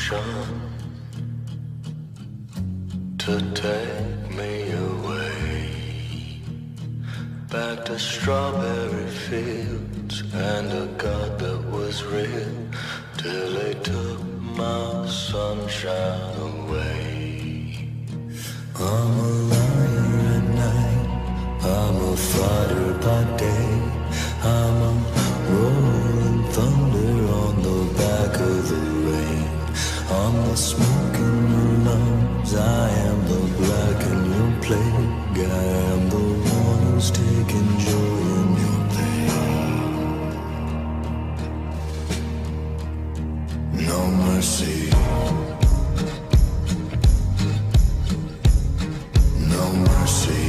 ocean to take me away back to strawberry fields and a God that was real till they took my sunshine away. I'm a liar at night, I'm a fighter by day, I'm a rolling thunder on the back of the rain. I'm the smoke in your lungs, I am the black in your plague, I am the one who's taking joy in your pain. No mercy, no mercy.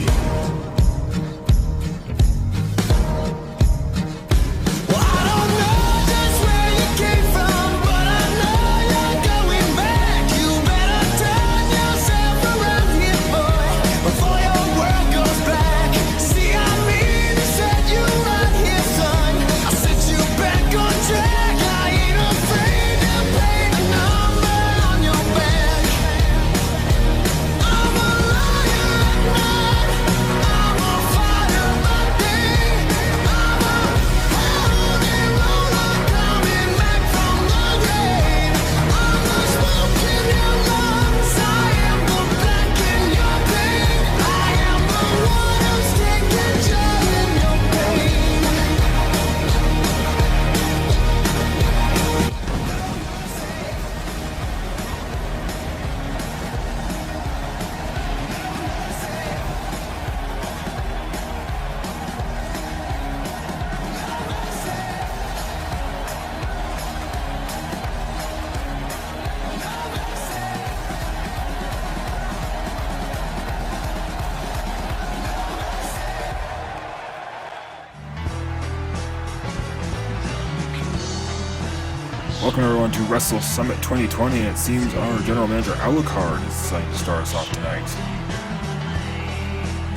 Welcome everyone to Wrestle Summit 2020, and it seems our general manager Alucard is deciding to start us off tonight.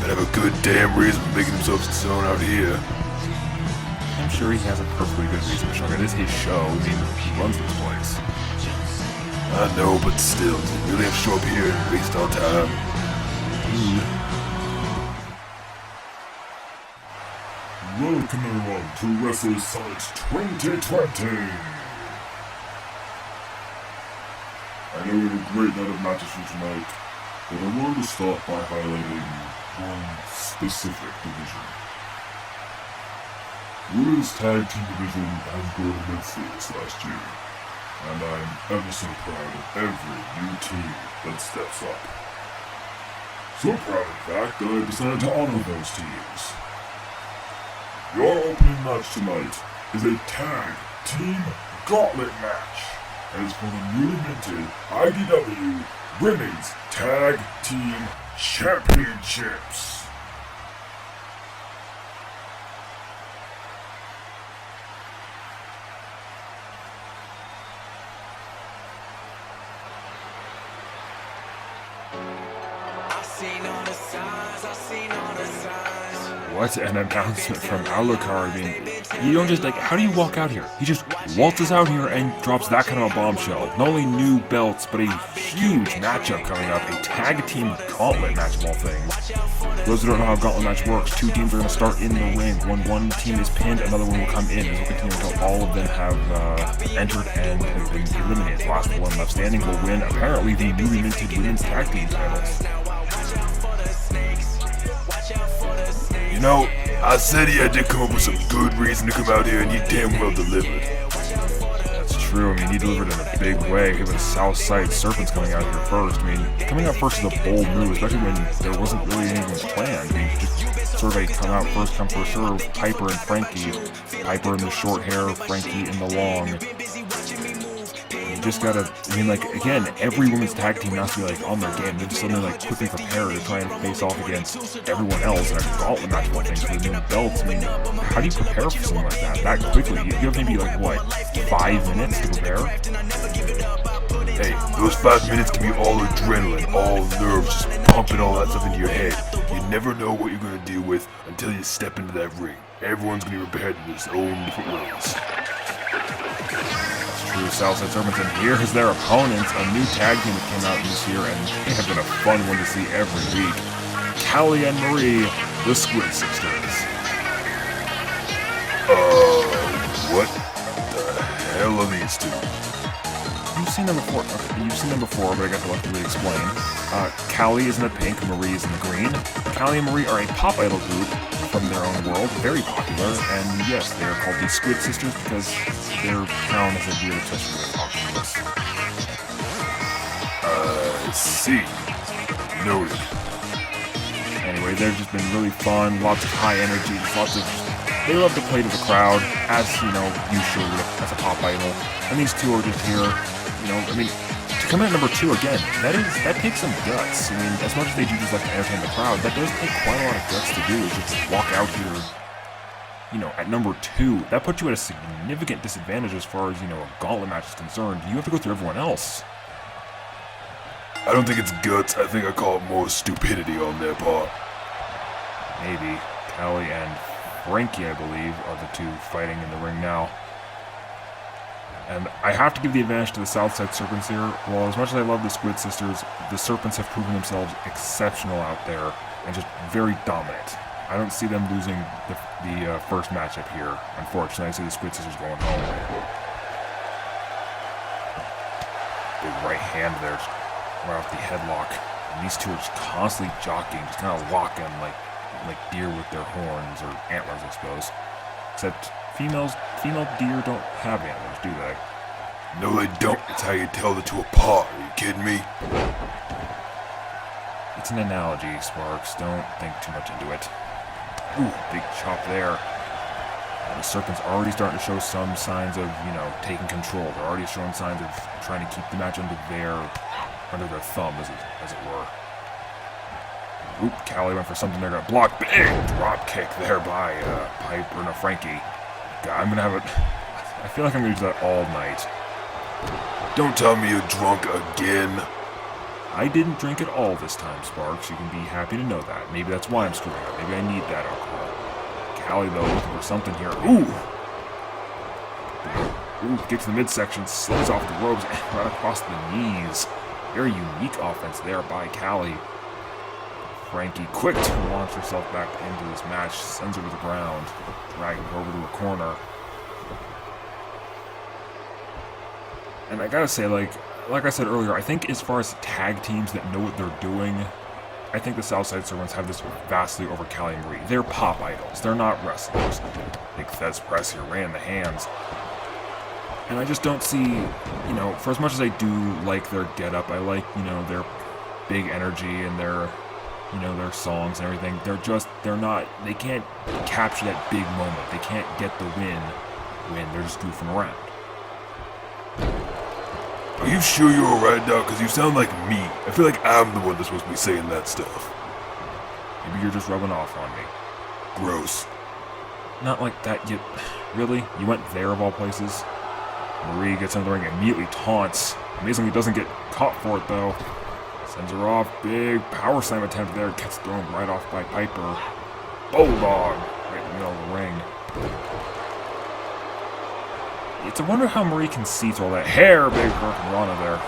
But have a good damn reason for making himself known out here. I'm sure he has a perfectly good reason for showing it. It is his show. I mean, he runs this place. I know, but still, you really have to show up here and waste our time. Welcome everyone to Wrestle Summit 2020. I know we have a great night of matches for tonight, but I wanted to start by highlighting one specific division. Women's Tag Team Division has grown immensely this last year, and I'm ever so proud of every new team that steps up. So proud, in fact, that I decided to honor those teams. Your opening match tonight is a Tag Team Gauntlet match, and it's for the newly minted IDW Women's Tag Team Championships. What an announcement from Alucard. I mean, you don't just, how do you walk out here? He just waltzes out here and drops that kind of a bombshell. Not only new belts, but a huge matchup coming up. A tag team gauntlet match of all things. For those who don't know how a gauntlet match works, two teams are going to start in the ring. When one team is pinned, another one will come in. This will continue until all of them have entered and have been eliminated. The last one left standing will win, apparently, the newly minted women's tag team titles. You know, I said he had to come up with some good reason to come out here, and he damn well delivered. That's true. I mean, he delivered in a big way. He was Southside Serpents coming out here first. I mean, coming out first is a bold move, especially when there wasn't really anything planned. I mean, just sort of a come out first, come first serve. Piper and Frankie. Piper in the short hair, Frankie in the long. You just gotta, again, every women's tag team has to be, on their game. They just suddenly, quickly prepare to try and face off against everyone else in a gauntlet match of things for the new belts. I mean, how do you prepare for something like that quickly? You have maybe, 5 minutes to prepare? Hey, those 5 minutes can be all adrenaline, all nerves, just pumping all that stuff into your head. You never know what you're gonna deal with until you step into that ring. Everyone's gonna be prepared in their own different ways. through Southside Serpents, and here's their opponents, a new tag team that came out this year, and they have been a fun one to see every week. Callie and Marie, the Squid Sisters. What the hell are these two? You've seen them before. Okay, you've seen them before, but I guess I'll have to really explain. Callie is in the pink, Marie is in the green. Callie and Marie are a pop idol group from their own world, very popular, and yes, they are called the Squid Sisters because their town is a weird obsession with octopus. See. Noted. Anyway, they've just been really fun, lots of high energy, they love to play to the crowd, as, you know, you should as a pop idol. And these two are just here, you know, I mean, to come in at number 2 again, that takes some guts. I mean, as much as they do just like to entertain the crowd, that does take quite a lot of guts to do, is just walk out here, you know, at number 2. That puts you at a significant disadvantage as far as, you know, a gauntlet match is concerned. You have to go through everyone else. I don't think it's guts, I think I call it more stupidity on their part. Maybe. Callie and Frankie, I believe, are the two fighting in the ring now. And I have to give the advantage to the Southside Serpents here. Well, as much as I love the Squid Sisters, the Serpents have proven themselves exceptional out there and just very dominant. I don't see them losing the first matchup here. Unfortunately, I see the Squid Sisters going home. Big right hand there, just right off the headlock. And these two are just constantly jockeying, just kind of locking like deer with their horns, or antlers, I suppose. Except female deer don't have antlers, do they? No, they don't. It's how you tell the two apart. Are you kidding me? It's an analogy, Sparks. Don't think too much into it. Ooh, big chop there. And the Serpent's already starting to show some signs of, you know, taking control. They're already showing signs of trying to keep the match under their thumb, as it were. Oop, Callie went for something there, got blocked. Big drop kick there by Frankie. God, I'm gonna have it. I feel like I'm gonna do that all night. Don't tell me you're drunk again. I didn't drink at all this time, Sparks. You can be happy to know that. Maybe that's why I'm screwing up. Maybe I need that alcohol. Callie, though, looking for something here. Ooh! Get to the midsection, slides off the ropes, and right across the knees. Very unique offense there by Callie. Frankie, quick to launch herself back into this match, sends her to the ground, dragging her over to a corner. And I gotta say, like I said earlier, I think as far as tag teams that know what they're doing, I think the Southside Serpents have this vastly over Callie and Marie. They're pop idols. They're not wrestlers. Big Fez press here, right in the hands. And I just don't see, you know, for as much as I do like their get-up, I like, you know, their big energy and their, you know, their songs and everything. They can't capture that big moment. They can't get the win when they're just goofing around. Are you sure you're alright now? Because you sound like me. I feel like I'm the one that's supposed to be saying that stuff. Maybe you're just rubbing off on me. Gross. Not like that, really? You went there of all places? Marie gets into the ring and immediately taunts. Amazingly doesn't get caught for it though. Sends her off. Big power slam attempt there. Gets thrown right off by Piper. Bulldog right in the middle of the ring. It's a wonder how Marie can see through all that hair. Big Hurricanrana there.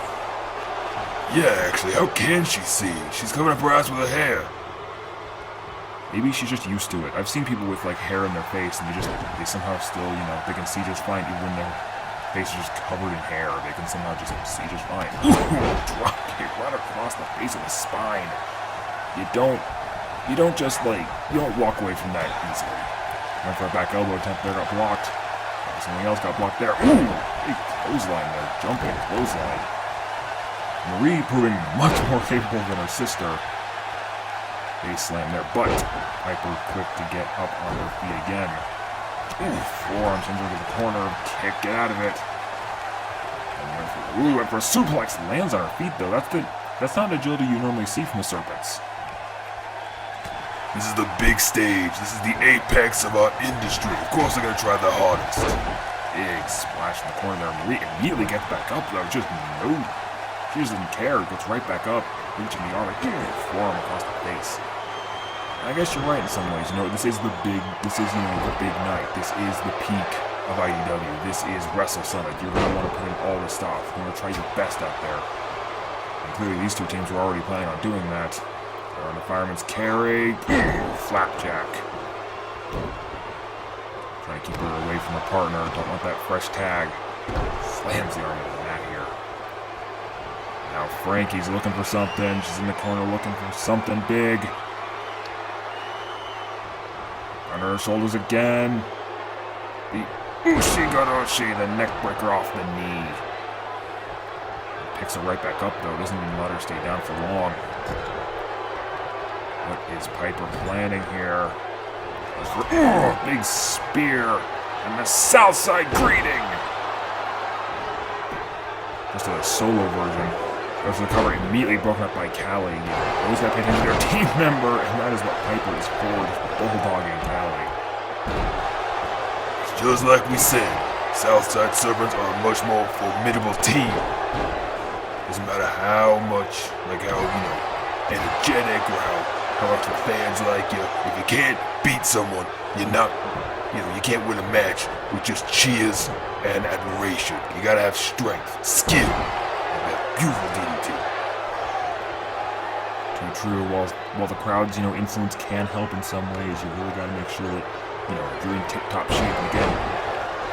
Yeah, actually, how can she see? She's covering up her ass with her hair. Maybe she's just used to it. I've seen people with like hair in their face and they somehow still, you know, they can see just fine even when their face is just covered in hair. They can somehow just see just fine. Ooh, drop kick right across the face of the spine. You don't walk away from that easily. Went for a back elbow attempt there, got blocked. Something else got blocked there. Ooh, big clothesline there, jumping clothesline. Marie proving much more capable than her sister. Base slam there, but Piper quick to get up on her feet again. Ooh, forearm sends her to the corner, kick, get out of it. And went for a suplex, lands on her feet though. That's not an agility you normally see from the Serpents. This is the big stage. This is the apex of our industry. Of course they're gonna try the hardest. Big splash in the corner there. Marie immediately gets back up though. She doesn't care. Gets right back up, reaching the arm, forearm across the face. And I guess you're right in some ways. You know, this is the big night. This is the peak of IDW. This is Wrestle Summit. You're going to want to put in all the stuff. You're going to try your best out there. And clearly these two teams were already planning on doing that. They're on the fireman's carry. Flapjack. Trying to keep her away from her partner. Don't want that fresh tag. Slams the arm into the mat here. Now Frankie's looking for something. She's in the corner looking for something big. Under her shoulders again. The Ushigoroshi, the neck breaker off the knee. Picks her right back up though. Doesn't even let her stay down for long. What is Piper planning here? Big spear and the Southside greeting. Just a solo version. Goes to the cover, immediately broken up by Callie. You always got to pay attention to your team member, and that is what Piper is for, just bulldogging Callie. It's just like we said, Southside Serpents are a much more formidable team. Doesn't matter how much, like how, energetic or how much the fans like you. If you can't beat someone, you're not, you can't win a match with just cheers and admiration. You gotta have strength, skill, and that beautiful DDT. Too true. While the crowd's, influence can help in some ways, you really gotta make sure that, you're in tip-top shape. And again,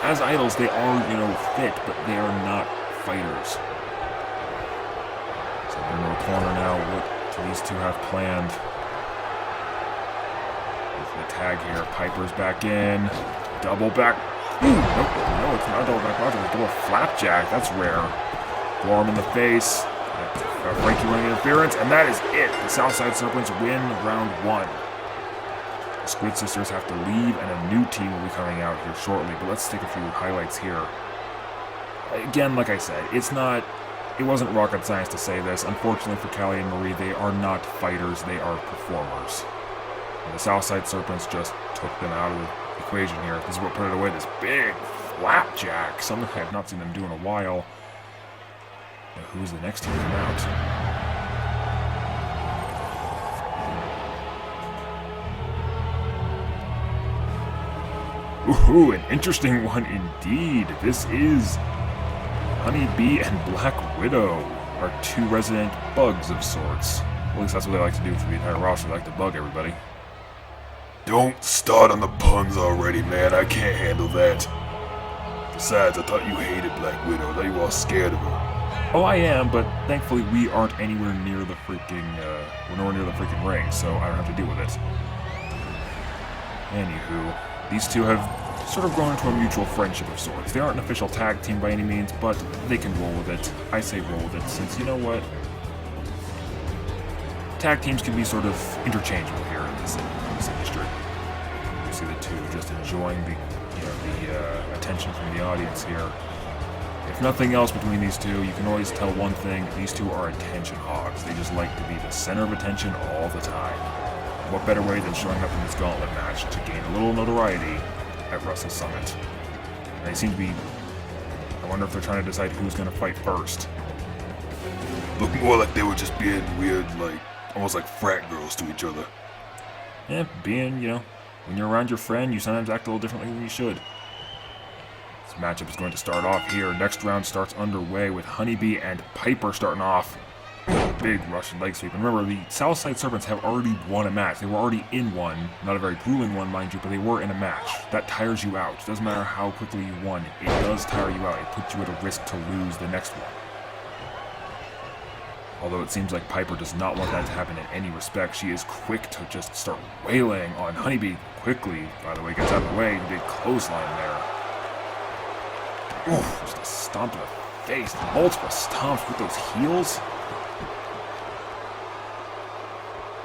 as idols, they are, fit, but they are not fighters. So they're in the corner now. What do these two have planned? The tag here. Piper's back in. Double back. Nope. No, it's not a double back. It's a double flapjack. That's rare. Forearm in the face. Frankie running interference, and that is it. The Southside Serpents win round 1. The Squid Sisters have to leave, and a new team will be coming out here shortly. But let's take a few highlights here. Again, like I said, it wasn't rocket science to say this. Unfortunately for Callie and Marie, they are not fighters. They are performers. The Southside Serpents just took them out of the equation here. This is what put it away, this big flapjack. Something I have not seen them do in a while. Now, who's the next team to come out? Ooh, an interesting one indeed. This is Honey Bee and Black Widow, our two resident bugs of sorts. At least that's what they like to do for the entire roster. They like to bug everybody. Don't start on the puns already, man. I can't handle that. Besides, I thought you hated Black Widow. I thought you were all scared of her. Oh, I am, but thankfully we aren't anywhere near the freaking, we're nowhere near the freaking ring, so I don't have to deal with it. Anywho, these two have sort of grown into a mutual friendship of sorts. They aren't an official tag team by any means, but they can roll with it. I say roll with it, since, you know what? Tag teams can be sort of interchangeable here in this industry. You see the two just enjoying the attention from the audience here. If nothing else between these two, you can always tell one thing: these two are attention hogs. They just like to be the center of attention all the time. What better way than showing up in this gauntlet match to gain a little notoriety at Wrestle Summit? And they seem to be. I wonder if they're trying to decide who's going to fight first. Look more like they were just being weird, almost like frat girls to each other. Yeah, being, when you're around your friend, you sometimes act a little differently than you should. This matchup is going to start off here. Next round starts underway with Honeybee and Piper starting off. Big Russian leg sweep. And remember, the Southside Serpents have already won a match. They were already in one. Not a very grueling one, mind you, but they were in a match. That tires you out. It doesn't matter how quickly you won. It does tire you out. It puts you at a risk to lose the next one. Although it seems like Piper does not want that to happen in any respect. She is quick to just start wailing on Honeybee. Quickly, by the way, gets out of the way. Big clothesline there. Oof, just a stomp to the face. Multiple stomps with those heels.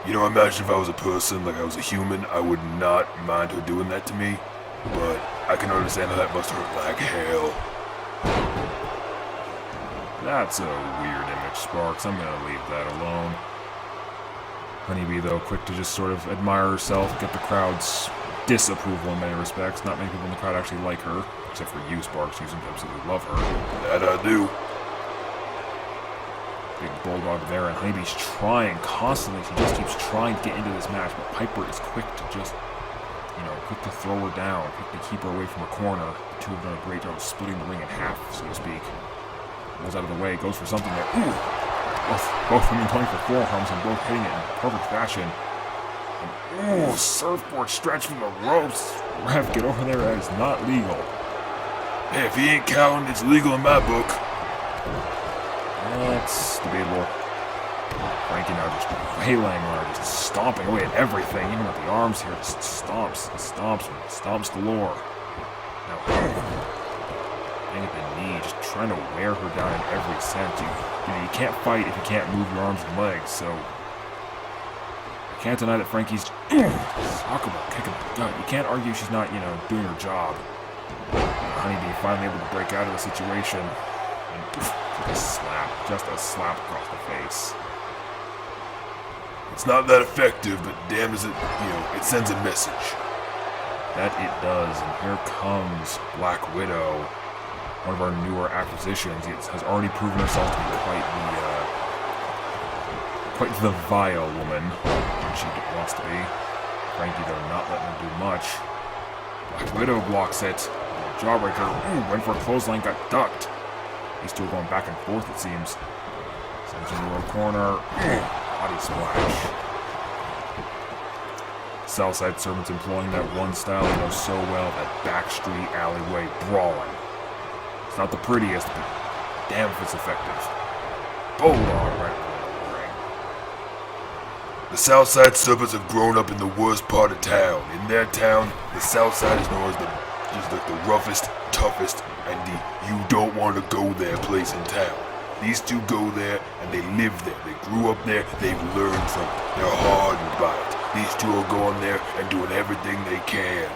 Imagine if I was a person, like I was a human, I would not mind her doing that to me. But I can understand how that must hurt like hell. That's a weird image, Sparks. I'm gonna leave that alone. Honeybee, though, quick to just sort of admire herself, get the crowd's disapproval in many respects. Not many people in the crowd actually like her, except for you, Sparks. You seem to absolutely love her. That I do. Big bulldog there, and Honeybee's trying constantly. She just keeps trying to get into this match, but Piper is quick to just quick to throw her down, quick to keep her away from her corner. The two have done a great job of splitting the ring in half, so to speak. Goes out of the way, goes for something there. Ooh! Both of them going for forearms and both hitting it in perfect fashion. And, ooh, surfboard stretch from the ropes. Ref, get over there, that is not legal. Hey, if he ain't counting, it's legal in my book. That's debatable. Frankie now just waylaying her, just stomping away at everything, even with the arms here, just stomps galore. Now, bang at the knee, just trying to wear her down in every sense. You can't fight if you can't move your arms and legs, so I can't deny that Frankie's talk about kicking the gut. You can't argue she's not, doing her job. Honeybee finally able to break out of the situation, and just a slap across the face. It's not that effective, but damn is it, it sends a message. That it does, and here comes Black Widow, one of our newer acquisitions. It has already proven herself to be quite the vile woman, when she wants to be. Frankie, though, not letting her do much. Black Widow blocks it. Jawbreaker, went for a clothesline, got ducked. These two are going back and forth, it seems. Sends him into a corner. Body splash. Southside Serpents employing that one style they know so well, that backstreet alleyway brawling. It's not the prettiest, but damn if it's effective. Bulldog right in the ring. The Southside Serpents have grown up in the worst part of town. In their town, the Southside is known as the roughest, toughest, and the you don't want to go there place in town. These two go there and they live there. They grew up there, they've learned from it. They're hardened by it. These two are going there and doing everything they can.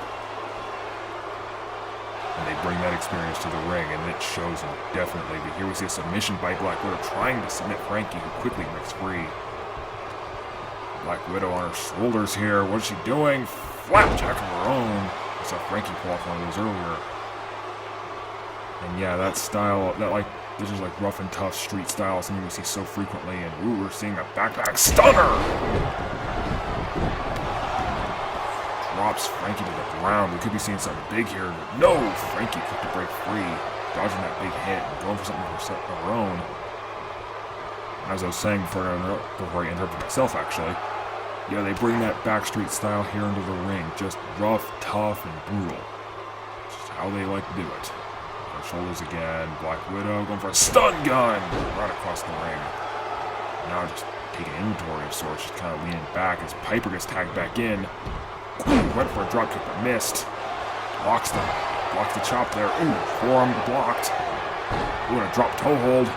And they bring that experience to the ring, and it shows them definitely. But here we see a submission by Black Widow trying to submit Frankie, who quickly breaks free. Black Widow on her shoulders here. What's she doing? Flapjack of her own. I saw Frankie pull off one of those earlier. And yeah, that style, this is like rough and tough street style, something we see so frequently. And we're seeing a backpack stunner! Drops Frankie to the ground. We could be seeing something big here. But no! Frankie quick to break free, dodging that big hit and going for something of her own. As I was saying before I interrupted myself, actually, yeah, they bring that backstreet style here into the ring. Just rough, tough, and brutal. Just how they like to do it. Their shoulders again. Black Widow going for a stun gun right across the ring. Now just taking inventory of sorts, just kind of leaning back as Piper gets tagged back in. Went for a drop kick but missed. Blocks the chop there. Forearm blocked. And a drop toe hold.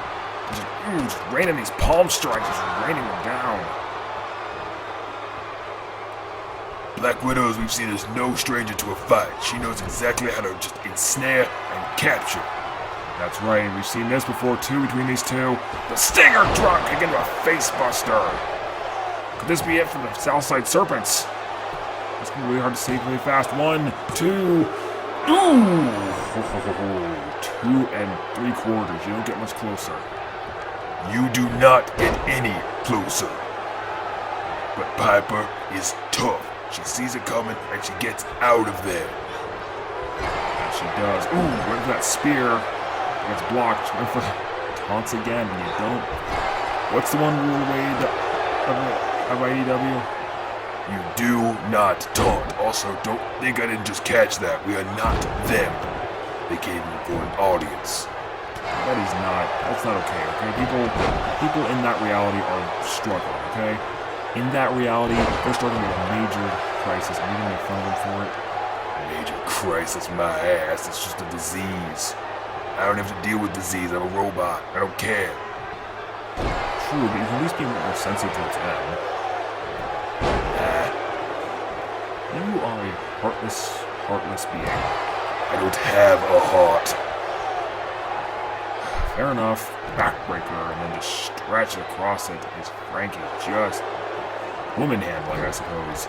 Just raining these palm strikes, just raining them down. Black Widow, as we've seen, is no stranger to a fight. She knows exactly how to just ensnare and capture. That's right, we've seen this before too between these two. The Stinger drop kick into a face buster. Could this be it for the Southside Serpents? It's going to be really hard to save really fast. 1, 2, 2 3/4. You don't get much closer. You do not get any closer. But Piper is tough. She sees it coming and she gets out of there. And she does. Went for that spear. Gets blocked. Went for taunts again, and you don't. What's the one rule, Wade, of IDW? You do not taunt. Also, don't think I didn't just catch that. We are not them. They came for an audience. That's not okay, okay? People in that reality are struggling, okay? In that reality, they're struggling with a major crisis, and you're gonna make fun of them for it? Major crisis, my ass. It's just a disease. I don't have to deal with disease. I'm a robot. I don't care. True, but you can at least be more sensitive towards them. You are a heartless being. I don't have a heart. Fair enough. Backbreaker, and then just stretch across it is Frankie. Just woman handling, I suppose.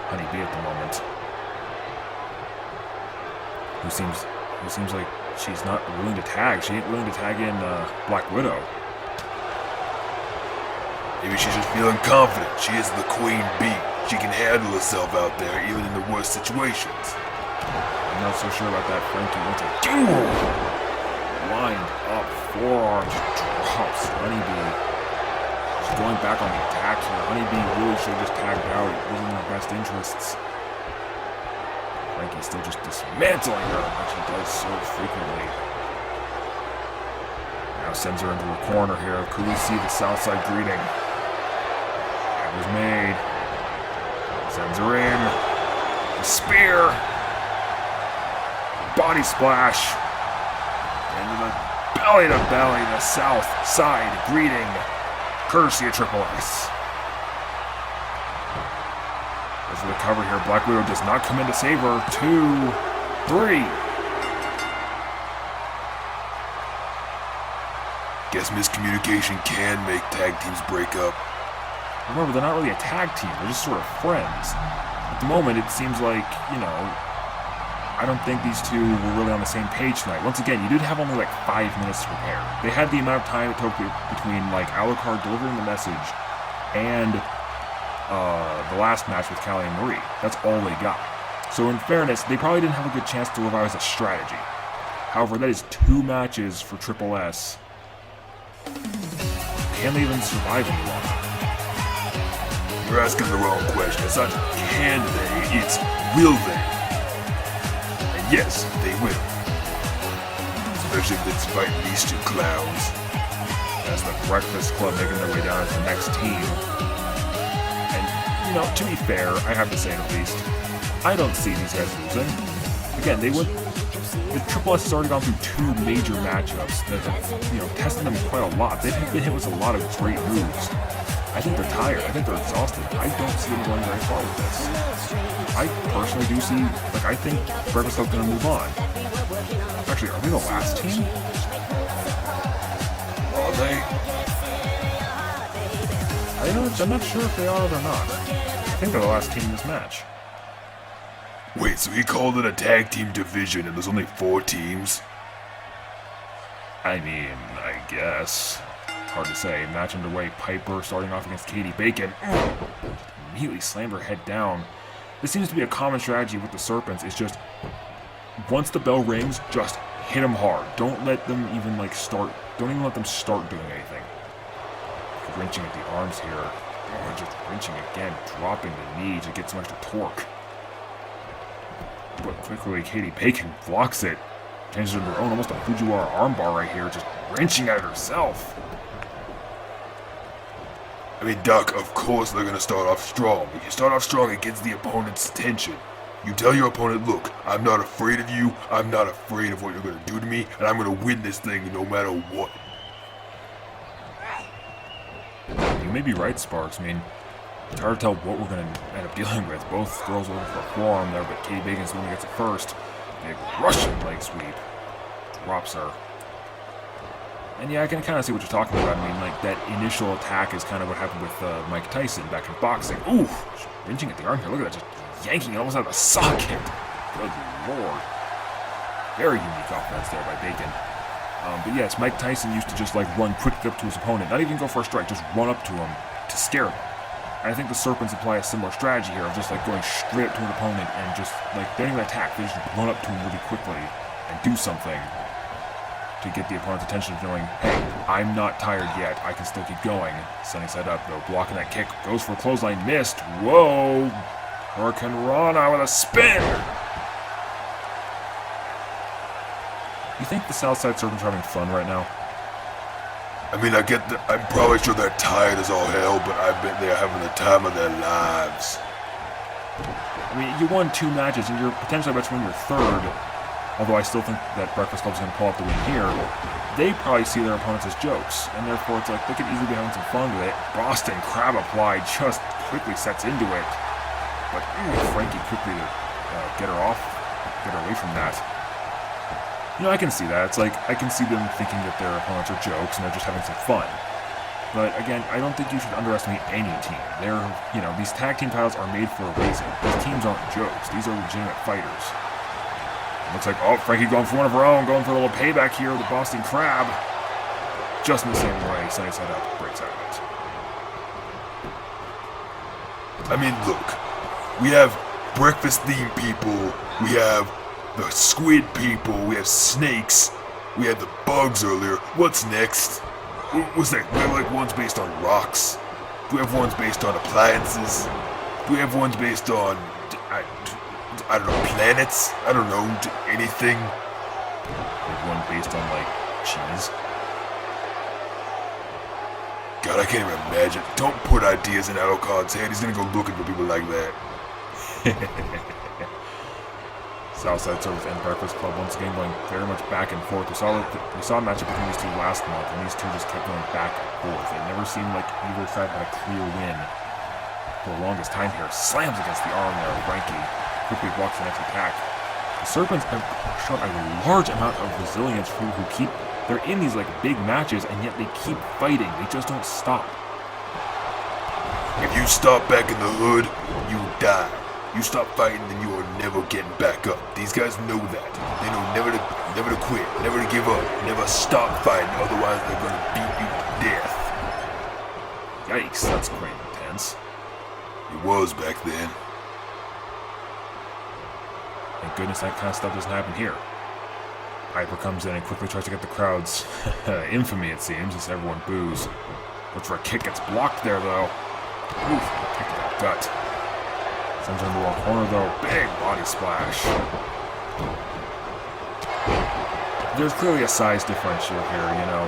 Honeybee at the moment. Who seems like she's not willing to tag. She ain't willing to tag in Black Widow. Maybe she's just feeling confident. She is the queen bee. She can handle herself out there, even in the worst situations. I'm not so sure about that. Frankie went to duel. Lined up, forearm, just drops Honeybee. She's going back on the attack here. Honeybee really should have just tagged out. It wasn't in her best interests. Frankie's still just dismantling her, like she does so frequently. Now sends her into the corner here. Could we see the Southside greeting? That was made. Sends her in. The spear. Body splash. Into the belly to belly. The South Side greeting. Courtesy of Triple S. There's the cover here. Black Widow does not come in to save her. 2, 3. Guess miscommunication can make tag teams break up. Remember, they're not really a tag team. They're just sort of friends. At the moment, it seems like, I don't think these two were really on the same page tonight. Once again, you did have only like 5 minutes to prepare. They had the amount of time it took between like Alucard delivering the message and the last match with Callie and Marie. That's all they got. So in fairness, they probably didn't have a good chance to revise a strategy. However, that is 2 matches for Triple S. Can they even survive any longer? You're asking the wrong question. It's not can they, it's will they. And yes, they will. Especially if it's fighting these 2 clowns. That's the Breakfast Club making their way down as the next team. And, to be fair, I have to say it at least, I don't see these guys losing. Again, the Triple S has already gone through 2 major matchups that have, tested them quite a lot. They've been hit with a lot of great moves. I think they're tired. I think they're exhausted. I don't see them going very far with this. I personally do see, I think Breakfast Club's going to move on. Actually, are they the last team? Are they? I'm not sure if they are or they're not. I think they're the last team in this match. Wait, so he called it a tag team division and there's only 4 teams? I mean, I guess. Hard to say. Match underway. Piper starting off against Katie Bacon. Immediately slammed her head down. This seems to be a common strategy with the Serpents. It's just, once the bell rings, just hit them hard. Don't let them even start. Don't even let them start doing anything. Wrenching at the arms here. Oh, just wrenching again. Dropping the knee to get some extra torque. But quickly, Katie Bacon blocks it. Changes it into her own, almost a Fujiwara armbar right here. Just wrenching at it herself. I mean, Doc, of course they're gonna start off strong. If you start off strong, it gets the opponent's attention. You tell your opponent, look, I'm not afraid of you, I'm not afraid of what you're gonna do to me, and I'm gonna win this thing no matter what. You may be right, Sparks. I mean, it's hard to tell what we're going to end up dealing with. Both girls are looking for a forearm there, but Katie Bacon's the one who gets it first. Big Russian leg sweep. Drops her. And yeah, I can kind of see what you're talking about. I mean, that initial attack is kind of what happened with Mike Tyson back in boxing. Ooh, wrenching at the arm here. Look at that, just yanking it almost out of the socket. Good lord. Very unique offense there by Bacon. But yes, Mike Tyson used to just run quickly up to his opponent, not even go for a strike, just run up to him to scare him. And I think the Serpents apply a similar strategy here of just going straight up to an opponent and just they don't even attack, they just run up to him really quickly and do something to get the opponent's attention of knowing, hey, I'm not tired yet, I can still keep going. Sunny side up though, blocking that kick, goes for a clothesline, missed. Whoa! Hurricane Rana with a spin! You think the Southside Serpents are having fun right now? I mean, I'm probably sure they're tired as all hell, but I bet they're having the time of their lives. I mean, you won 2 matches, and you're potentially about to win your 3rd. Although I still think that Breakfast Club's going to pull out the win here. They probably see their opponents as jokes, and therefore it's they could easily be having some fun with it. Boston Crab applied, just quickly sets into it. But Frankie quickly to get her off, get her away from that. I can see that. It's I can see them thinking that their opponents are jokes and they're just having some fun. But again, I don't think you should underestimate any team. They're, these tag team titles are made for a reason. These teams aren't jokes. These are legitimate fighters. It looks like, Frankie going for one of her own, going for a little payback here with the Boston Crab. Just in the same way, Sunny side up, breaks out of it. I mean, look, we have breakfast-themed people, we have the squid people, we have snakes, we had the bugs earlier. What's next? What's that? Do we have like ones based on rocks? Do we have ones based on appliances? Do we have ones based on, I don't know, planets? I don't know, anything? We have one based on, like, cheese. God, I can't even imagine. Don't put ideas in Alucard's head. He's gonna go looking for people like that. Southside Service and Breakfast Club once again going very much back and forth. We saw a matchup between these two last month, and these two just kept going back and forth. It never seemed like either side had a clear win for the longest time here. Slams against the arm there. Frankie quickly blocks the next attack. The Serpents have shown a large amount of resilience for people who keep. They're in these like big matches, and yet they keep fighting. They just don't stop. If you stop back in the hood, you die. You stop fighting, then you are never getting back up. These guys know that. They know never to quit, never to give up, never stop fighting, otherwise they're gonna beat you to death. Yikes, that's quite intense. It was back then. Thank goodness that kind of stuff doesn't happen here. Piper comes in and quickly tries to get the crowd's infamy, it seems, as everyone boos. Looks for a kick, gets blocked there, though. Oof, kick to the gut. Sends her into a corner, though. Big body splash. There's clearly a size differential here, you know.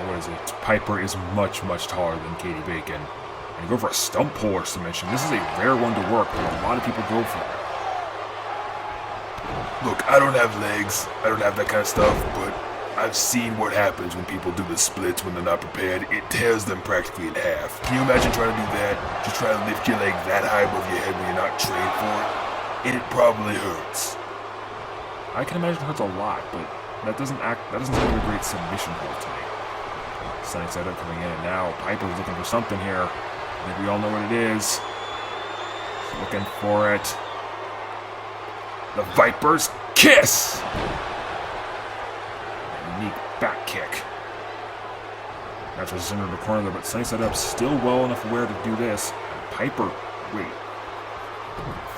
What is it? Piper is much, much taller than Katie Bacon. And go for a stump pull or submission. This is a rare one to work, but a lot of people go for it. Look, I don't have legs, I don't have that kind of stuff, but I've seen what happens when people do the splits when they're not prepared. It tears them practically in half. Can you imagine trying to do that? Just try to lift your leg that high above your head when you're not trained for it? It probably hurts. I can imagine it hurts a lot, but that doesn't sound like a great submission hold to me. Sunny side up coming in, and now Piper's looking for something here. I think we all know what it is. She's looking for it. The Viper's Kiss! A unique back kick. That's what's into the corner there, but Sunny side up still well enough aware to do this. And Piper, wait.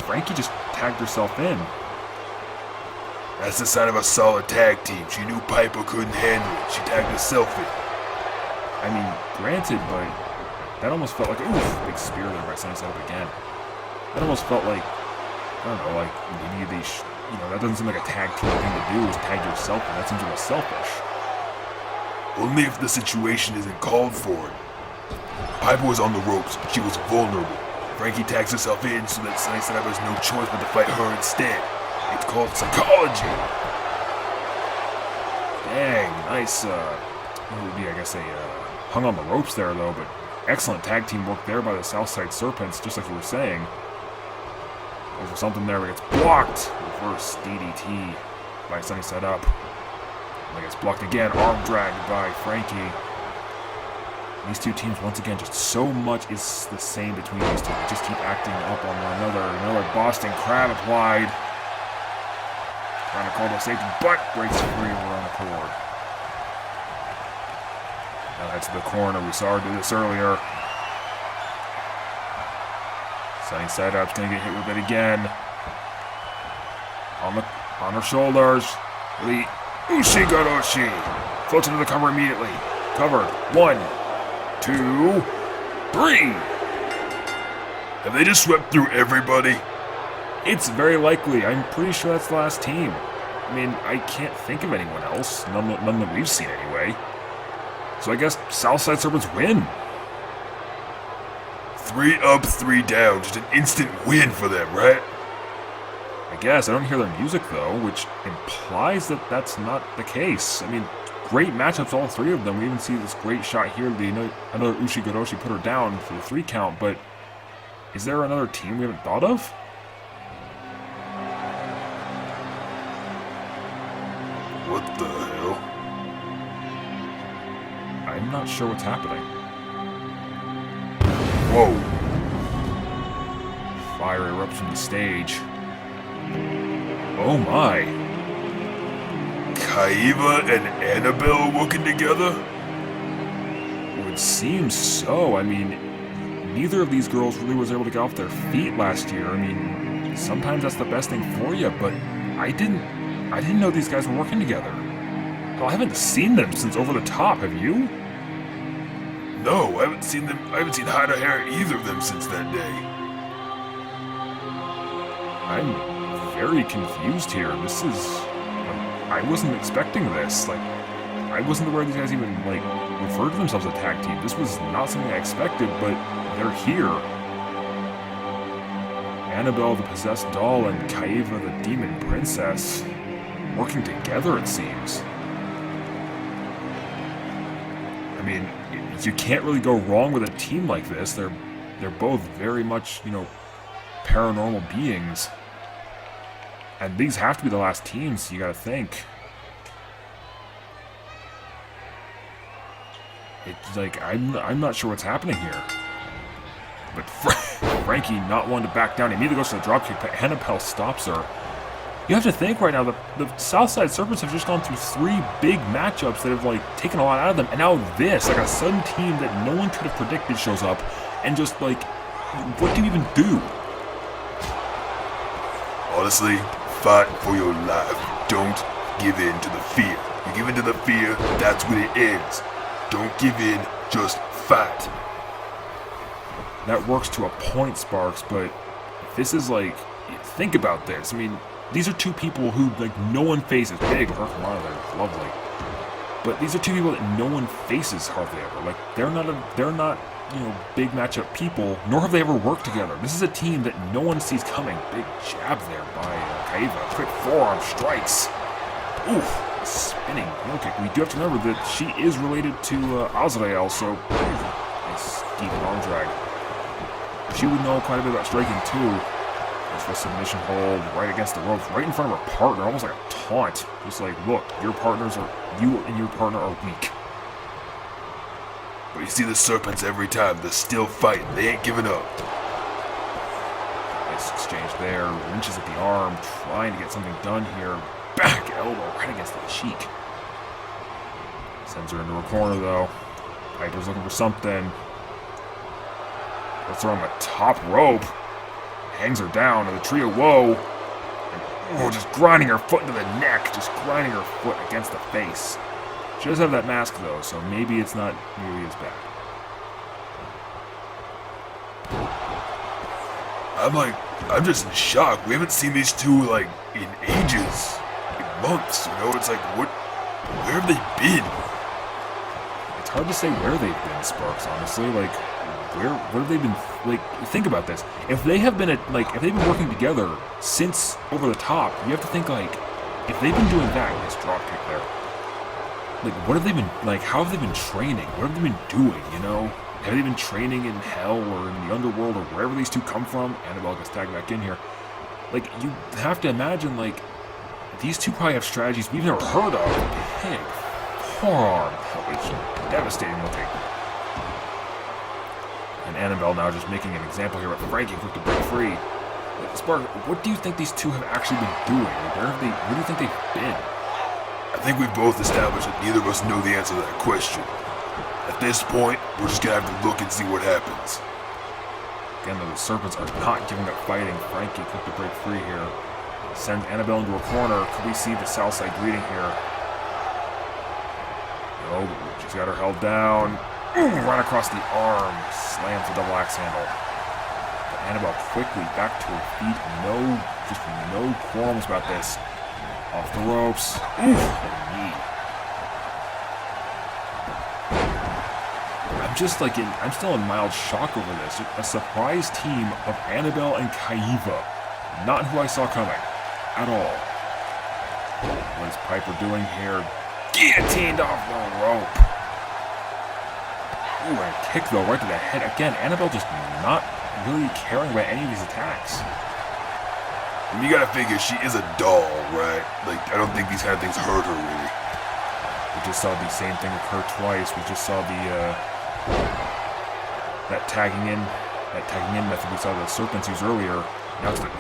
Frankie just tagged herself in. That's the sign of a solid tag team. She knew Piper couldn't handle it. She tagged herself in. I mean, granted, but that almost felt like, oof, big spear there by Sunny side up again. That almost felt like, I don't know, like maybe they, that doesn't seem like a tag team thing to do, is tag yourself, and that seems a little selfish. Only if the situation isn't called for it. Piper was on the ropes. She was vulnerable. Frankie tags herself in so that Sunny side up has no choice but to fight her instead. It's called psychology. Dang, nice, what would be, I guess, hung on the ropes there, though, but excellent tag team work there by the Southside Serpents, just like you were saying. There's something there, but it's blocked. Reverse DDT by Sunny side up. And it gets blocked again, arm dragged by Frankie. These two teams, once again, just so much is the same between these two. They just keep acting up on one another. Another Boston Crab applied. Trying to call the safety, but breaks free around the cord. Now head to the corner. We saw her do this earlier. Sunny side up's gonna get hit with it again. On her shoulders. The Ushigoroshi. Floats into the cover immediately. Covered. 1, 2, 3. Have they just swept through everybody? It's very likely. I'm pretty sure that's the last team. I mean, I can't think of anyone else. None that we've seen anyway. So I guess Southside Serpents win. 3 up, 3 down. Just an instant win for them, right? I guess. I don't hear their music, though, which implies that that's not the case. I mean, great matchups, all 3 of them. We even see this great shot here. Another Ushigoroshi put her down for the 3 count, but is there another team we haven't thought of? What the hell? I'm not sure what's happening. Whoa. Fire erupts from the stage. Oh my. Kaiva and Annabelle working together? Would seem so. I mean, neither of these girls really was able to get off their feet last year. I mean, sometimes that's the best thing for you, but I didn't know these guys were working together. Hell, I haven't seen them since Over the Top, have you? No, I haven't seen hide or hair either of them since that day. I'm very confused here. This is... I wasn't expecting this. Like, I wasn't aware these guys even, like, referred to themselves as a tag team. This was not something I expected, but they're here. Annabelle the Possessed Doll and Kaiva the Demon Princess working together, it seems. I mean, you can't really go wrong with a team like this. They're both very much, you know, paranormal beings. And these have to be the last teams, you gotta think. It's like, I'm not sure what's happening here. But Frankie not one to back down. He immediately goes to the dropkick, but Annabelle stops her. You have to think right now, the Southside Serpents have just gone through 3 big matchups that have, like, taken a lot out of them. And now this, like a sudden team that no one could have predicted shows up. And just, like, what do you even do? Honestly, fight for your life. Don't give in to the fear. You give in to the fear, that's when it ends. Don't give in, just fight. That works to a point, Sparks, but this is like, think about this. I mean, these are 2 people who, like, no one faces. Big, Herculana, they're lovely. But these are 2 people that no one faces hardly ever. Like, they're not, you know, big matchup people, nor have they ever worked together. This is a team that no one sees coming. Big jab there by Kaiva. Quick forearm strikes. Oof. Spinning heel kick. We do have to remember that she is related to Azrael, so nice deep arm drag. She would know quite a bit about striking too. Goes for a submission hold right against the ropes, right in front of her partner, almost like a taunt. Just like, look, you and your partner are weak. But you see the Serpents every time. They're still fighting. They ain't giving up. Nice exchange there. Wrenches at the arm, trying to get something done here. Back elbow right against the cheek. Sends her into a corner though. Piper's looking for something. Puts her on the top rope. Hangs her down to the tree of woe. And, just grinding her foot into the neck. Just grinding her foot against the face. She does have that mask though, so maybe it's not nearly as bad. I'm just in shock. We haven't seen these 2, like, in ages. Months, you know, it's like, where have they been? It's hard to say where they've been, Sparks, honestly. Like, where have they been? Like, think about this. If they have been if they've been working together since Over the Top, you have to think, like, if they've been doing that, nice drop kick there. Like, what have they been, like, how have they been training? What have they been doing, you know? Have they been training in hell or in the underworld or wherever these 2 come from? Annabelle gets tagged back in here. Like, you have to imagine, like, these 2 probably have strategies we've never heard of. Big forearm. It's devastating looking. And Annabelle now just making an example here of Frankie quick to break free. Spark, what do you think these 2 have actually been doing? Where do you think they've been? I think we've both established that neither of us know the answer to that question. At this point, we're just gonna have to look and see what happens. Again, though, the Serpents are not giving up fighting. Frankie quick to break free here. Sends Annabelle into a corner. Could we see the Southside greeting here? No, she's got her held down. Right across the arm. Slams the double axe handle. But Annabelle quickly back to her feet. No qualms about this. Off the ropes. The knee. I'm still in mild shock over this. A surprise team of Annabelle and Kaiva. Not who I saw coming. At all. What is Piper doing here? Guillotined off the rope. Ooh, and a kick though, right to the head. Again, Annabelle just not really caring about any of these attacks. And you gotta figure she is a doll, right? Like, I don't think these kind of things hurt her really. We just saw the same thing occur twice. We just saw the that tagging in method we saw the Serpents use earlier. Now it's like,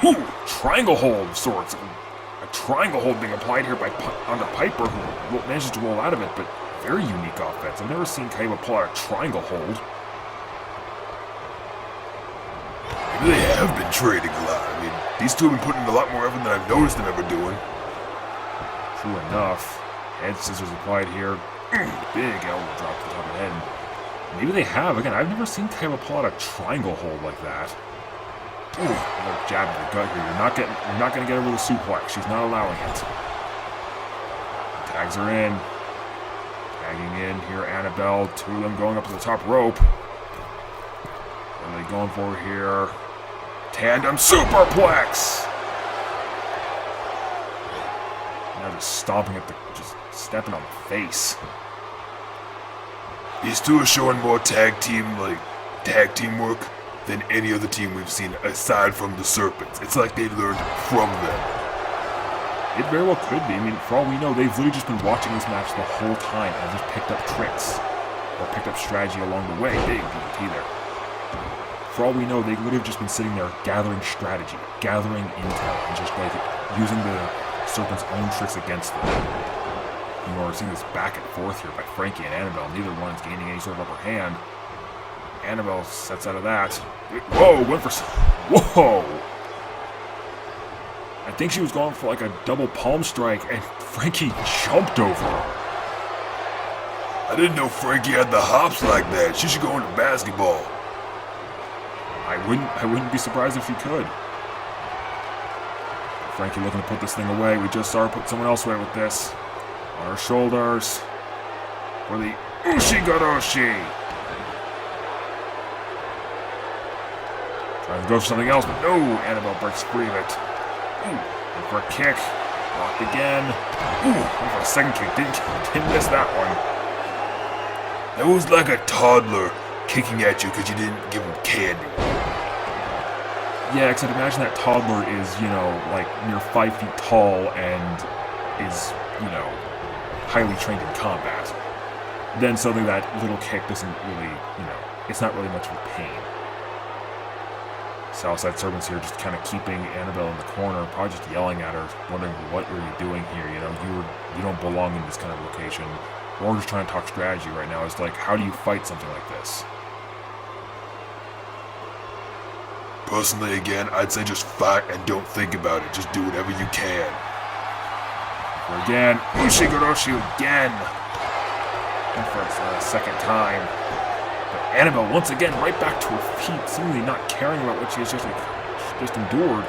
triangle hold of sorts. A triangle hold being applied here onto Piper, who manages to roll out of it, but very unique offense. I've never seen Kaiba pull out a triangle hold. have been trading a lot. I mean, these two have been putting in a lot more effort than I've noticed them ever doing. True enough. Head scissors applied here. Big elbow drop to the top of the head. Maybe they have. Again, I've never seen Kaiba pull out a triangle hold like that. Ooh, another jab to the gut here. You're not gonna get her with a suplex. She's not allowing it. Tags her in. Tagging in here, Annabelle. Two of them going up to the top rope. What are they going for here? Tandem superplex! Now just stomping at just stepping on the face. These two are showing more tag team work than any other team we've seen aside from the Serpents. It's like they learned from them. It very well could be. I mean, for all we know, they've literally just been watching this match the whole time and just picked up tricks or picked up strategy along the way. Big DDT there. For all we know, they've literally just been sitting there gathering strategy, gathering intel, and just like using the Serpent's own tricks against them. You know, we're seeing this back and forth here by Frankie and Annabelle. Neither one's gaining any sort of upper hand. Annabelle sets out of that. Whoa, went for... Whoa! I think she was going for like a double palm strike, and Frankie jumped over her. I didn't know Frankie had the hops like that. She should go into basketball. I wouldn't be surprised if she could. Frankie looking to put this thing away. We just saw her put someone else away with this. On her shoulders. For the Ushigoroshi. Trying to go for something else, but no! Annabelle breaks free of it. Ooh, and for a kick. Blocked again. Ooh, and for a second kick. Didn't miss that one. That was like a toddler kicking at you because you didn't give him candy. Yeah, except imagine that toddler is, you know, like near 5 feet tall and is, you know, highly trained in combat. Then suddenly that little kick doesn't really, you know, it's not really much of a pain. Southside Serpents here just kind of keeping Annabelle in the corner, probably just yelling at her, wondering what are you doing here, you know, you don't belong in this kind of location. We're just trying to talk strategy right now. It's like, how do you fight something like this? Personally, again, I'd say just fight and don't think about it. Just do whatever you can. Again, Ushigoroshi again. And for a second time. But Annabelle, once again, right back to her feet, seemingly not caring about what she has just endured.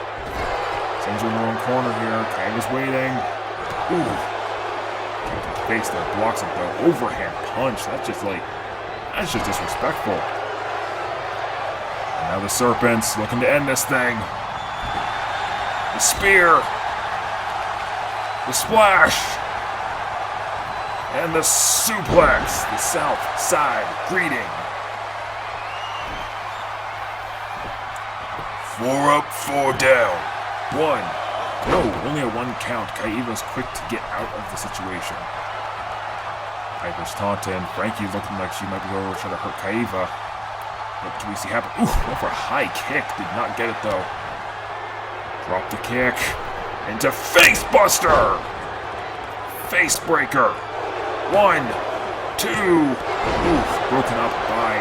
Sends her in her own corner here. Kaiba's waiting. Ooh. Face there, blocks it though. Overhand punch. That's just disrespectful. And now the Serpents looking to end this thing. The spear. The splash. And the suplex. The south side greeting. 4 up, 4 down. 1. No, only a 1 count. Kaiba's quick to get out of the situation. Piper's taunting. Frankie looking like she might be over trying to hurt Kaiba. What do we see happen? Ooh, went for a high kick. Did not get it though. Drop the kick. Into face buster! Face breaker. 1, 2. Oof, broken up by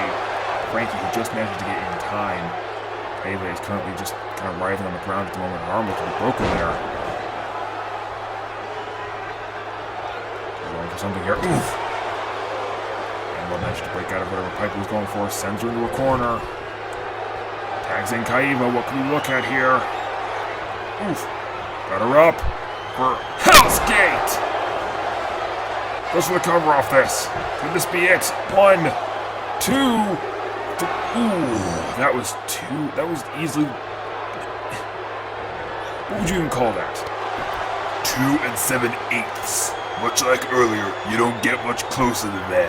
Frankie, who just managed to get in time. Kaiba is currently just kind of writhing on the ground at the moment. Her arm looks to be broken there. Going for something here. Oof! And will manage to break out of whatever Piper was going for. Sends her into a corner. Tags in Kaiba. What can we look at here? Oof! Got her up for Hell's Gate! Goes for the cover off this. Could this be it? 1, 2, 3. Ooh, that was 2. That was easily... What would you even call that? 2 7/8. Much like earlier, you don't get much closer than that.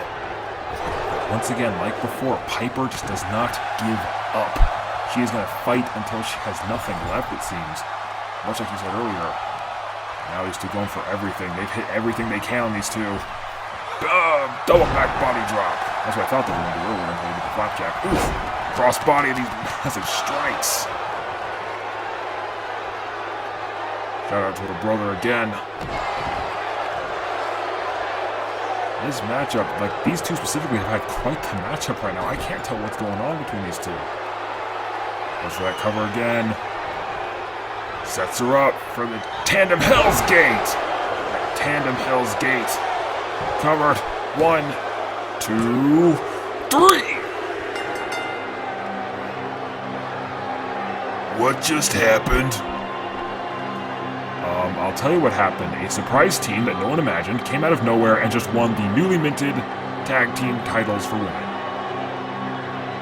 Once again, like before, Piper just does not give up. She is going to fight until she has nothing left, it seems. Much like you said earlier. Now these two going for everything. They've hit everything they can on these two. Double back body drop. That's what I thought they were going to do earlier until they did the flapjack. Oof. Cross body, these massive strikes. Shout out to her brother again. This matchup, like these two specifically, have had quite the matchup right now. I can't tell what's going on between these two. Goes for that cover again. Sets her up for the Tandem Hell's Gate. Tandem Hell's Gate. Covered. 1, 2, 3. What just happened? I'll tell you what happened. A surprise team that no one imagined came out of nowhere and just won the newly minted tag team titles for women.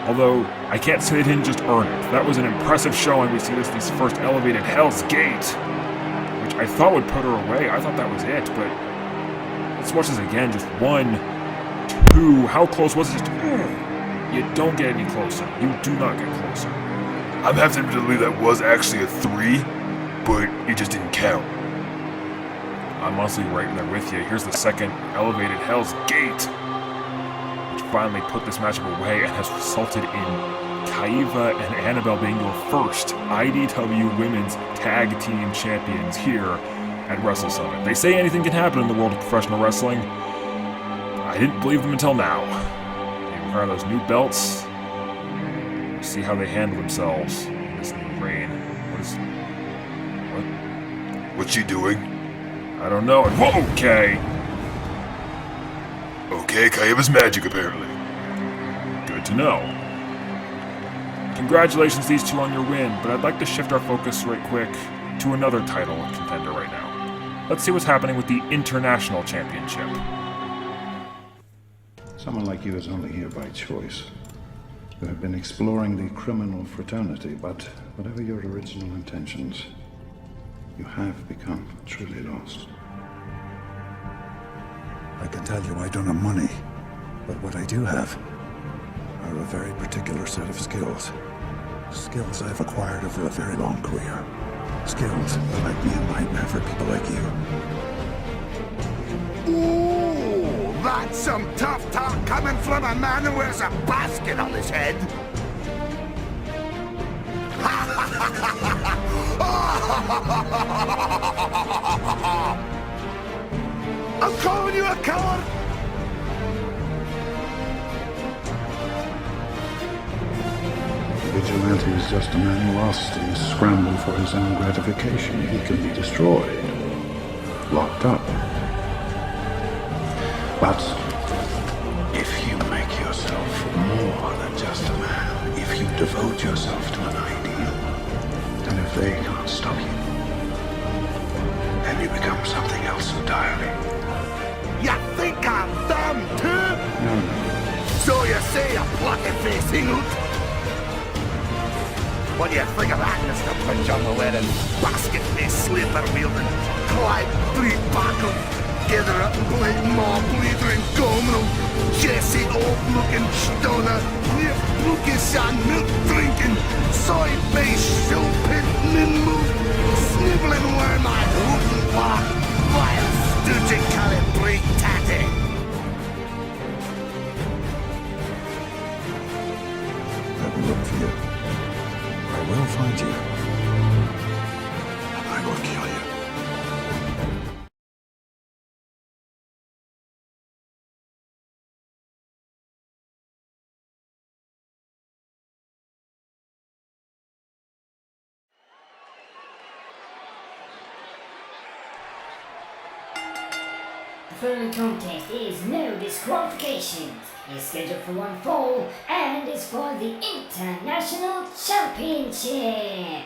Although, I can't say they didn't just earn it. That was an impressive showing. We see this first elevated Hell's Gate, which I thought would put her away. I thought that was it, but let's watch this again. Just 1, 2. How close was it? Just, you don't get any closer. You do not get closer. I'm having to believe that was actually a 3, but it just didn't count. I'm honestly right there with you. Here's the second elevated Hell's Gate, which finally put this matchup away and has resulted in Kaiva and Annabelle being your first IDW Women's Tag Team Champions here at Wrestle Summit. They say anything can happen in the world of professional wrestling. I didn't believe them until now. They require those new belts. We'll see how they handle themselves in this new reign. What's she doing? I don't know. Okay. Okay, Kaiba's magic apparently. Good to know. Congratulations these two on your win, but I'd like to shift our focus right quick to another title contender right now. Let's see what's happening with the International Championship. Someone like you is only here by choice. You have been exploring the criminal fraternity, but whatever your original intentions, you have become truly lost. I can tell you I don't have money, but what I do have are a very particular set of skills. Skills I've acquired over a very long career. Skills that might be a nightmare for people like you. Ooh, that's some tough talk coming from a man who wears a basket on his head. I'm calling you a coward! The vigilante is just a man lost in the scramble for his own gratification. He can be destroyed, locked up. But if you make yourself more than just a man, if you devote yourself to an ideal, then if they can't stop you, then you become something else entirely. You think I'm dumb too? No. So you say, you plucky-faced English? What do you think of that, Mr. Pajama-wearing, basket-faced slipper-wielding, Clyde 3 buckle, gather up and play mob-leader Gomino, Jesse old-looking stoner, Nip Lucas-on milk-drinking, soy-based show-pit-nin move, sniveling where my hooping walk, via stoogie calibrate tatty. I will look for you. I will find you. And I will kill you. The following contest is no disqualifications, is scheduled for one fall, and is for the International Championship.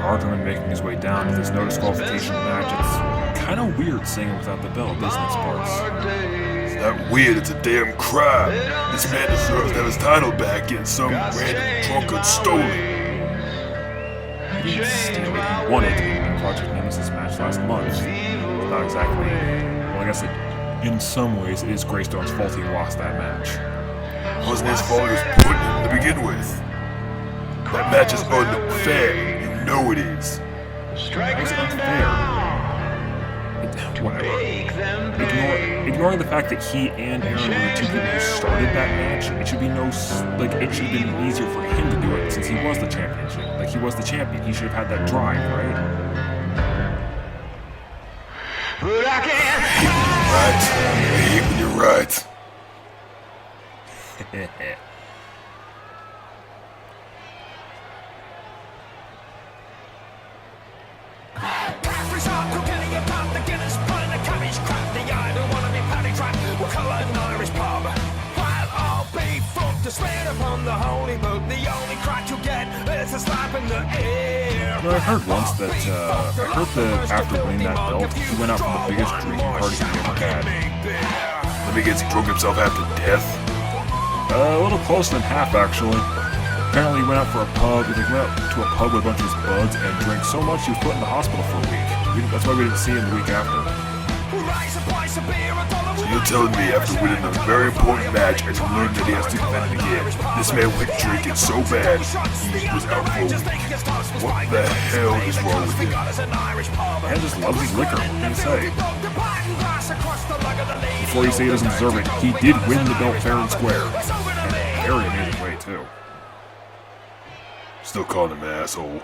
Harderman making his way down to this no disqualification match. It's kind of weird seeing him without the belt, isn't it, Sparks? Not weird, it's a damn crime. This man deserves to have his title back getting some random drunkard stolen. He didn't steal it, he won it in Project Nemesis match last month. It's not exactly, well, I guess in some ways it is Greystone's fault he lost that match. It wasn't his fault, he was put in to begin with. That match is unfair, you know it is. It was unfair. whatever. Ignoring the fact that he and Aaron were the two people who started that match, it should be it should have been easier for him to do it since he was the championship. Like, he was the champion. He should have had that drive, right? Right. I hate when you're right. I heard once that, after winning that belt, he went out for the biggest drinking party he ever had. Let me guess, he drunk himself half to death? A little close than half, actually. Apparently he went out for a pub, he went out to a pub with a bunch of his buds and drank so much he was put in the hospital for a week. That's why we didn't see him the week after. So you're telling me after winning a very important match and learning that he has to defend it again, this man went drinking so bad he was out for a week. What the hell is wrong with him? Man just loves his liquor, what can you say? Before you say he doesn't deserve it, he did win the belt fair and square. And in a very amazing way, too. Still calling him an asshole.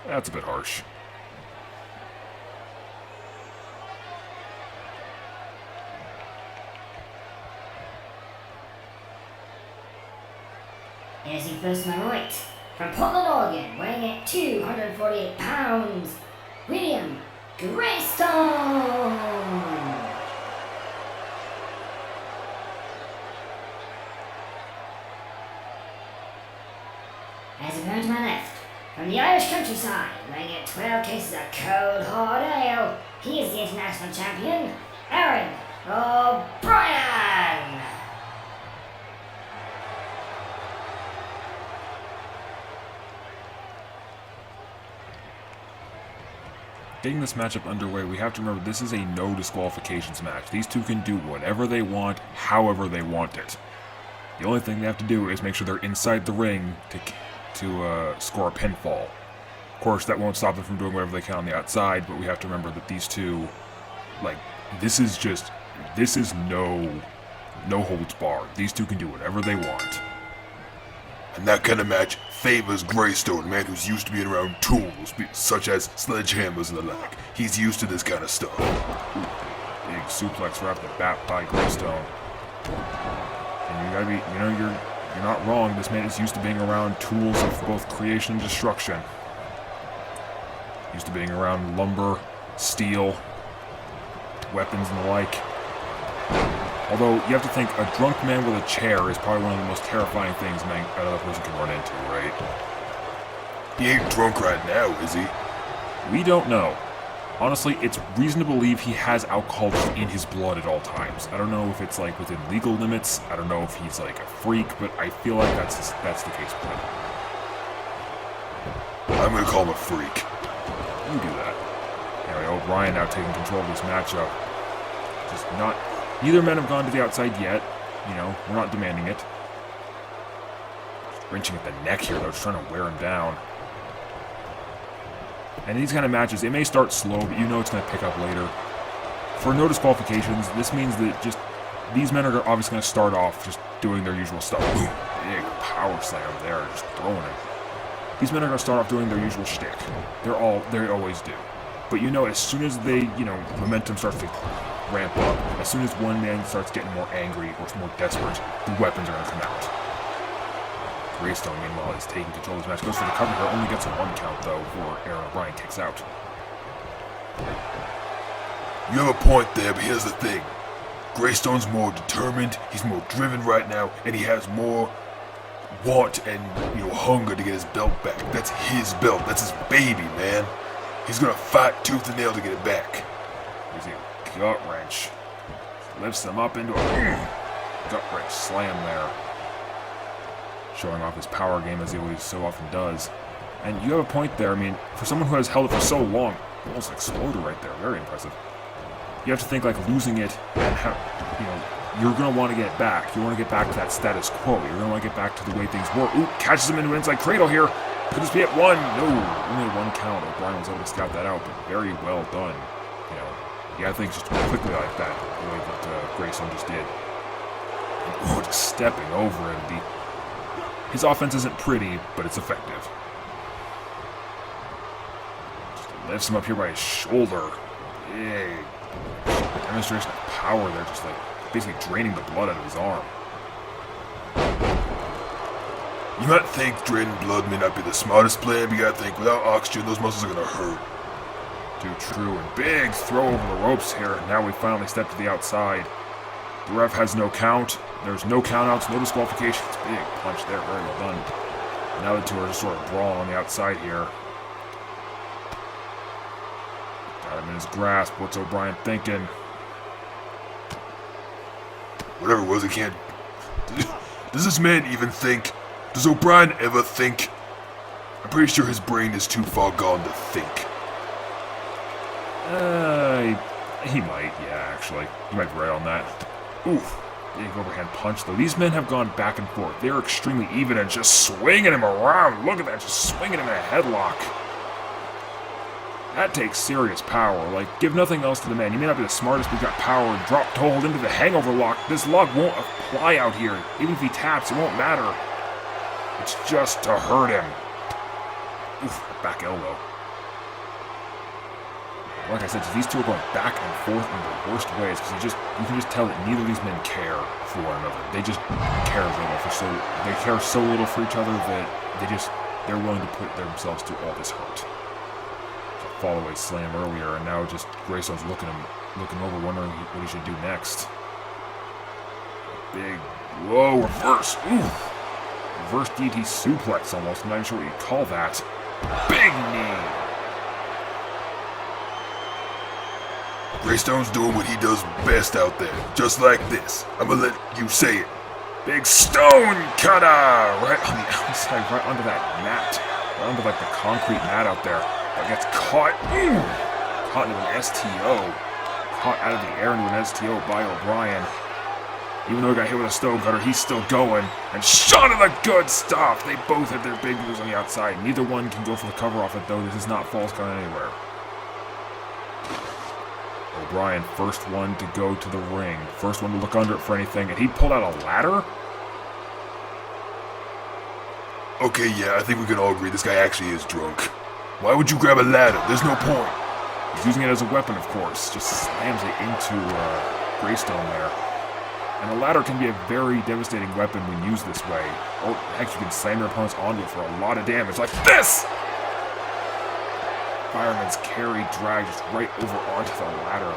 That's a bit harsh. Here's the first man right, from Portland, Oregon, weighing at 248 pounds, William Greystone! As he turns to my left, from the Irish countryside, weighing at 12 cases of cold hard ale, he is the international champion, Aaron O'Brien! Getting this matchup underway, we have to remember this is a no disqualifications match. These two can do whatever they want, however they want it. The only thing they have to do is make sure they're inside the ring to score a pinfall. Of course, that won't stop them from doing whatever they can on the outside, but we have to remember that these two, this is no holds barred. These two can do whatever they want. And that kind of match favors Greystone, a man who's used to being around tools, such as sledgehammers and the like. He's used to this kind of stuff. Big suplex right off the bat by Greystone. And you gotta be, you're not wrong. This man is used to being around tools of both creation and destruction. Used to being around lumber, steel, weapons and the like. Although, you have to think, a drunk man with a chair is probably one of the most terrifying things another person can run into, right? He ain't drunk right now, is he? We don't know. Honestly, it's reason to believe he has alcohol just in his blood at all times. I don't know if it's, within legal limits. I don't know if he's, a freak, but I feel like that's the case with him. I'm gonna call him a freak. You do that. Anyway, O'Brien now taking control of this matchup. Neither men have gone to the outside yet. We're not demanding it. Just wrenching at the neck here, though, just trying to wear him down. And these kind of matches, they may start slow, but it's going to pick up later. For no disqualifications, this means that these men are obviously going to start off just doing their usual stuff. Boom, big power slam there, just throwing him. These men are going to start off doing their usual shtick. They always do. But as soon as they, momentum starts to ramp up, as soon as one man starts getting more angry or more desperate, the weapons are going to come out. Greystone, meanwhile, is taking control of this match. Goes for the cover here, only gets a 1 count, though, before Aaron O'Brien kicks out. You have a point there, but here's the thing. Greystone's more determined, he's more driven right now, and he has more want and, hunger to get his belt back. That's his belt. That's his baby, man. He's gonna fight tooth and nail to get it back. Here's a gut wrench. Lifts him up into a gut wrench slam there. Showing off his power game as he always so often does. And you have a point there. For someone who has held it for so long, almost exploded right there. Very impressive. You have to think losing it and how, you're going to want to get it back. You want to get back to that status quo. You're going to want to get back to the way things were. Ooh, catches him into an inside cradle here. Could this be at 1? No, only 1 count. O'Brien was able to scout that out, but very well done. Yeah, I think just quickly like that, the way that Grayson just did. And, just stepping over him. His offense isn't pretty, but it's effective. Just lifts him up here by his shoulder. Big demonstration of power there, just like basically draining the blood out of his arm. You might think draining blood may not be the smartest plan, but you gotta think, without oxygen, those muscles are gonna hurt. Too true, and big throw over the ropes here. Now we finally step to the outside. The ref has no count. There's no countouts, no disqualifications. Big punch there, very well done. Now the two are just sort of brawling on the outside here. Got him in his grasp. What's O'Brien thinking? Whatever it was, I can't... Does this man even think? Does O'Brien ever think? I'm pretty sure his brain is too far gone to think. He might, yeah, actually. He might be right on that. Oof. Big overhand punch, though. These men have gone back and forth. They're extremely even and just swinging him around. Look at that, just swinging him in a headlock. That takes serious power. Like, give nothing else to the man. You may not be the smartest, but you've got power. Drop to hold into the hangover lock. This lock won't apply out here. Even if he taps, it won't matter. It's just to hurt him. Oof, back elbow. Like I said, these two are going back and forth in the worst ways because you can just tell that neither of these men care for one another. They just care so little for each other that they're willing to put themselves through all this hurt. Fall away slam earlier, and now just Grayson's looking over, wondering what he should do next. Big, whoa, reverse, ooh, reverse DT suplex almost. I'm not even sure what you'd call that. Big knee. Graystone's doing what he does best out there, just like this. I'm gonna let you say it. Big stone cutter right on the outside, right under that mat, right under like the concrete mat out there. But gets caught, caught into an STO, caught out of the air into an STO by O'Brien. Even though he got hit with a stone cutter, he's still going. And shot of the good stuff. They both have their big moves on the outside. Neither one can go for the cover off it though. This is not false count anywhere. O'Brien, first one to go to the ring. First one to look under it for anything. And he pulled out a ladder? Okay, yeah, I think we can all agree this guy actually is drunk. Why would you grab a ladder? There's no point. He's using it as a weapon, of course. Just slams it into Greystone there. And a ladder can be a very devastating weapon when used this way. Or, heck, you can slam your opponents onto it for a lot of damage, like this! Fireman's carry drag just right over onto the ladder.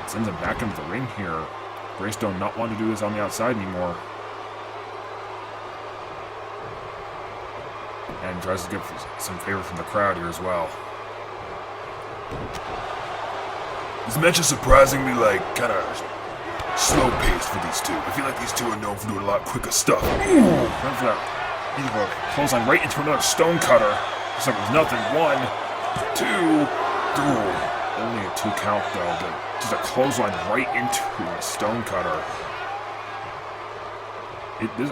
It sends him back into the ring here. Greystone not wanting to do this on the outside anymore. And tries to get some favor from the crowd here as well. This match is surprisingly, kind of slow-paced for these two. I feel like these two are known for doing a lot quicker stuff. Ooh, went for that. Into a clothesline right into another stone cutter. Looks like it was nothing. 1, 2, only a 2 count though, but just a clothesline right into a stone cutter.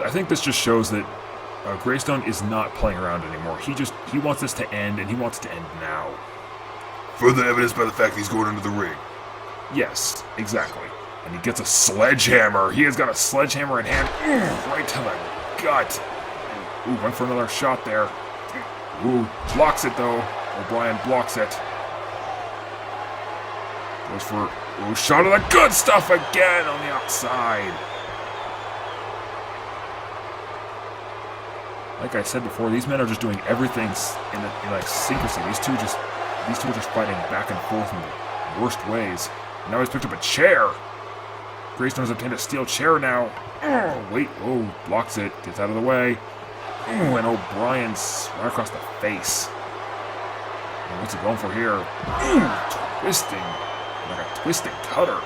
I think this just shows that Greystone is not playing around anymore. He wants this to end, and he wants it to end now. Further evidence by the fact he's going into the ring. Yes, exactly. And he gets a sledgehammer. He has got a sledgehammer in hand. Right to the gut. And, went for another shot there. Blocks it though. O'Brien blocks it. Goes for shot of the good stuff again on the outside. Like I said before, these men are just doing everything in like secrecy. These two are just fighting back and forth in the worst ways. And now he's picked up a chair. Greystone has obtained a steel chair now. Blocks it, gets out of the way. And O'Brien's right across the face. And what's he going for here? Twisting, like a twisting cutter.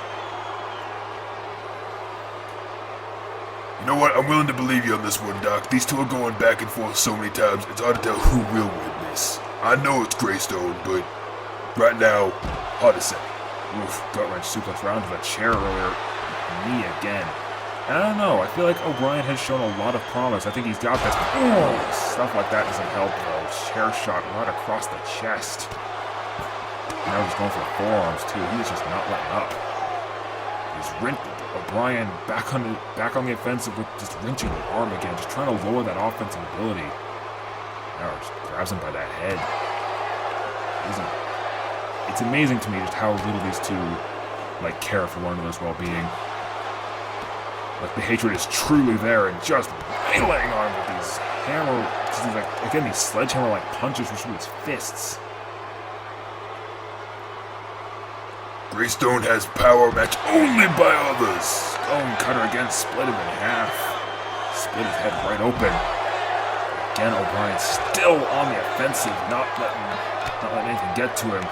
You know what? I'm willing to believe you on this one, Doc. These two are going back and forth so many times, it's hard to tell who will win this. I know it's Greystone, but right now, hard to say. Gut-wrench suplex round to the chair earlier. Knee again. And I don't know, I feel like O'Brien has shown a lot of promise. I think he's got this. Stuff like that doesn't help though. Chair shot right across the chest. Now he's going for the forearms too. He is just not letting up. He's O'Brien back on the offensive with just wrenching the arm again, just trying to lower that offensive ability. Now just grabs him by that head. It's amazing to me just how little these two care for one another's well-being. Like the hatred is truly there, and just laying on with these these sledgehammer-like punches with his fists. Greystone has power matched only by others. Stone cutter again, split him in half. Split his head right open. Again, O'Brien still on the offensive, not letting anything get to him.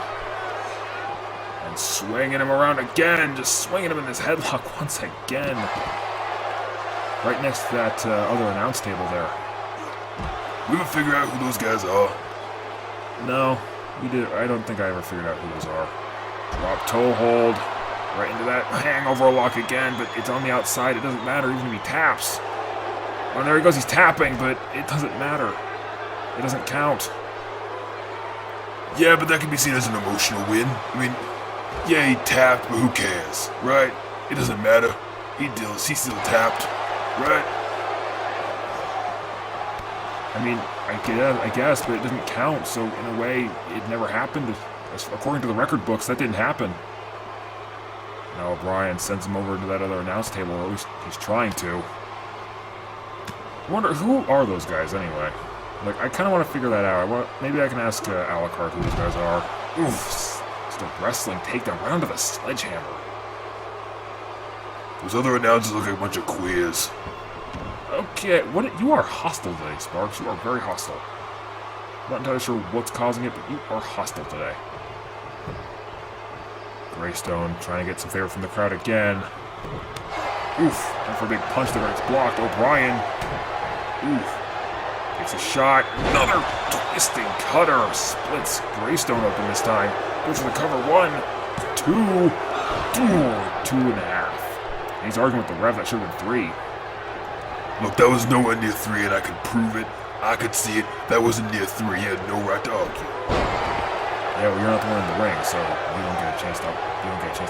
And swinging him around again, just swinging him in this headlock once again. Right next to that other announce table there. We ever figure out who those guys are? No, we did. I don't think I ever figured out who those are. Drop toe hold, right into that hangover lock again, but it's on the outside. It doesn't matter even if he taps. Oh, there he goes. He's tapping, but it doesn't matter. It doesn't count. Yeah, but that can be seen as an emotional win. I mean, yeah, he tapped, but who cares, right? It doesn't matter. He still tapped, right? I mean, I guess, but it doesn't count. So in a way, it never happened. According to the record books, that didn't happen. Now O'Brien sends him over to that other announce table, or at least he's trying to. I wonder, who are those guys anyway? I kind of want to figure that out. Maybe I can ask Alucard who these guys are. Oof, just a wrestling takedown right onto the sledgehammer. Those other announcers look like a bunch of queers. Okay, you are hostile today, Sparks. You are very hostile. I'm not entirely sure what's causing it, but you are hostile today. Greystone trying to get some favor from the crowd again. Oof, and for a big punch there, it's blocked. O'Brien. Oof. Takes a shot. Another twisting cutter. Splits Greystone open this time. Goes for the cover. 1, 2, 2.5. He's arguing with the ref. That should have been 3. Look, that was nowhere near 3, and I could prove it. I could see it. That wasn't near 3. He had no right to argue. Yeah, well, you're not the one in the ring, so you don't get a chance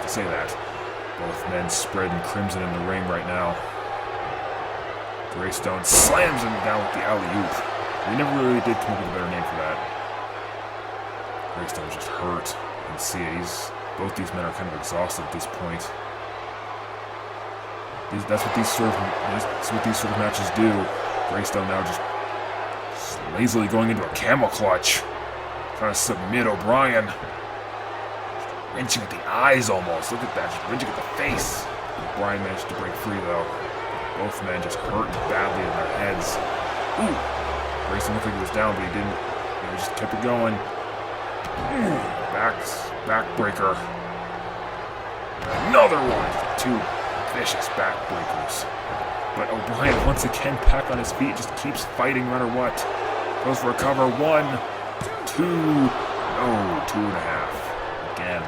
to say that. Both men spread in crimson in the ring right now. Greystone slams him down with the alley-oop. We never really did come up with a better name for that. Greystone's just hurt. You can see it. Both these men are kind of exhausted at this point. That's what these sort of matches do. Greystone now just lazily going into a camel clutch, trying to submit O'Brien. Wrenching at the eyes almost. Look at that, just wrenching at the face. O'Brien managed to break free though. Both men just hurt badly in their heads. Ooh! Greystone looked like he was down, but he didn't. He just kept it going. Backbreaker. Another one. 2 vicious backbreakers. But O'Brien once again back on his feet, just keeps fighting no matter what. Goes for a cover. 1, 2, 2.5. Again.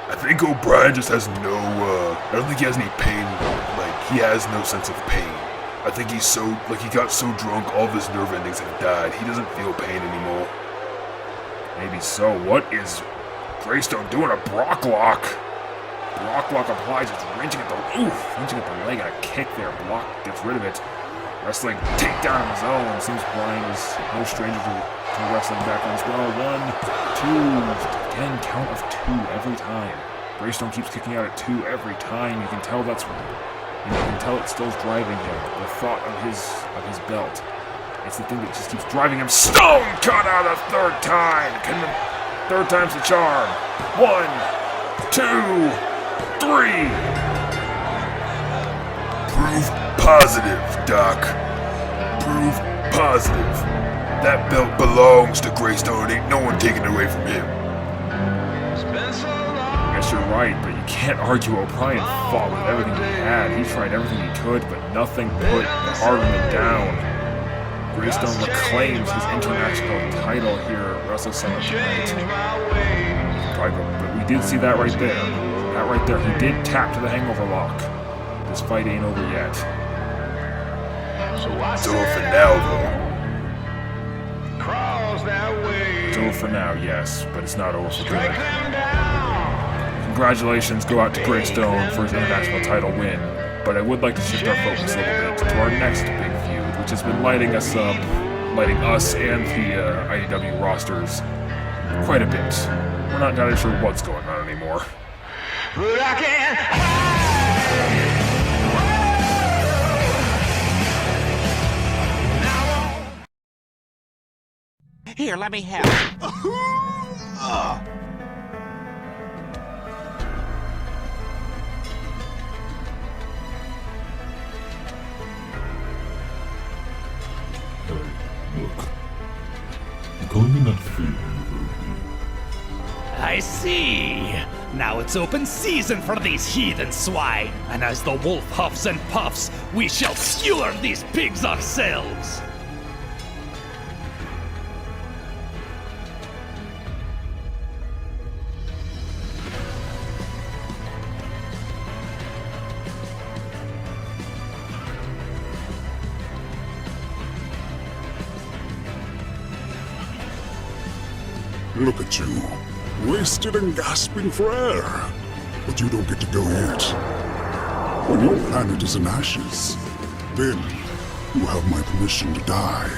I think O'Brien just has no, I don't think he has any pain. He has no sense of pain. I think he's he got so drunk, all of his nerve endings have died. He doesn't feel pain anymore. Maybe so. What is Greystone doing? A Brock lock. Brock lock applies, just wrenching at the leg, and a kick there. Block gets rid of it. Wrestling takedown on his own. Seems Brian is no stranger to wrestling background as well. 1, 2. Again, count of 2 every time. Greystone keeps kicking out at 2 every time. You can tell it's still driving him. The thought of his belt. It's the thing that just keeps driving him. Stone cut out a 3rd time. Third time's the charm. 1, 2. 3! Proof positive, Doc. Proof positive. That belt belongs to Greystone. Ain't no one taking it away from him. I guess you're right, but you can't argue. O'Brien fought with everything he had. He tried everything he could, but nothing put the Hardman down. Greystone reclaims his international title here at Wrestle Summit tonight. But we did see that right there. That right there, he did tap to the hangover lock. This fight ain't over yet. It's over for now, though. It's over for now, yes, but it's not over for good. Congratulations go out to Grey Stone for his international title win, but I would like to shift our focus a little bit to our next big feud, which has been lighting us and the IDW rosters quite a bit. We're not entirely sure what's going on anymore. But I can't hide. Here, let me help. Look. The going in that field hurt me. I see. Now it's open season for these heathen swine, and as the wolf huffs and puffs, we shall skewer these pigs ourselves. Look at you. Wasted and gasping for air. But you don't get to go yet. When your planet is in ashes, then you have my permission to die.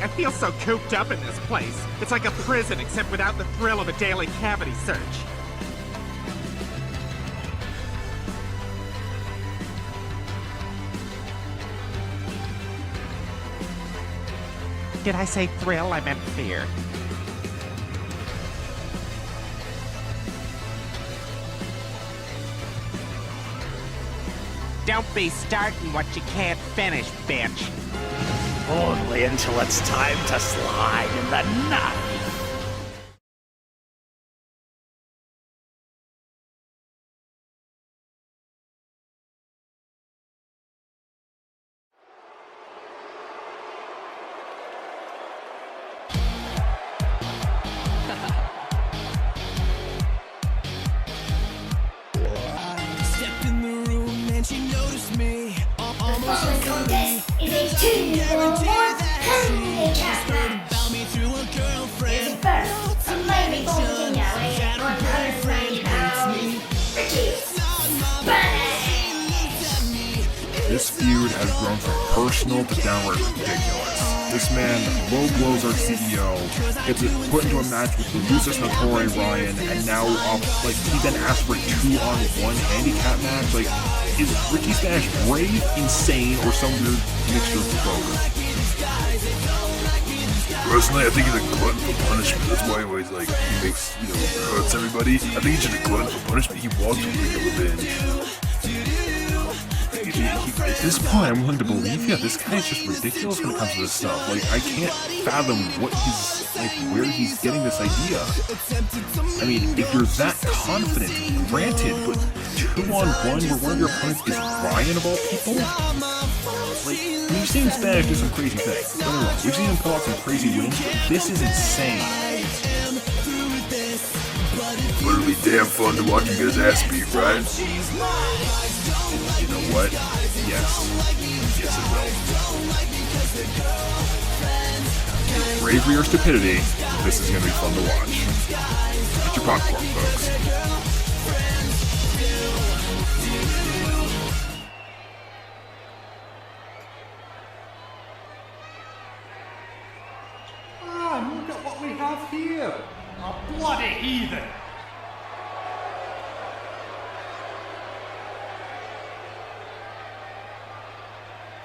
I feel so cooped up in this place. It's like a prison, except without the thrill of a daily cavity search. Did I say thrill? I meant fear. Don't be starting what you can't finish, bitch. Only until it's time to slide in the knife. The following contest is a 2-on-1 handicap match. Here's the first, a mighty Born Virginia weighing 190 pounds, Ricky Spanish. This feud has grown from personal to downright ridiculous. This man low blows our CEO, gets put into a match with Lucis Notori Ryan, and now he then asked for a 2-on-1 handicap match. Like, is Ricky Spanish brave, insane, or some weird mixture of both? Personally, I think he's a glutton for punishment. That's why he always he makes hurts everybody. I think he's just a glutton for punishment. He wants revenge. At this point, I'm willing to believe, this guy is just ridiculous when it comes to this stuff. Like, I can't fathom where he's getting this idea. I mean, if you're that confident, granted, but 2-on-1 where one of your opponents is Ryan of all people? We've seen Spanish do some crazy things. Don't get me wrong. We've seen him pull out some crazy wins, but this is insane. But it'll be damn fun to watch him get his ass beat, right? You know what? Yes. Yes, it will. Bravery or stupidity, this is going to be fun to watch. Get your popcorn, folks. Look at what we have here. A bloody heathen.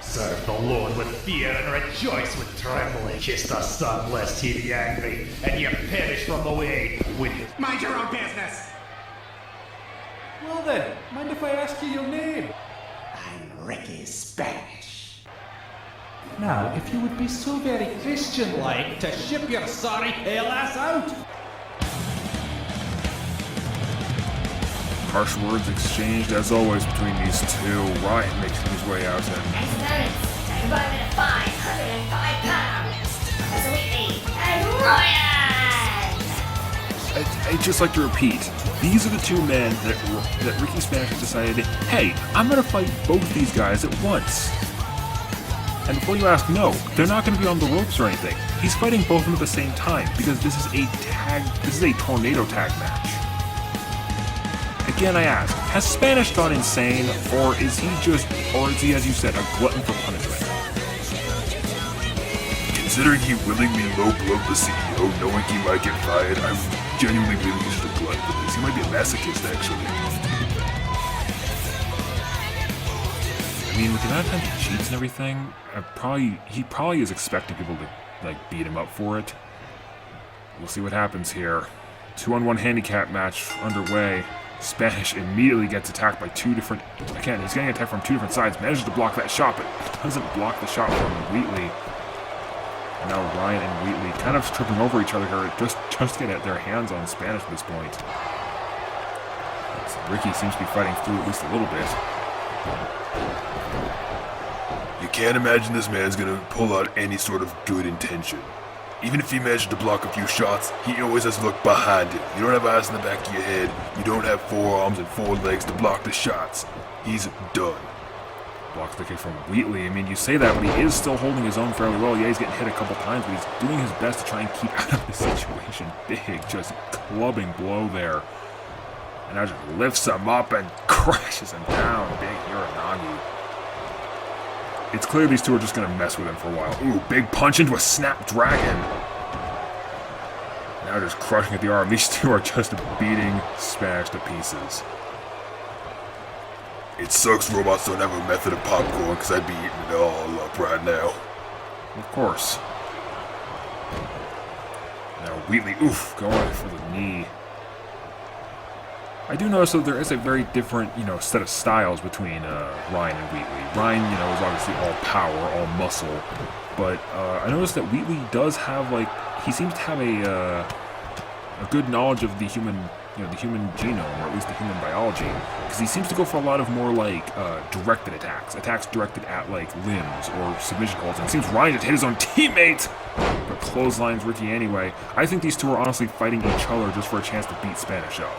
Serve the Lord with fear and rejoice with trembling. Kiss the sun lest he be angry, and ye perish from the way with his... Mind your own business! Well then, mind if I ask you your name? I'm Ricky Spanish. Now, if you would be so very Christian-like to ship your sorry pale ass out. Harsh words exchanged as always between these two. Ryan making his way out in. Next opponents, taken by a 505 pounds, Weekly and Ryan! I'd just like to repeat, these are the two men that Ricky Spanish decided, hey, I'm going to fight both these guys at once. And before you ask, no, they're not going to be on the ropes or anything. He's fighting both of them at the same time because this is a tornado tag match. Again, I ask, has Spanish gone insane, or is he, as you said, a glutton for punishment? Considering he willingly low-blowed the CEO, knowing he might get fired, I genuinely believe he's just a glutton for this. He might be a masochist, actually. I mean, with the amount of times he cheats and everything, he probably is expecting people to like beat him up for it. We'll see what happens here. 2-on-1 handicap match underway. Spanish immediately gets attacked by two different... Again, he's getting attacked from two different sides. Manages to block that shot, but doesn't block the shot from Wheatley. And now Ryan and Wheatley kind of tripping over each other here, just get their hands on Spanish at this point. Ricky seems to be fighting through at least a little bit. You can't imagine this man's gonna pull out any sort of good intention. Even if he manages to block a few shots, he always has to look behind him. You don't have eyes in the back of your head. You don't have 4 arms and 4 legs to block the shots. He's done. Blocks the kick from Wheatley. I mean, you say that, but he is still holding his own fairly well. Yeah, he's getting hit a couple times, but he's doing his best to try and keep out of this situation. Big, just clubbing blow there. And now just lifts him up and crashes him down. Big Uranagi. It's clear these two are just going to mess with him for a while. Ooh, big punch into a snapdragon. Now just crushing at the arm. These two are just beating Spanish to pieces. It sucks robots don't have a method of popcorn, because I'd be eating it all up right now. Of course. Now Wheatley, oof, going for the knee. I do notice that there is a very different, set of styles between Ryan and Wheatley. Ryan, is obviously all power, all muscle, but I noticed that Wheatley does have, he seems to have a good knowledge of the human, the human genome, or at least the human biology, because he seems to go for a lot of more, directed attacks directed at, limbs or submission holds, and it seems Ryan just hit his own teammate, but clotheslines Ricky anyway. I think these two are honestly fighting each other just for a chance to beat Spanish up.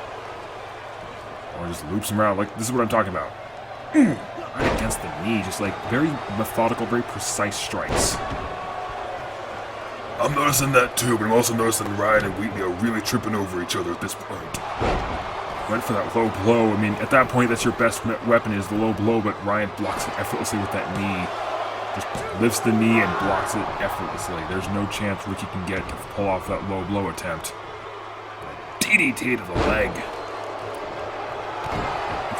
Or just loops him around, this is what I'm talking about. Right against the knee, just very methodical, very precise strikes. I'm noticing that too, but I'm also noticing Ryan and Wheatley are really tripping over each other at this point. Went for that low blow. I mean, at that point, that's your best weapon is the low blow, but Ryan blocks it effortlessly with that knee. Just lifts the knee and blocks it effortlessly. There's no chance Ricky can get to pull off that low blow attempt. DDT to the leg.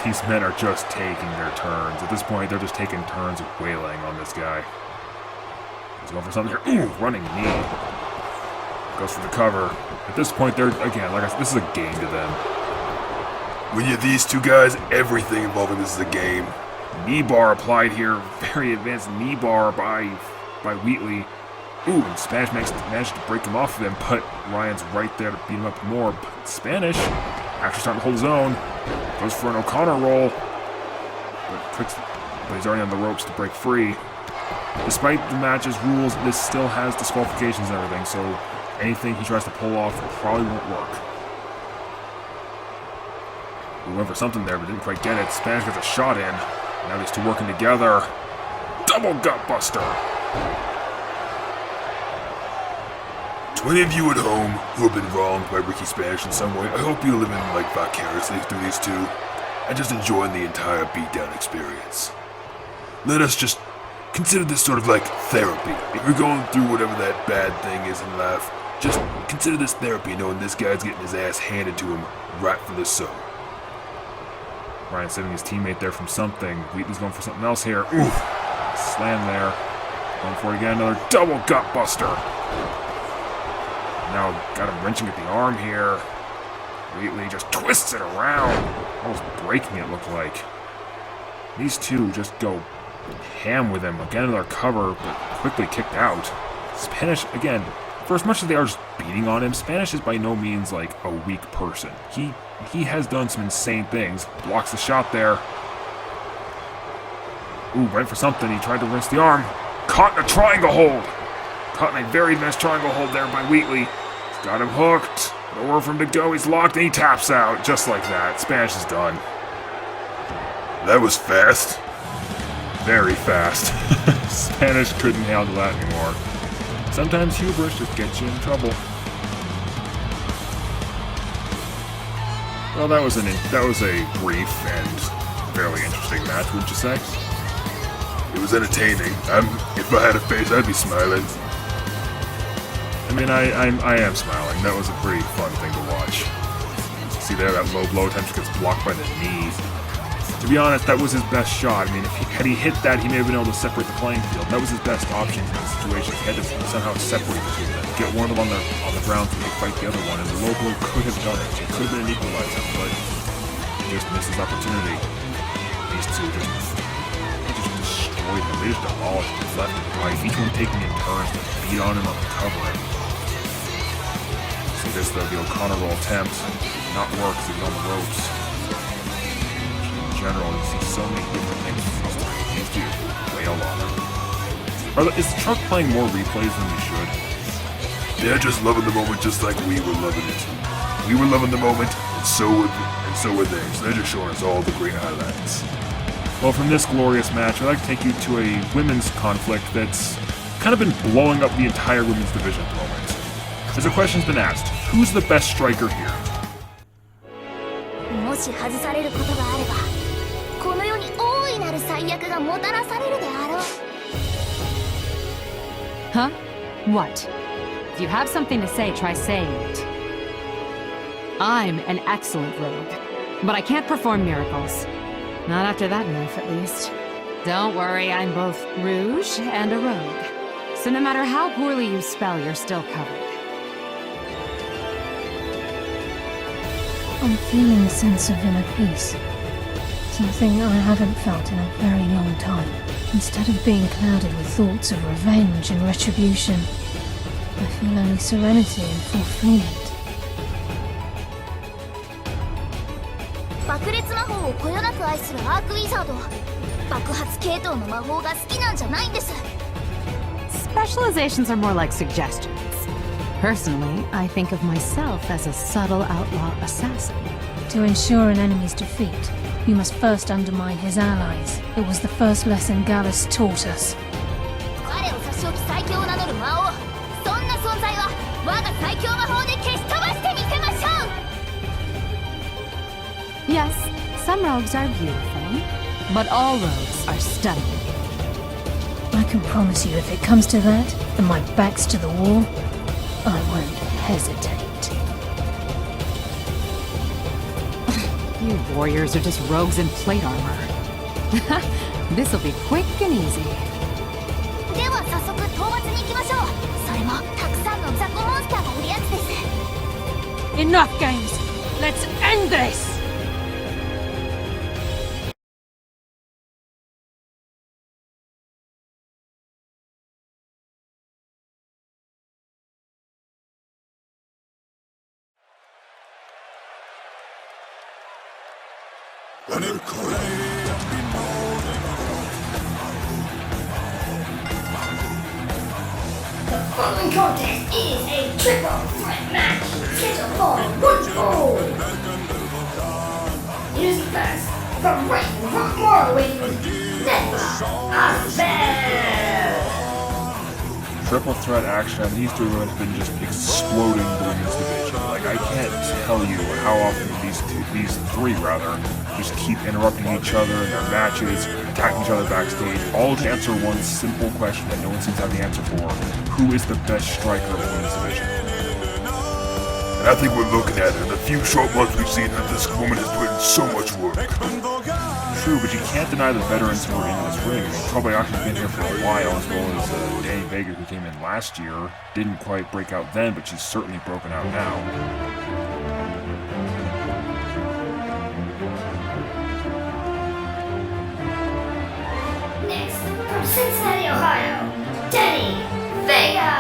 These men are just taking their turns. At this point, they're just taking turns of wailing on this guy. He's going for something here. Ooh, running knee. Goes for the cover. At this point, they're, again, this is a game to them. When you're these two guys, everything involving this is a game. Knee bar applied here. Very advanced knee bar by Wheatley. Ooh, and Spanish managed to break him off of him, but Ryan's right there to beat him up more. But Spanish actually starting to hold his own. Goes for an O'Connor roll. But he's already on the ropes to break free. Despite the match's rules, this still has disqualifications and everything, so anything he tries to pull off probably won't work. We went for something there, but didn't quite get it. Spanish gets a shot in. Now these two working together. Double gut buster. To any of you at home who have been wronged by Ricky Spanish in some way, I hope you're living vicariously through these two and just enjoying the entire beatdown experience. Let us just consider this sort of therapy. If you're going through whatever that bad thing is in life, just consider this therapy, knowing this guy's getting his ass handed to him right for the so. Ryan saving his teammate there from something. Wheatley's going for something else here. Oof. Slam there. Going for it again. Another double gut buster. Now got him wrenching at the arm here. Wheatley just twists it around. Almost breaking it, looked like. These two just go ham with him. Again, another cover, but quickly kicked out. Spanish, again, for as much as they are just beating on him, Spanish is by no means a weak person. He has done some insane things. Blocks the shot there. Ooh, went for something. He tried to rinse the arm. Caught in a triangle hold. Caught in a very nice triangle hold there by Wheatley. He's got him hooked. Nowhere for him to go. He's locked and he taps out. Just like that. Spanish is done. That was fast. Very fast. Spanish couldn't handle that anymore. Sometimes hubris just gets you in trouble. Well, that was a brief and fairly interesting match, wouldn't you say? It was entertaining. If I had a face, I'd be smiling. I mean, I am smiling. That was a pretty fun thing to watch. See there, that low blow attempt gets blocked by the knee. To be honest, that was his best shot. I mean, had he hit that, he may have been able to separate the playing field. That was his best option in this situation. He had to somehow separate the two of them, get one of them on the ground so he could fight the other one, and the low blow could have done it. It could have been an equalizer, but he just missed his opportunity. These two just destroyed him. They just demolished him left and right, each one taking in turns to beat on him on the cover. See this though, the O'Connor roll attempt not work because he's on the ropes. In general, you see so many different things from these two wail on him. Is the truck playing more replays than we should? They're just loving the moment just like we were loving it. We were loving the moment, and so were they. So they're just showing us all the great highlights. Well, from this glorious match, I'd like to take you to a women's conflict that's kind of been blowing up the entire women's division at the moment. As a question's been asked, who's the best striker here? もし外されることがあれば、この世に大いなる最悪がもたらされるであろう。Huh? What? If you have something to say, try saying it. I'm an excellent rogue, but I can't perform miracles. Not after that move, at least. Don't worry, I'm both rouge and a rogue. So no matter how poorly you spell, you're still covered. I'm feeling a sense of inner peace. Something I haven't felt in a very long time. Instead of being clouded with thoughts of revenge and retribution, I feel only serenity and fulfillment. 爆裂魔法をこよなく愛するアークウィザード。爆発系統の魔法が好きなんじゃないんです。Specializations are more like suggestions. Personally, I think of myself as a subtle outlaw assassin. To ensure an enemy's defeat, you must first undermine his allies. It was the first lesson Gallus taught us. 我を差し置き最強を名乗る魔王。そんな存在は我が最強魔法で消し飛ばしてみせましょう。 Yes, some rogues are beautiful, but all rogues are stunning. I can promise you, if it comes to that, and my back's to the wall, I won't hesitate. You warriors are just rogues in plate armor. This'll be quick and easy. では早速討伐に行きましょう。それもたくさんの雑魚モンスターがいるやつです。 Enough games! Let's end this! The following contest is a triple threat match scheduled for one fall. Here's first, from Morrowind, Nebula Asbel. Triple threat action on these three women have been just exploding the women's division. Like, I can't tell you how often these three just keep interrupting each other in their matches, attacking each other backstage, all to answer one simple question that no one seems to have the answer for. Who is the best striker of the women's division? And I think we're looking at it. In the few short months we've seen that this woman has put in so much work. True, but you can't deny the veterans who are in this ring. I mean, Kobayashi's been here for a while, as well as Danny Vega, who came in last year. Didn't quite break out then, but she's certainly broken out now. Next, from Cincinnati, Ohio, Danny Vega.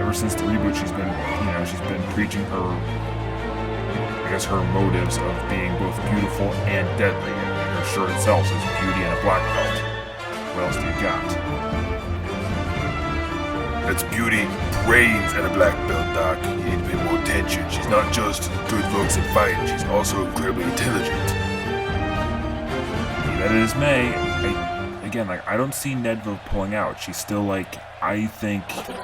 Ever since the reboot, she's been preaching her motives of being both beautiful and deadly. And her shirt itself says beauty and a black belt. What else do you got? That's beauty, brains, and a black belt, Doc. You need to pay more attention. She's not just good looks and fighting, she's also incredibly intelligent. Be that as may, I again, like, I don't see Nedva pulling out. She's still like, I think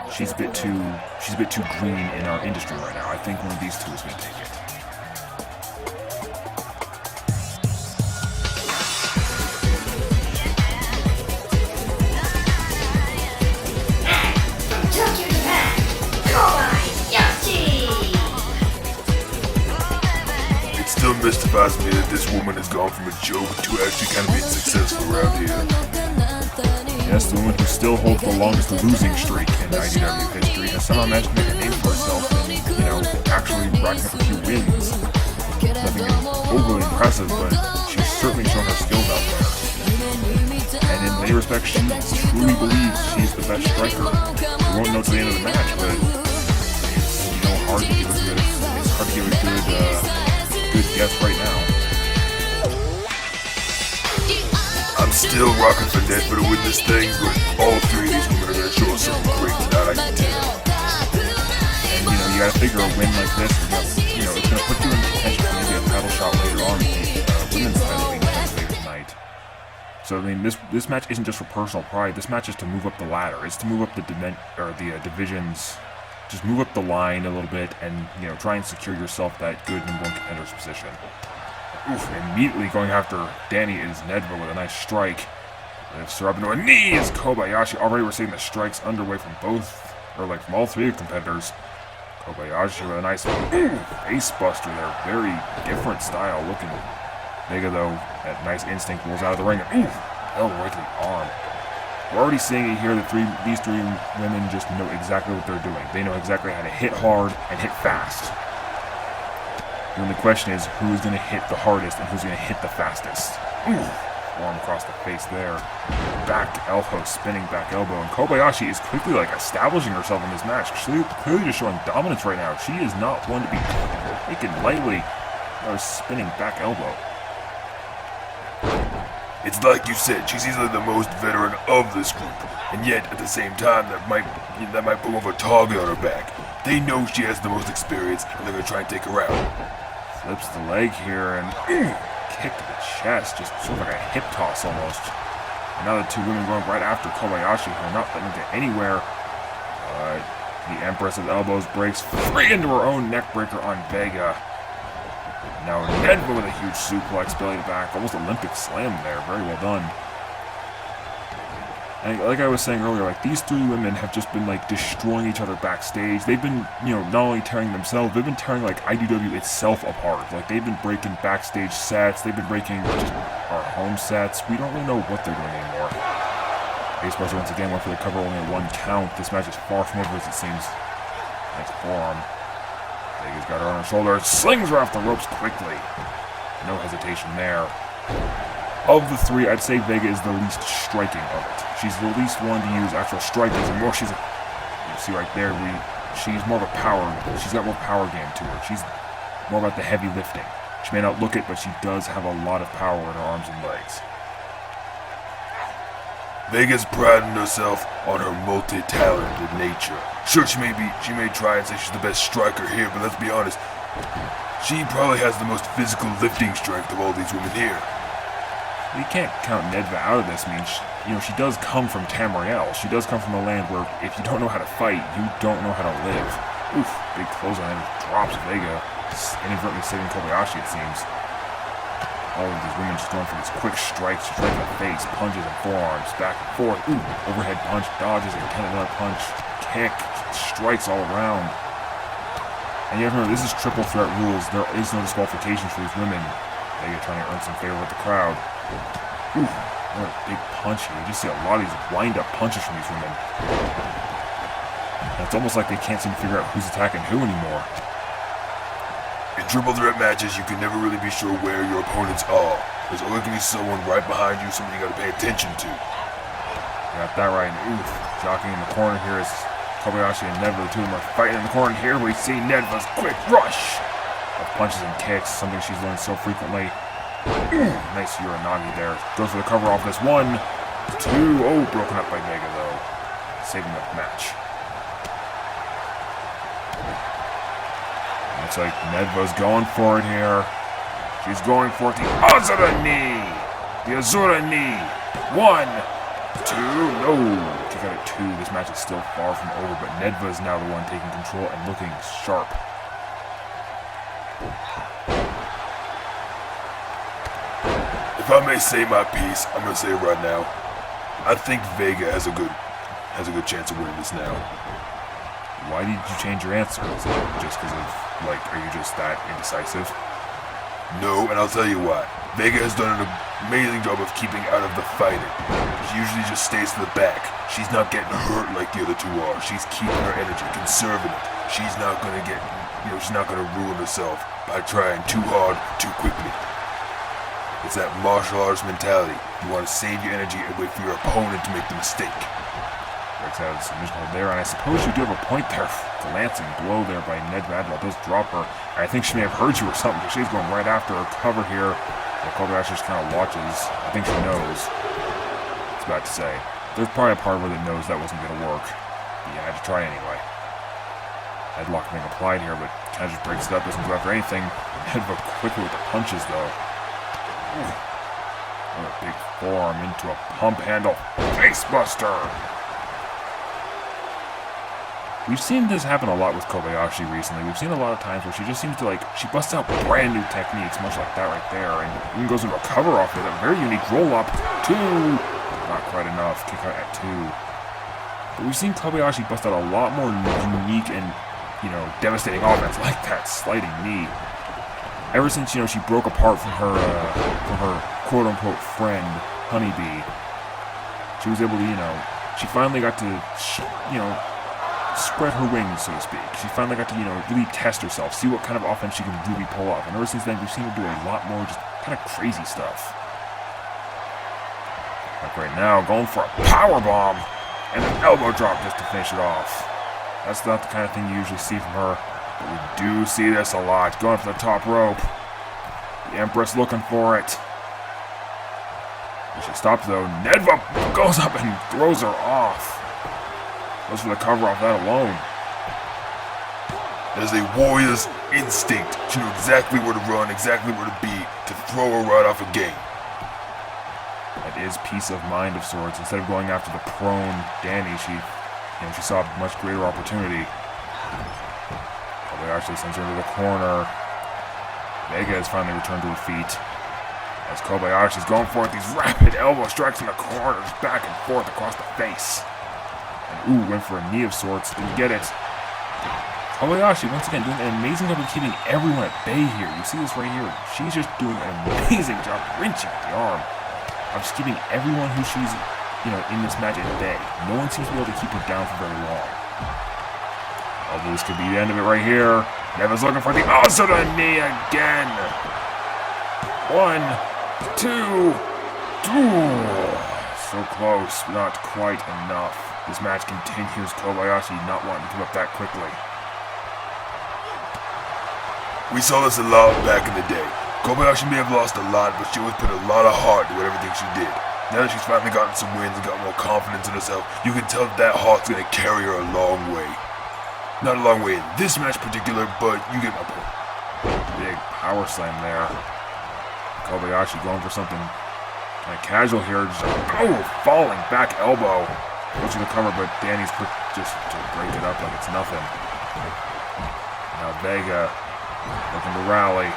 she's a bit too green in our industry right now. I think one of these two is going to take it. Tokyo, Japan, Kobayashi! It still mystifies me that this woman has gone from a joke to actually kind of being successful around here. Yes, the woman who still holds the longest losing streak in IDW history has somehow managed to make a name for herself and, actually racking up a few wins. Nothing overly impressive, but she's certainly shown her skills out there. And in many respects, she truly believes she's the best striker. We won't know till the end of the match, but it's hard to give a good guess right now. I'm still rocking for Nedva to win this thing, but all three of these women are going to show us something great tonight, I can tell. And, you gotta figure a win like this, it's gonna put you in potential for maybe a title shot later on in the women's title being later tonight. So, this match isn't just for personal pride. This match is to move up the ladder. It's to move up the divisions, just move up the line a little bit and, try and secure yourself that good number one contender's position. Oof, immediately going after Danny is Nedva with a nice strike. Lifts her up into a knee is Kobayashi. Already we're seeing the strikes underway from from all three competitors. Kobayashi with a nice face buster there. Very different style looking. Vega, though, that nice instinct rolls out of the ring. Hell right to the arm. We're already seeing it here that these three women just know exactly what they're doing. They know exactly how to hit hard and hit fast. The only question is who's going to hit the hardest and who's going to hit the fastest. Arm across the face there. Back elbow, spinning back elbow. And Kobayashi is quickly establishing herself in this match. Clearly just showing dominance right now. She is not one to be taken lightly. Spinning back elbow. It's like you said, she's easily the most veteran of this group, and yet at the same time that might put more of a target on her back. They know she has the most experience, and they're gonna try and take her out. Flips the leg here and kick to the chest, just sort of like a hip toss almost. And now the two women going right after Kobayashi, who are not letting her get anywhere. The Empress of Elbows breaks free into her own neck breaker on Vega. Now Nedva with a huge suplex, belly to back, almost Olympic slam there. Very well done. And like I was saying earlier, these three women have just been destroying each other backstage. They've been, not only tearing themselves, they've been tearing IDW itself apart. They've been breaking backstage sets, they've been breaking just our home sets. We don't really know what they're doing anymore. Ace once again went for the cover, only a 1 count. This match is far from over as it seems. Nice forearm. Vega's got her on her shoulder, slings her off the ropes quickly. No hesitation there. Of the three, I'd say Vega is the least striking of it. She's the least one to use actual strikers, and more you see right there, she's more of a power, she's got more power game to her. She's more about the heavy lifting. She may not look it, but she does have a lot of power in her arms and legs. Vega's priding herself on her multi-talented nature. Sure, she may try and say she's the best striker here, but let's be honest, she probably has the most physical lifting strength of all these women here. You can't count Nedva out of this. She does come from Tamriel. She does come from a land where if you don't know how to fight, you don't know how to live. Oof, big clothesline drops Vega, inadvertently saving Kobayashi, it seems. All of these women just going for these quick strikes, just right in the face, punches and forearms, back and forth. Overhead punch, dodges, another punch, kick, strikes all around. And you have to remember, this is triple threat rules. There is no disqualification for these women. Vega trying to earn some favor with the crowd. What a big punch here. You just see a lot of these wind-up punches from these women. And it's almost like they can't seem to figure out who's attacking who anymore. In triple threat matches, you can never really be sure where your opponents are. There's always going to be someone right behind you, someone you got to pay attention to. Got that right. Jockeying in the corner here is Kobayashi and Nedva. The two of them are fighting in the corner. Here we see Nedva's quick rush of punches and kicks, something she's learned so frequently. Nice Uranagi there. Goes for the cover off this 1, 2. Broken up by Vega though. Saving the match. Looks like Nedva's going for it here. She's going for it. The Azura knee. The Azura knee. 1, 2, no! Kick out at 2. This match is still far from over, but Nedva is now the one taking control and looking sharp. If I may say my piece, I'm gonna say it right now. I think Vega has a good chance of winning this now. Why did you change your answer? Is it just because of, like, are you just that indecisive? No, and I'll tell you why. Vega has done an amazing job of keeping out of the fighting. She usually just stays to the back. She's not getting hurt like the other two are. She's keeping her energy, conserving it. She's not gonna get, she's not gonna ruin herself by trying too hard, too quickly. It's that martial arts mentality. You want to save your energy and wait for your opponent to make the mistake. Breaks out of the submission hold there, and I suppose you do have a point there. Glancing blow there by Nedva does drop her. And I think she may have heard you or something, because she's going right after her cover here. Well, Kobayashi just kind of watches. I think she knows. I was about to say. There's probably a part of her that knows that wasn't going to work. But you had to try anyway. Headlock being applied here, but kind of just breaks it up, doesn't go after anything. Nedva quickly with the punches, though. Another big forearm into a pump handle. Facebuster! We've seen this happen a lot with Kobayashi recently. We've seen a lot of times where she just seems to, she busts out brand new techniques, much like that right there, and even goes into a cover off with a very unique roll-up. 2! Not quite enough. Kick out at 2. But we've seen Kobayashi bust out a lot more unique and, devastating offense, like that sliding knee. Ever since, she broke apart from her quote-unquote friend, Honeybee, she was able to, she finally got to, spread her wings, so to speak. She finally got to, really test herself, see what kind of offense she can really pull off. And ever since then, we've seen her do a lot more just kind of crazy stuff. Like right now, going for a power bomb and an elbow drop just to finish it off. That's not the kind of thing you usually see from her, but we do see this a lot. Going for the top rope. The Empress looking for it. She stops though. Nedva goes up and throws her off. Goes for the cover off that alone. That is a warrior's instinct. She knew exactly where to run, exactly where to be, to throw her right off a game. That is peace of mind of sorts. Instead of going after the prone Danny, she saw a much greater opportunity. Kobayashi sends her into the corner. Vega has finally returned to her feet. As Kobayashi's going for it, these rapid elbow strikes in the corners, back and forth across the face. And went for a knee of sorts, didn't get it. Kobayashi, once again, doing an amazing job of keeping everyone at bay here. You see this right here. She's just doing an amazing job wrenching at the arm. Of just keeping everyone who she's, in this match at bay. No one seems to be able to keep her down for very long. Although this could be the end of it right here. Neva's looking for the Asura knee again. 1, 2, 3. So close, not quite enough. This match continues. Kobayashi not wanting to give up that quickly. We saw this a lot back in the day. Kobayashi may have lost a lot, but she always put a lot of heart into everything she did. Now that she's finally gotten some wins and got more confidence in herself, you can tell that heart's gonna carry her a long way. Not a long way in this match particular, but you get my point. Big power slam there. Kobayashi going for something kind of casual here. Just falling back elbow. Goes to the cover, but Danny's quick just to break it up like it's nothing. Now Vega looking to rally.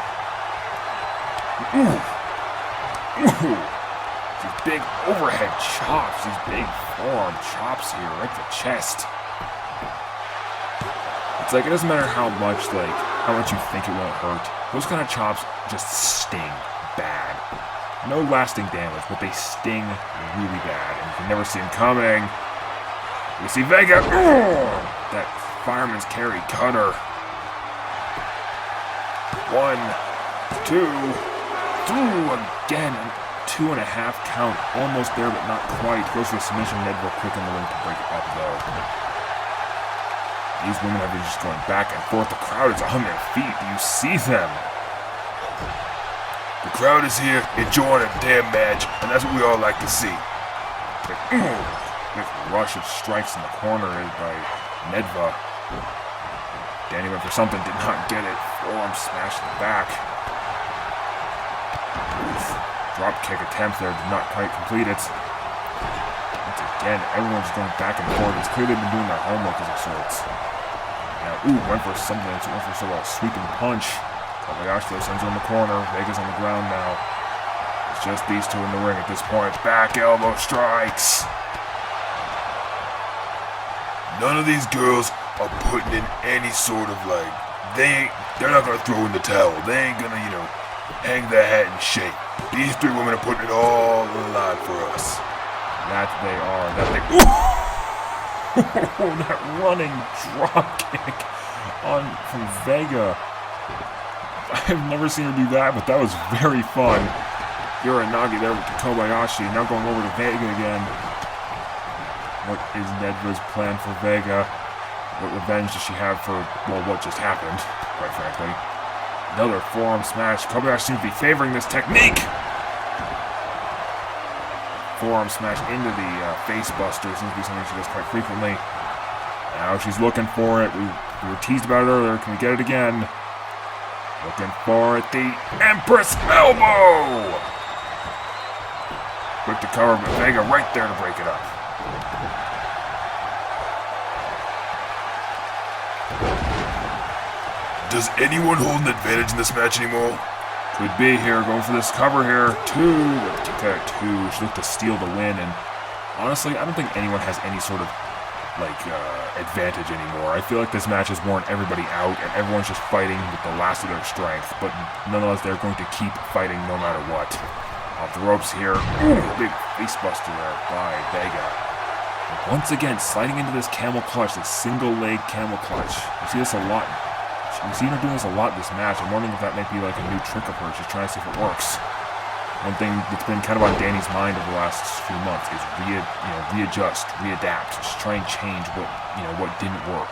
These big overhead chops, these big forearm chops here, right to the chest. It's like it doesn't matter how much you think it won't hurt. Those kind of chops just sting bad. No lasting damage, but they sting really bad, and you can never see them coming. We see Vega. That fireman's carry cutter. 1, 2, 3 again. 2.5 count. Almost there, but not quite. Goes for a submission. Nedva quick in the ring to break it up, though. These women have been just going back and forth. The crowd is on their feet. Do you see them? The crowd is here enjoying a damn match, and that's what we all like to see. Big rush of strikes in the corner by Nedva. Danny went for something, did not get it. Forearm smash in the back. Drop kick attempt there, did not quite complete it. Again, everyone's going back and forth. It's clear they've been doing their homework as of sorts. Now, went for something. Went for sort of a sweeping punch. Kobayashi sends her in the corner. Vega's on the ground now. It's just these two in the ring at this point. Back elbow strikes. None of these girls are putting in any sort of like, they're not gonna throw in the towel. They ain't gonna, hang their hat in shame. These three women are putting it all on the line for us. That they are. That running drop kick from Vega. I've never seen her do that, but that was very fun. Uranagi there with Kobayashi, now going over to Vega again. What is Nedva's plan for Vega? What revenge does she have for, well, what just happened, quite frankly? Another forearm smash. Kobayashi seems to be favoring this technique. Forearm smash into the face buster seems to be something she does quite frequently. Now she's looking for it. We were teased about it earlier. Can we get it again? Looking for it. The Empress Elbow! Quick to cover, but Vega right there to break it up. Does anyone hold an advantage in this match anymore? Could be here, going for this cover here. Two. She looked to steal the win, and honestly, I don't think anyone has any sort of advantage anymore. I feel like this match has worn everybody out, and everyone's just fighting with the last of their strength. But nonetheless, they're going to keep fighting no matter what. Off the ropes here. Ooh, big face buster there by Vega. And once again, sliding into this camel clutch, this single leg camel clutch. You see this a lot. We've seen her doing this a lot this match. I'm wondering if that might be like a new trick of hers. She's trying to see if it works. One thing that's been kind of on Danny's mind over the last few months is readjust, readapt, just try and change what didn't work.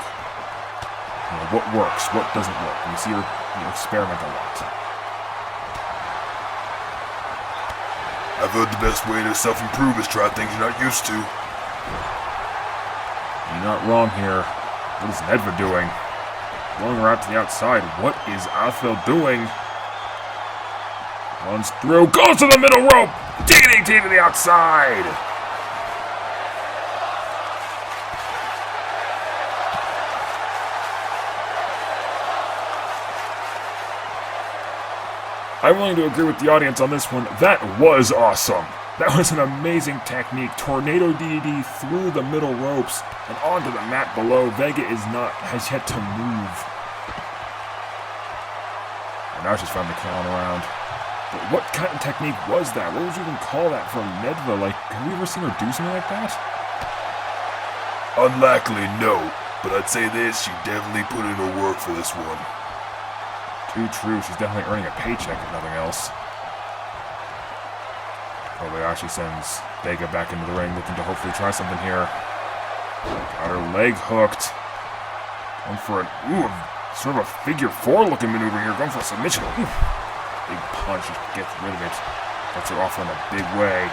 What works, what doesn't work. And you see her experiment a lot. I've heard the best way to self-improve is try things you're not used to. You're not wrong here. What is Nedva doing? Blowing her out to the outside. What is Athel doing? Runs through, goes to the middle rope! DDT to the outside! I'm willing to agree with the audience on this one. That was awesome. That was an amazing technique. Tornado DDT through the middle ropes and onto the mat below. Vega has yet to move. And now she's finally crawling around. But what kind of technique was that? What would you even call that from Nedva? Have we ever seen her do something like that? Unlikely, no. But I'd say this, she definitely put in her work for this one. Too true. She's definitely earning a paycheck, if nothing else. Kobayashi sends Vega back into the ring, looking to hopefully try something here. Got her leg hooked. Going for sort of a figure four looking maneuver here. Going for a submission. Ooh. Big punch, just gets rid of it. Gets her off in a big way.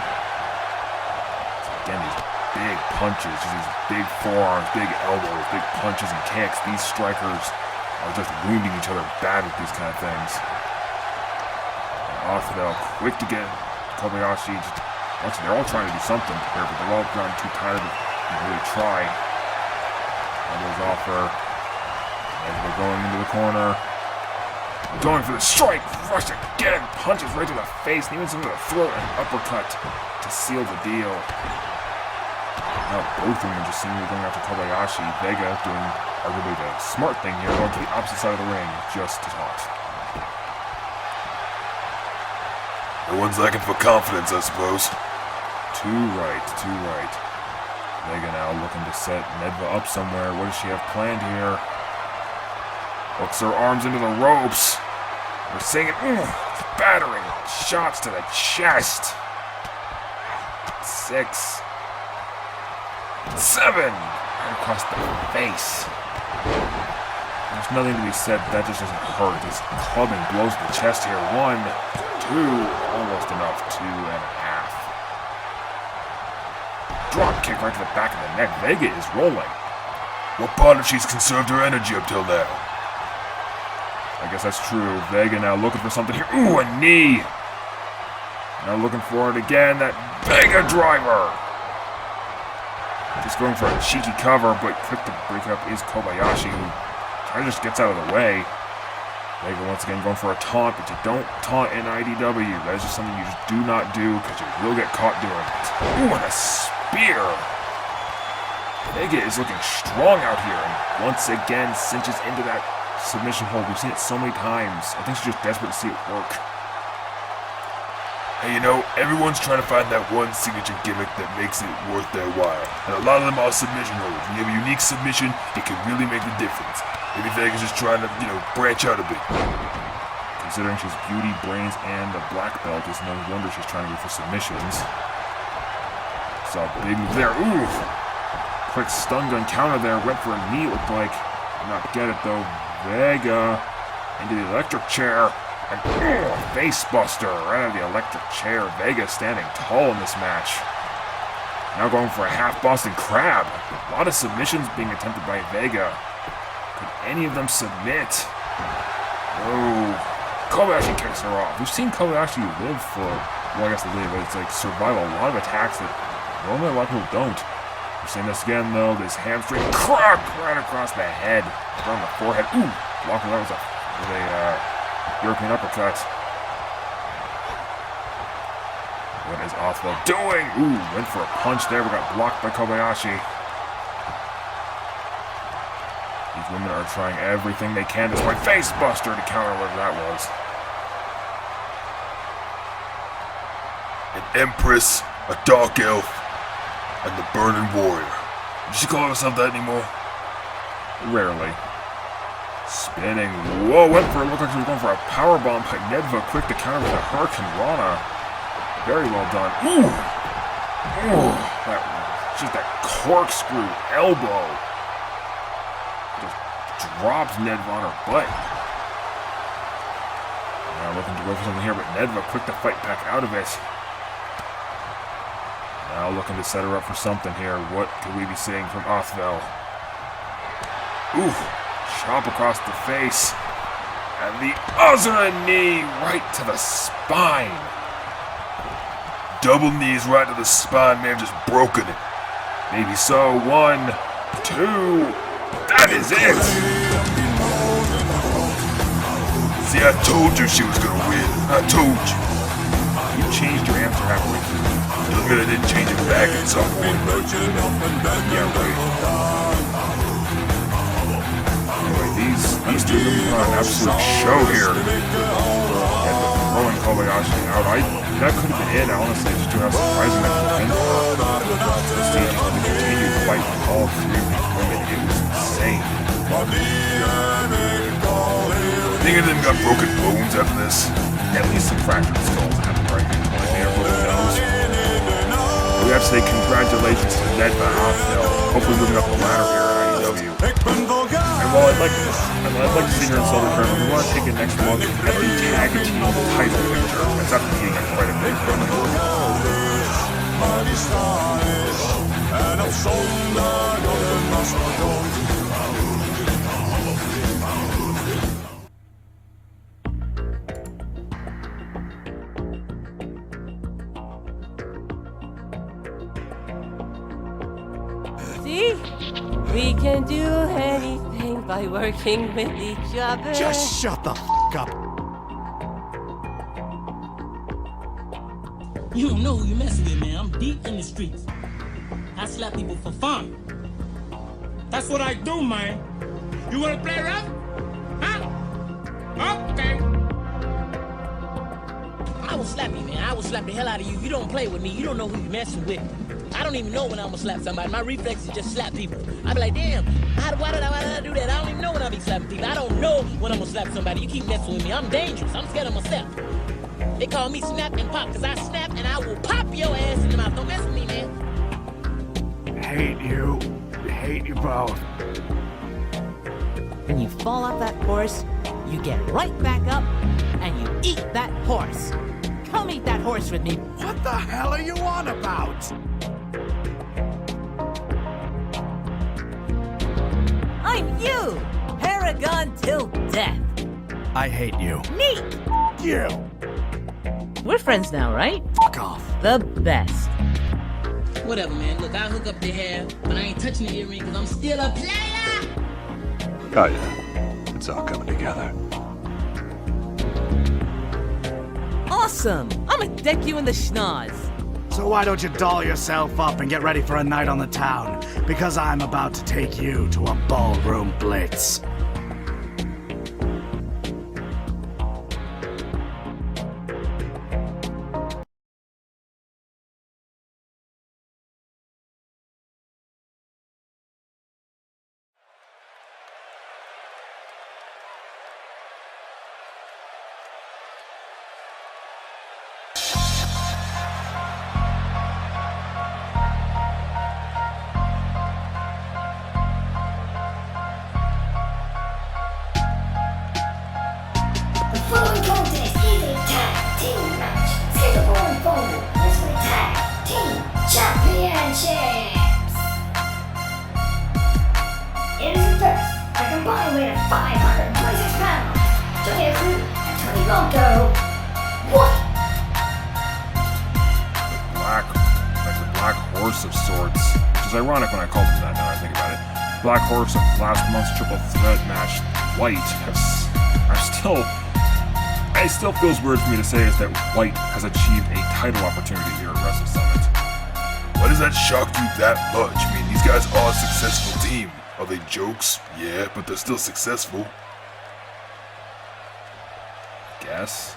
So again, these big punches, just these big forearms, big elbows, big punches and kicks. These strikers are just wounding each other bad with these kind of things. And Othel, quick to get Kobayashi. They're all trying to do something here, but they're all gotten too tired to really try. Elbows off her. And we're going into the corner. Going for the strike. Rush again. Punches right to the face. And even some of the throat and uppercut to seal the deal. Now both of them just seemingly going after Kobayashi. Vega doing arguably the smart thing here, going to the opposite side of the ring just to taunt. No one's lacking for confidence, I suppose. Too right. Vega now looking to set Nedva up somewhere. What does she have planned here? Hooks her arms into the ropes. We're seeing it. Battering shots to the chest. 6, 7. Right across the face. There's nothing to be said. That just doesn't hurt. This clubbing blows to the chest here. 1, 2. Almost enough. 2.5. Drop kick right to the back of the neck. Vega is rolling. What part of she's conserved her energy up till now? I guess that's true. Vega now looking for something here. Ooh, a knee! Now looking for it again. That Vega driver! Just going for a cheeky cover, but quick to break up is Kobayashi, who kind of just gets out of the way. Vega once again going for a taunt, but you don't taunt in IDW. That is just something you just do not do, because you will get caught doing it. Ooh, and a spear! Vega is looking strong out here, and once again cinches into that submission hold. We've seen it so many times. I think she's just desperate to see it work. Hey, you know, everyone's trying to find that one signature gimmick that makes it worth their while. And a lot of them are submission holds. When you have a unique submission, it can really make the difference. Maybe Vega's just trying to, branch out a bit. Considering she's beauty, brains, and a black belt, it's no wonder she's trying to go for submissions. Saw a big move there. Ooh! Quick stun gun counter there. Went for a knee, it looked like. Did not get it, though. Vega into the electric chair. And face buster right out of the electric chair. Vega standing tall in this match. Now going for a half Boston Crab. A lot of submissions being attempted by Vega. Could any of them submit? Oh, Kobayashi kicks her off. We've seen Kobayashi live for, well, I guess live, but it's like survive a lot of attacks that normally a lot of people don't. We're seeing this again though. This hamstring crack right across the head, right on the forehead. Ooh, walking that was a European uppercut. What is Othwell doing? Ooh, went for a punch there, but got blocked by Kobayashi. These women are trying everything they can to find face buster to counter whatever that was. An Empress, a Dark Elf, and the Burning Warrior. Does she call herself that anymore? Rarely. Spinning. Whoa, looked like she was going for a powerbomb by Nedva. Quick to counter with a Hurricane Rana. Very well done. Ooh! Ooh! Just that corkscrew elbow. Just drops Nedva on her butt. Now looking to go for something here, but Nedva quick to fight back out of it. Now looking to set her up for something here. What could we be seeing from Othwell? Ooh! Chop across the face. And the other knee right to the spine. Double knees right to the spine, may have just broken it. Maybe so. 1, 2. That is it! See, I told you she was gonna win. I told you. You changed your answer halfway through. Doesn't mean I didn't change it back at some point. Yeah, right. These two are putting on an absolute show here. And throwing Kobayashi out. That could have been it, honestly. Just how surprising that could have been for her. The stage continued to fight all three of these women. It was insane. Think of them got broken bones after this? At least some fractured skulls happened right here. Like they have broken nose. We have to say congratulations to Nedva Othwell. Hopefully moving up the ladder here at IDW. And while I'd like to see her in Silver Tournament, we want to take a next look at the tag team title picture. That's after being quite a big run. See? We can do anything by working with each other. Just shut the f*** up. You don't know who you're messing with, man. I'm deep in the streets. I slap people for fun. That's what I do, man. You wanna play rough? Huh? Okay. I will slap you, man. I will slap the hell out of you. You don't play with me. You don't know who you're messing with. I don't even know when I'm gonna slap somebody. My reflex is just slap people. I be like, damn, why did I do that? I don't even know when I be slapping people. I don't know when I'm gonna slap somebody. You keep messing with me. I'm dangerous. I'm scared of myself. They call me snap and pop, because I snap and I will pop your ass in the mouth. Don't mess with me, man. Hate you. Hate you both. When you fall off that horse, you get right back up and you eat that horse. Come eat that horse with me. What the hell are you on about? I'm you! Paragon till death. I hate you. Neat! You! We're friends now, right? Fuck off. The best. Whatever, man. Look, I'll hook up their hair, but I ain't touching the earring because I'm still a player! Oh yeah, it's all coming together. Awesome! I'm gonna deck you in the schnoz. So why don't you doll yourself up and get ready for a night on the town? Because I'm about to take you to a ballroom blitz. Following contest is a tag team match scheduled for Involved Wrestling Tag Team Championships. It is the first at a combined weight of 526 pounds. Johnny Crew and Tony Blanco. What? The black horse of sorts, which is ironic when I called him that now I think about it. Black horse of last month's triple threat match, White, it still feels weird for me to say is that White has achieved a title opportunity here at Wrestle Summit. Why does that shock you that much? I mean, these guys are a successful team. Are they jokes? Yeah, but they're still successful. Guess.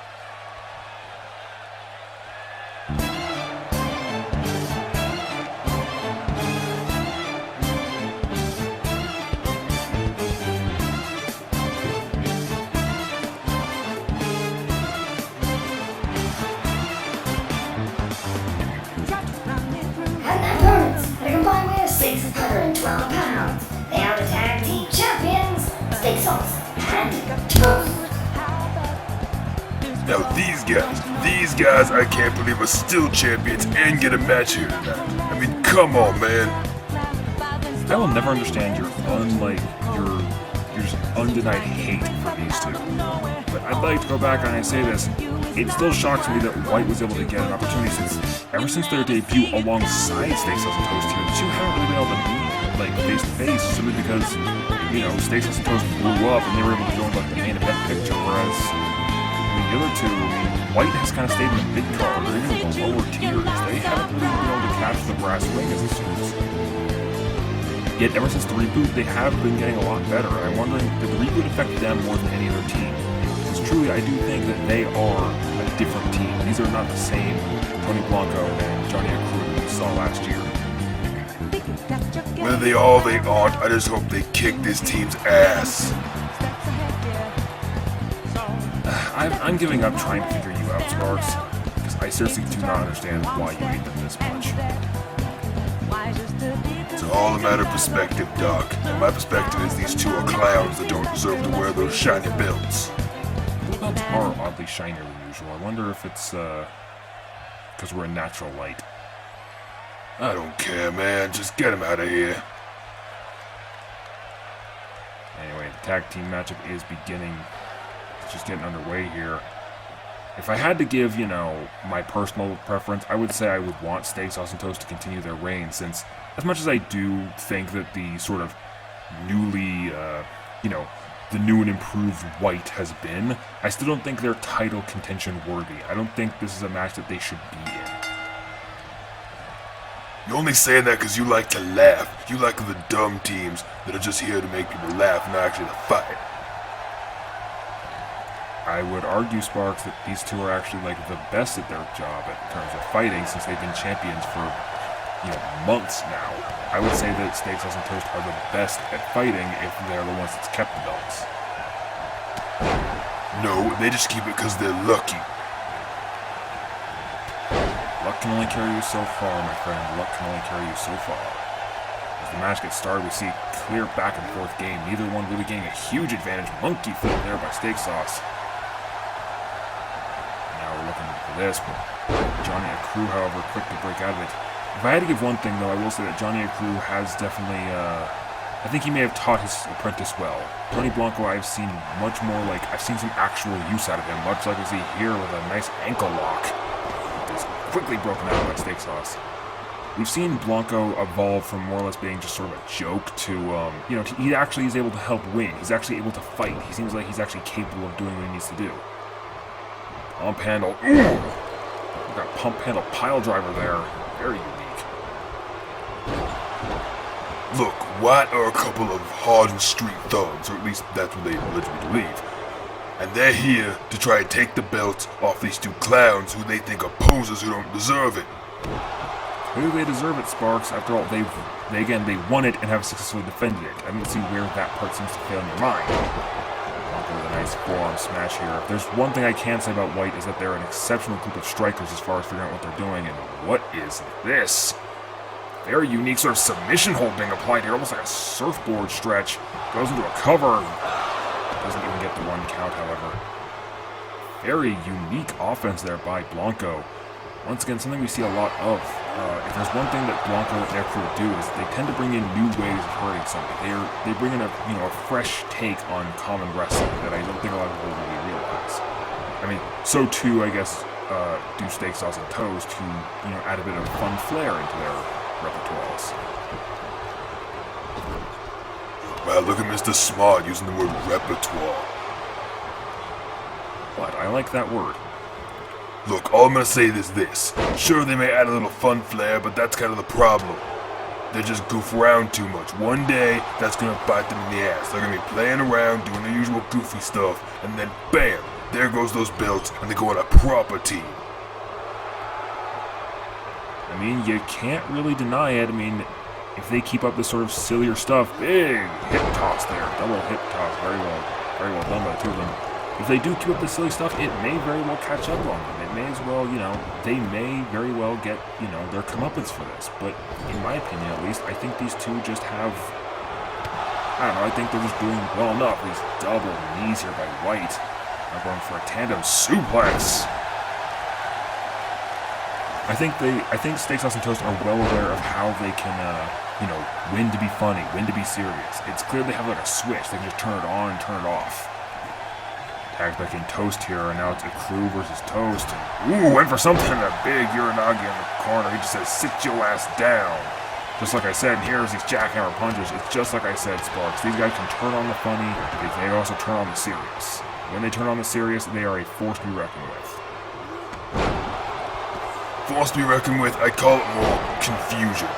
And their opponents at a combined weight of 612 pounds. They are the tag team champions, Steak Sauce and Toast. Now these guys I can't believe are still champions and get a match here tonight. I mean, come on, man. I will never understand your just undenied hate for these two. But I'd like to go back and I say this, it still shocks me that White was able to get an opportunity ever since their debut alongside Steak Sauce and Toast here. The two haven't really been able to meet face to face simply because, Steak Sauce and Toast blew up and they were able to go into the main event picture, whereas the other two, White has kind of stayed in the mid-card or even the lower tiers. They haven't really been able to catch the brass ring as it seems. Yet ever since the reboot, they have been getting a lot better. I'm wondering, did the reboot affect them more than any other team? Because truly, I do think that they are a different team. These are not the same Tony Blanco and Johnny Crew we saw last year. Whether they are or they aren't, I just hope they kick this team's ass. I'm giving up trying to figure you out, Sparks, because I seriously do not understand why you hate them this much. It's all a matter of perspective, Doc. And my perspective is these two are clowns that don't deserve to wear those shiny belts. The belts are oddly shinier than usual. I wonder if it's, because we're in natural light. I don't care, man. Just get him out of here. Anyway, the tag team matchup is beginning. It's just getting underway here. If I had to give, my personal preference, I would say I would want Steak Sauce and Toast to continue their reign, since as much as I do think that the sort of newly, the new and improved White has been, I still don't think they're title contention worthy. I don't think this is a match that they should be in. You're only saying that because you like to laugh. You like the dumb teams that are just here to make people laugh, not actually to fight. I would argue, Sparks, that these two are actually the best at their job in terms of fighting, since they've been champions for, months now. I would say that Steak Sauce and Toast are the best at fighting if they're the ones that's kept the belts. No, they just keep it because they're lucky. Luck can only carry you so far, my friend. Luck can only carry you so far. As the match gets started, we see a clear back and forth game. Neither one really getting a huge advantage. Monkey flip there by Steak Sauce. Now we're looking for this, but Johnny Crew, however, quick to break out of it. If I had to give one thing, though, I will say that Johnny Crew has definitely, I think he may have taught his apprentice well. Tony Blanco, I've seen much more I've seen some actual use out of him, much like we see here with a nice ankle lock. It's quickly broken out by Steak Sauce. we've seen Blanco evolve from more or less being just sort of a joke to, you know, he actually is able to help win. He's actually able to fight. He seems like he's actually capable of doing what he needs to do. Pump handle. Ooh! We got pump handle pile driver there. Very unique. Look, White are a couple of hardened street thugs, or at least that's what they allegedly believe. And they're here to try and take the belts off these two clowns who they think are posers who don't deserve it. Clearly they deserve it, Sparks. After all, they won it and have successfully defended it. I don't see where that part seems to fail in your mind. Blanco with a nice forearm smash here. If there's one thing I can say about White is that they're an exceptional group of strikers as far as figuring out what they're doing. And what is this? Very unique sort of submission hold being applied here, almost like a surfboard stretch. Goes into a cover. Doesn't even get the 1 count, however. Very unique offense there by Blanco. Once again, something we see a lot of. If there's one thing that Blanco and their crew do is they tend to bring in new ways of hurting somebody. They bring in a fresh take on common wrestling that I don't think a lot of people really realize. I mean, so too, I guess, do Steak Sauce and Toast, who add a bit of fun flair into their repertoires. Wow, look at Mr. Smart using the word repertoire. What? I like that word. Look, all I'm gonna say is this. Sure, they may add a little fun flair, but that's kind of the problem. They just goof around too much. One day, that's gonna bite them in the ass. They're gonna be playing around, doing their usual goofy stuff, and then bam, there goes those belts, and they go on a proper team. I mean, you can't really deny it. I mean, if they keep up this sort of sillier stuff, big hip toss there, double hip toss, very well done by the two of them. If they do keep up this silly stuff, it may very well catch up on them. It may as well, they may very well get, their comeuppance for this. But in my opinion, at least, I think these two just have, I don't know, I think they're just doing well enough. These double knees here by White. Now going for a tandem suplex. I think Steak Sauce and Toast are well aware of how they can, when to be funny, when to be serious. It's clear they have like a switch. They can just turn it on and turn it off. Tags back in Toast here, and now it's a Crew versus Toast. Ooh, went for something, a big Uranagi in the corner. He just says, sit your ass down. Just like I said, here's these jackhammer punches. It's just like I said, Sparks. These guys can turn on the funny, but they also turn on the serious. When they turn on the serious, they are a force to be reckoned with. Force to be reckoned with, I call it more confusion.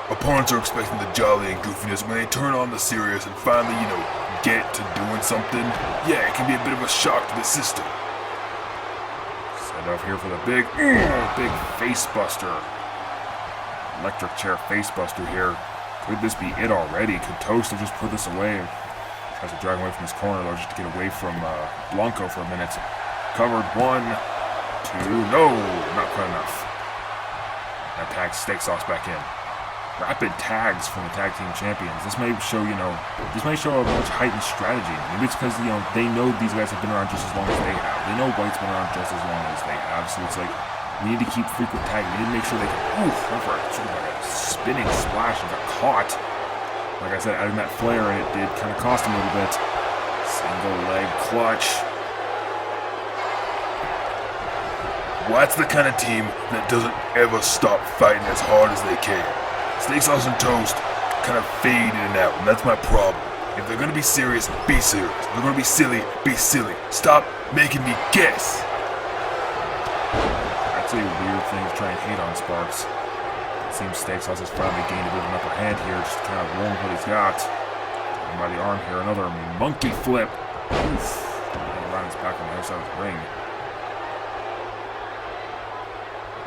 Opponents are expecting the jolly and goofiness. When they turn on the serious and finally, get to doing something, yeah, it can be a bit of a shock to the system. Set off here for the big face buster. Electric chair face buster here. Could this be it already? Could Toast have just put this away? Tries to drag him away from his corner though, just to get away from Blanco for a minute. Covered 1, 2, no, not quite enough. Now tags Steak Sauce back in. Rapid tags from the tag team champions. This may show, a much heightened strategy. Maybe it's because, they know these guys have been around just as long as they have. They know White's been around just as long as they have, so it's like, we need to keep frequent tagging. We need to make sure they can, go for a spinning splash and got caught. Like I said, adding that flair, it did kind of cost him a little bit. Single leg clutch. White's the kind of team that doesn't ever stop fighting as hard as they can. Steak Sauce and Toast kind of fade in and out, and that's my problem. If they're gonna be serious, be serious. If they're gonna be silly, be silly. Stop making me guess. That's a weird thing to try and hate on, Sparks. It seems Steak Sauce has finally gained a bit of an upper hand here, just kind of rolling what he's got. And by the arm here, another monkey flip. Oof. And around his back on the other side of the ring.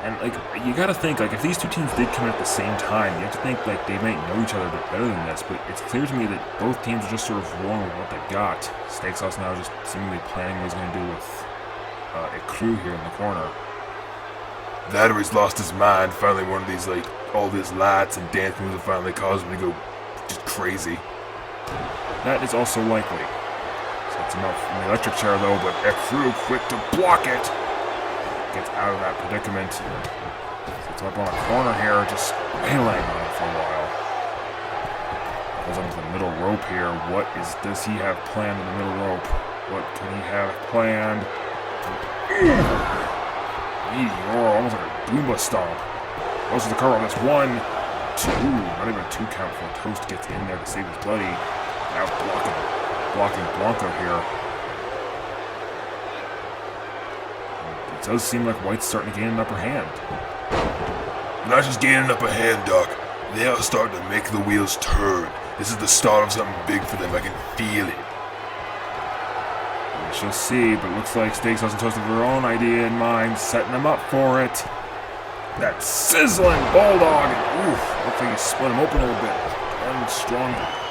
And, you gotta think, if these two teams did come in at the same time, you have to think, they might know each other a bit better than this, but it's clear to me that both teams are just sort of rolling with what they've got. Steak Sauce now just seemingly planning what he's gonna do with a Crew here in the corner. That or he's lost his mind, finally one of these, all these lights and dance moves that finally caused him to go just crazy. That is also likely. Sets him up from the electric chair, though, but a Crew quick to block it. Gets out of that predicament. Sits up on a corner here, just wailing on it for a while. Goes onto the middle rope here. What does he have planned in the middle rope? What can he have planned? Meteor, almost like a Goomba stomp. Goes to the cover. That's 1, 2. Not even a 2 count before Toast gets in there to save his buddy. Now blocking Blanco here. It does seem like White's starting to gain an upper hand. Not just gaining an upper hand, Doc. They are starting to make the wheels turn. This is the start of something big for them. I can feel it. We shall see, but it looks like Steakhouse and Toast have their own idea in mind, setting them up for it. That sizzling bulldog, and oof, looks like he split him open a little bit.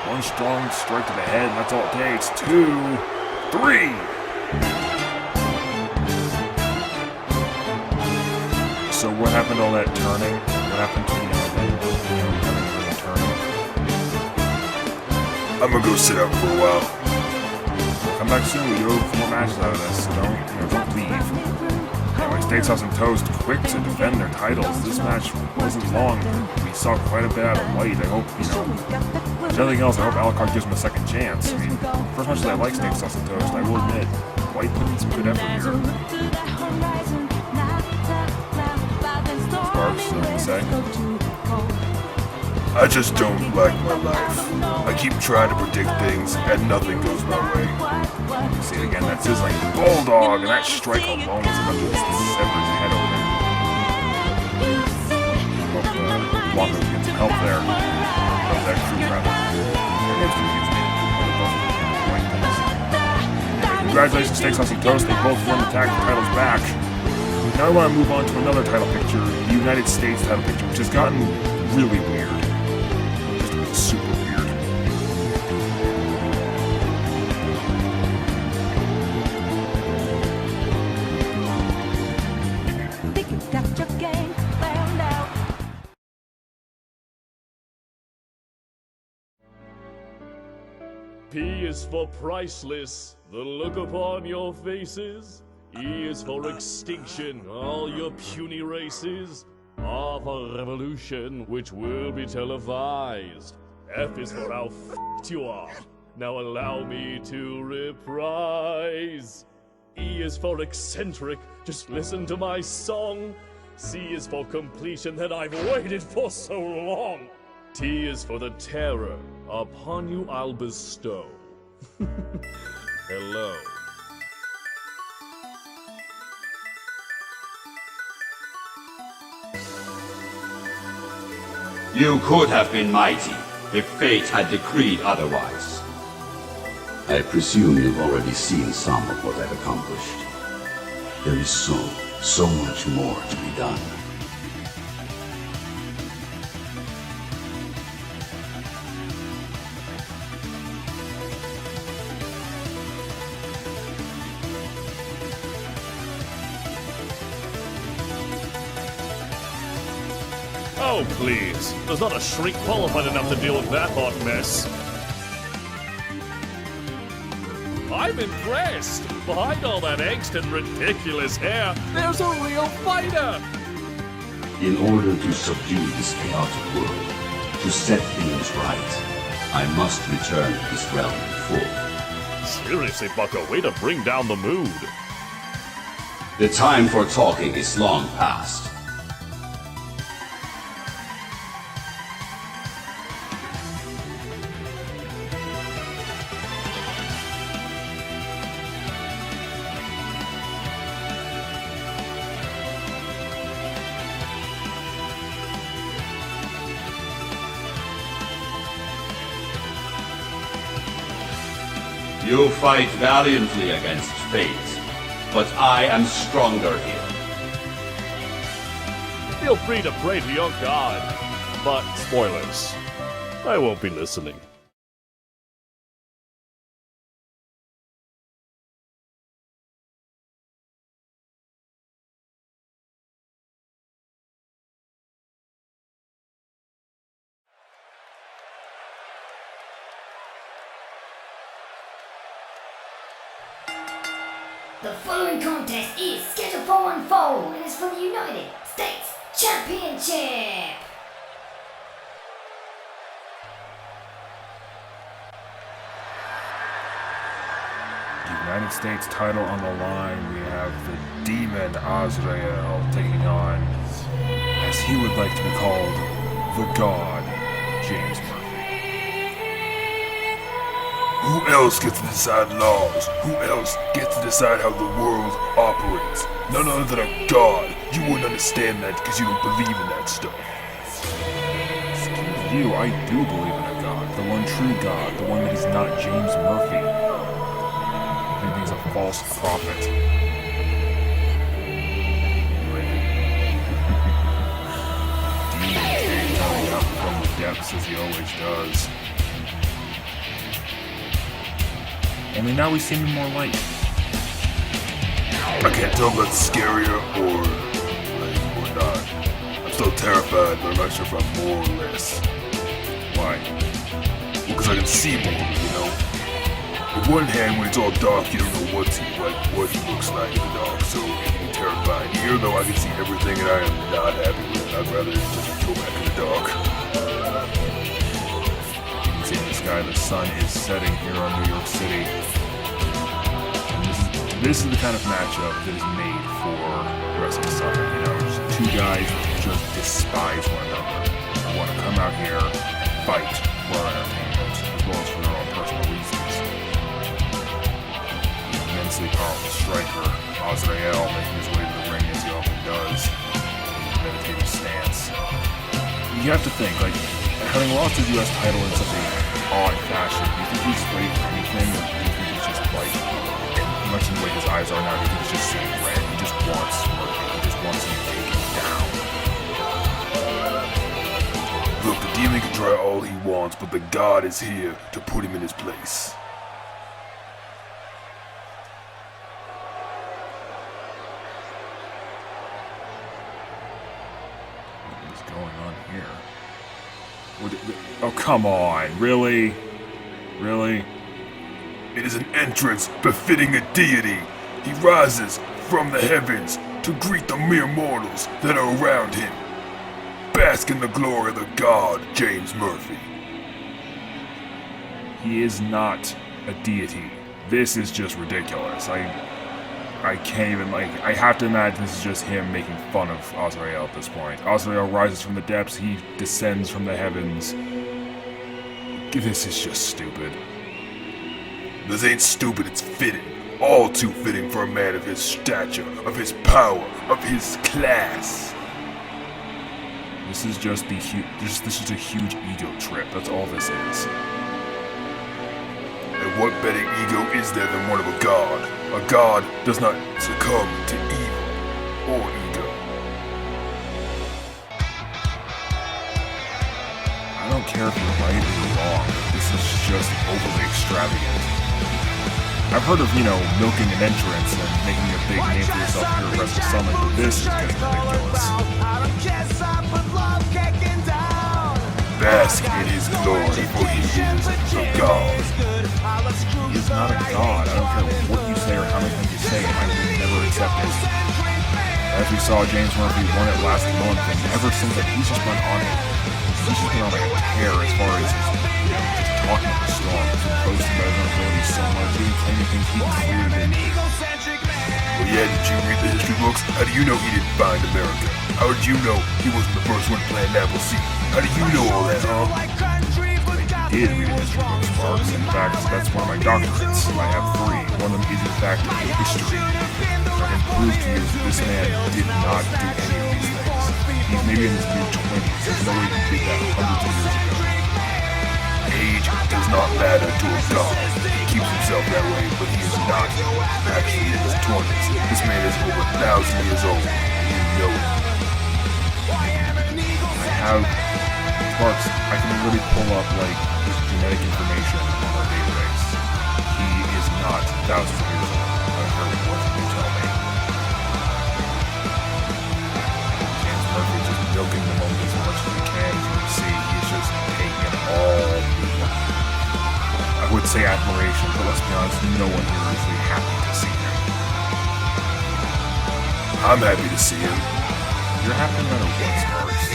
One strong strike to the head, and that's all it takes. 2, 3. So what happened to all that turning? What happened to turning? I'm gonna go sit out for a while. Come back soon. We do have more matches out of this, so don't leave. Anyway, Steakhouse and Toast quick to defend their titles. This match wasn't long. We saw quite a bit out of White. I hope, if nothing else, I hope Alucard gives him a second chance. I mean, first match that I like Steakhouse and Toast, I will admit. White put in some good effort here. Sparks, something to say? I just don't like my life. I keep trying to predict things, and nothing goes my way. See it again, that sizzling bulldog, and that strike alone was enough to sever his head open. Hope Blanco can get some help there. Or that crew, rather. Everyone's confused me. Anyway, congratulations, Steakhouse and Toast. They both won the tag titles back. Now I want to move on to another title picture, the United States title picture, which has gotten really weird. Just super weird. P is for priceless, the look upon your faces. E is for extinction, all your puny races. R for revolution, which will be televised. F is for how f***ed you are. Now allow me to reprise. E is for eccentric, just listen to my song. C is for completion that I've waited for so long. T is for the terror, upon you I'll bestow. Hello. You could have been mighty if fate had decreed otherwise. I presume you've already seen some of what I've accomplished. There is so much more to be done. Oh, please. There's not a shrink qualified enough to deal with that hot mess. I'm impressed. Behind all that angst and ridiculous hair, there's a real fighter. In order to subdue this chaotic world, to set things right, I must return to this realm in full. Seriously, Bucko, way to bring down the mood. The time for talking is long past. You fight valiantly against fate, but I am stronger here. Feel free to pray to your god, but spoilers. I won't be listening. The following contest is scheduled for one fall and is for the United States Championship. United States title on the line. We have the Demon Azrael taking on, as he would like to be called the God, James Murphy. Who else gets to decide laws? Who else gets to decide how the world operates? None other than a God. You wouldn't understand that because you don't believe in that stuff. Excuse you, I do believe in a God. The one true God. The one that is not James Murphy. I think he's a false prophet. Demon came coming up from the depths as he always does. Only now we see him in more light. I can't tell if that's scarier or not. I'm still terrified, but I'm not sure if I'm more or less. Why? Well, because I can see more, you know? On one hand, when it's all dark, you don't know what he looks like in the dark, so it can be terrifying. Here, though, I can see everything and I am not happy with it. I'd rather just go back in the dark. You can see in the sky the sun is setting here on New York City. This is the kind of matchup that is made for Wrestle Summit, you know, just two guys that just despise one another. They want to come out here, fight for our entertainment, as well as for their own personal reasons. The immensely powerful striker, Azrael, making his way to the ring as he often does, in a meditative stance. You have to think, like, having lost his US title in such an odd fashion, do you think he's ready for anything, or do you think he's just like, much in the way his eyes are now, he can just see red. He just wants Murphy. He just wants him taken down. Look, the demon can try all he wants, but the God is here to put him in his place. What is going on here? Oh, come on. Really? Really? It is an entrance befitting a deity. He rises from the heavens to greet the mere mortals that are around him. Bask in the glory of the God, James Murphy. He is not a deity. This is just ridiculous. I can't even, I have to imagine this is just him making fun of Azrael at this point. Azrael rises from the depths, he descends from the heavens. This is just stupid. This ain't stupid, it's fitting. All too fitting for a man of his stature, of his power, of his class. This is just this is a huge ego trip. That's all this is. And what better ego is there than one of a god? A god does not succumb to evil or ego. I don't care if you're right or you're wrong. This is just overly extravagant. I've heard of, milking an entrance and making a big name for yourself here at Wrestle Summit, but this is getting ridiculous. Bask in his glory, for he is a god. He is not a god. I don't care what you say or how many times you say it, I will never accept it. As we saw, James Murphy won it last month, and ever since then, he's just been on a tear as far as just talking up the storm, just boasting about his own abilities so much, even claiming things he clearly didn't. Well, yeah, did you read the history books? How do you know he didn't find America? How did you know he wasn't the first one to plant an apple seed? How do you know all that, huh? I did read the history books, Marks. In fact, that's one of my doctorates. I have 3. One of them is, in fact, history. I can prove to you that this man did not do any of these things. He's maybe in his mid-20s. There's no way he did that hundreds of years ago. Age does not matter to a god. He keeps himself that way, but he is not actually in his 20s. This man is over 1,000 years old. You know it. Sparks, I can really pull up, his genetic information on our database. He is not thousands of years old. I don't care what you tell me. James Murphy is just milking the moment as much as he can. As you can see, he's just taking it all. I would say admiration, but let's be honest, no one here is really happy to see him. I'm happy to see him. You're happy no matter what, Sparks.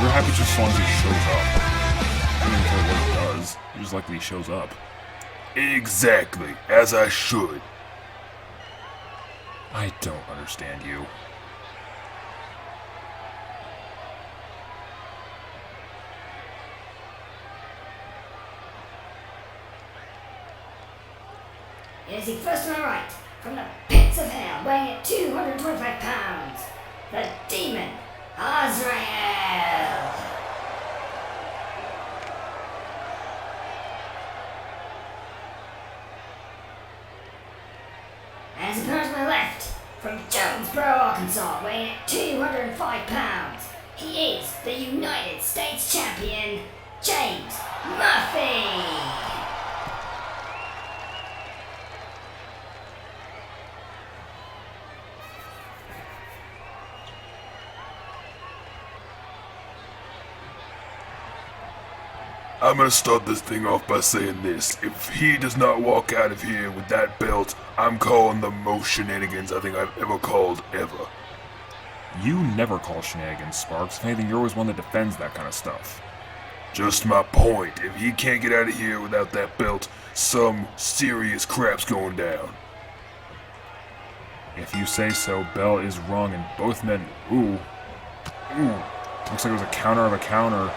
You're happy just as long as he shows up. I don't even care what he does. You just like that he shows up. Exactly, as I should. I don't understand you. Facing first to my right, from the pits of hell, weighing at 225 pounds, the demon, Azrael. And his opponent to my left, from Jonesboro, Arkansas, weighing at 205 pounds, he is the United States Champion, James Murphy. I'm gonna start this thing off by saying this. If he does not walk out of here with that belt, I'm calling the most shenanigans I think I've ever called ever. You never call shenanigans, Sparks. If anything, you're always one that defends that kind of stuff. Just my point. If he can't get out of here without that belt, some serious crap's going down. If you say so, Bell is wrong, and both men... Ooh. Looks like it was a counter of a counter.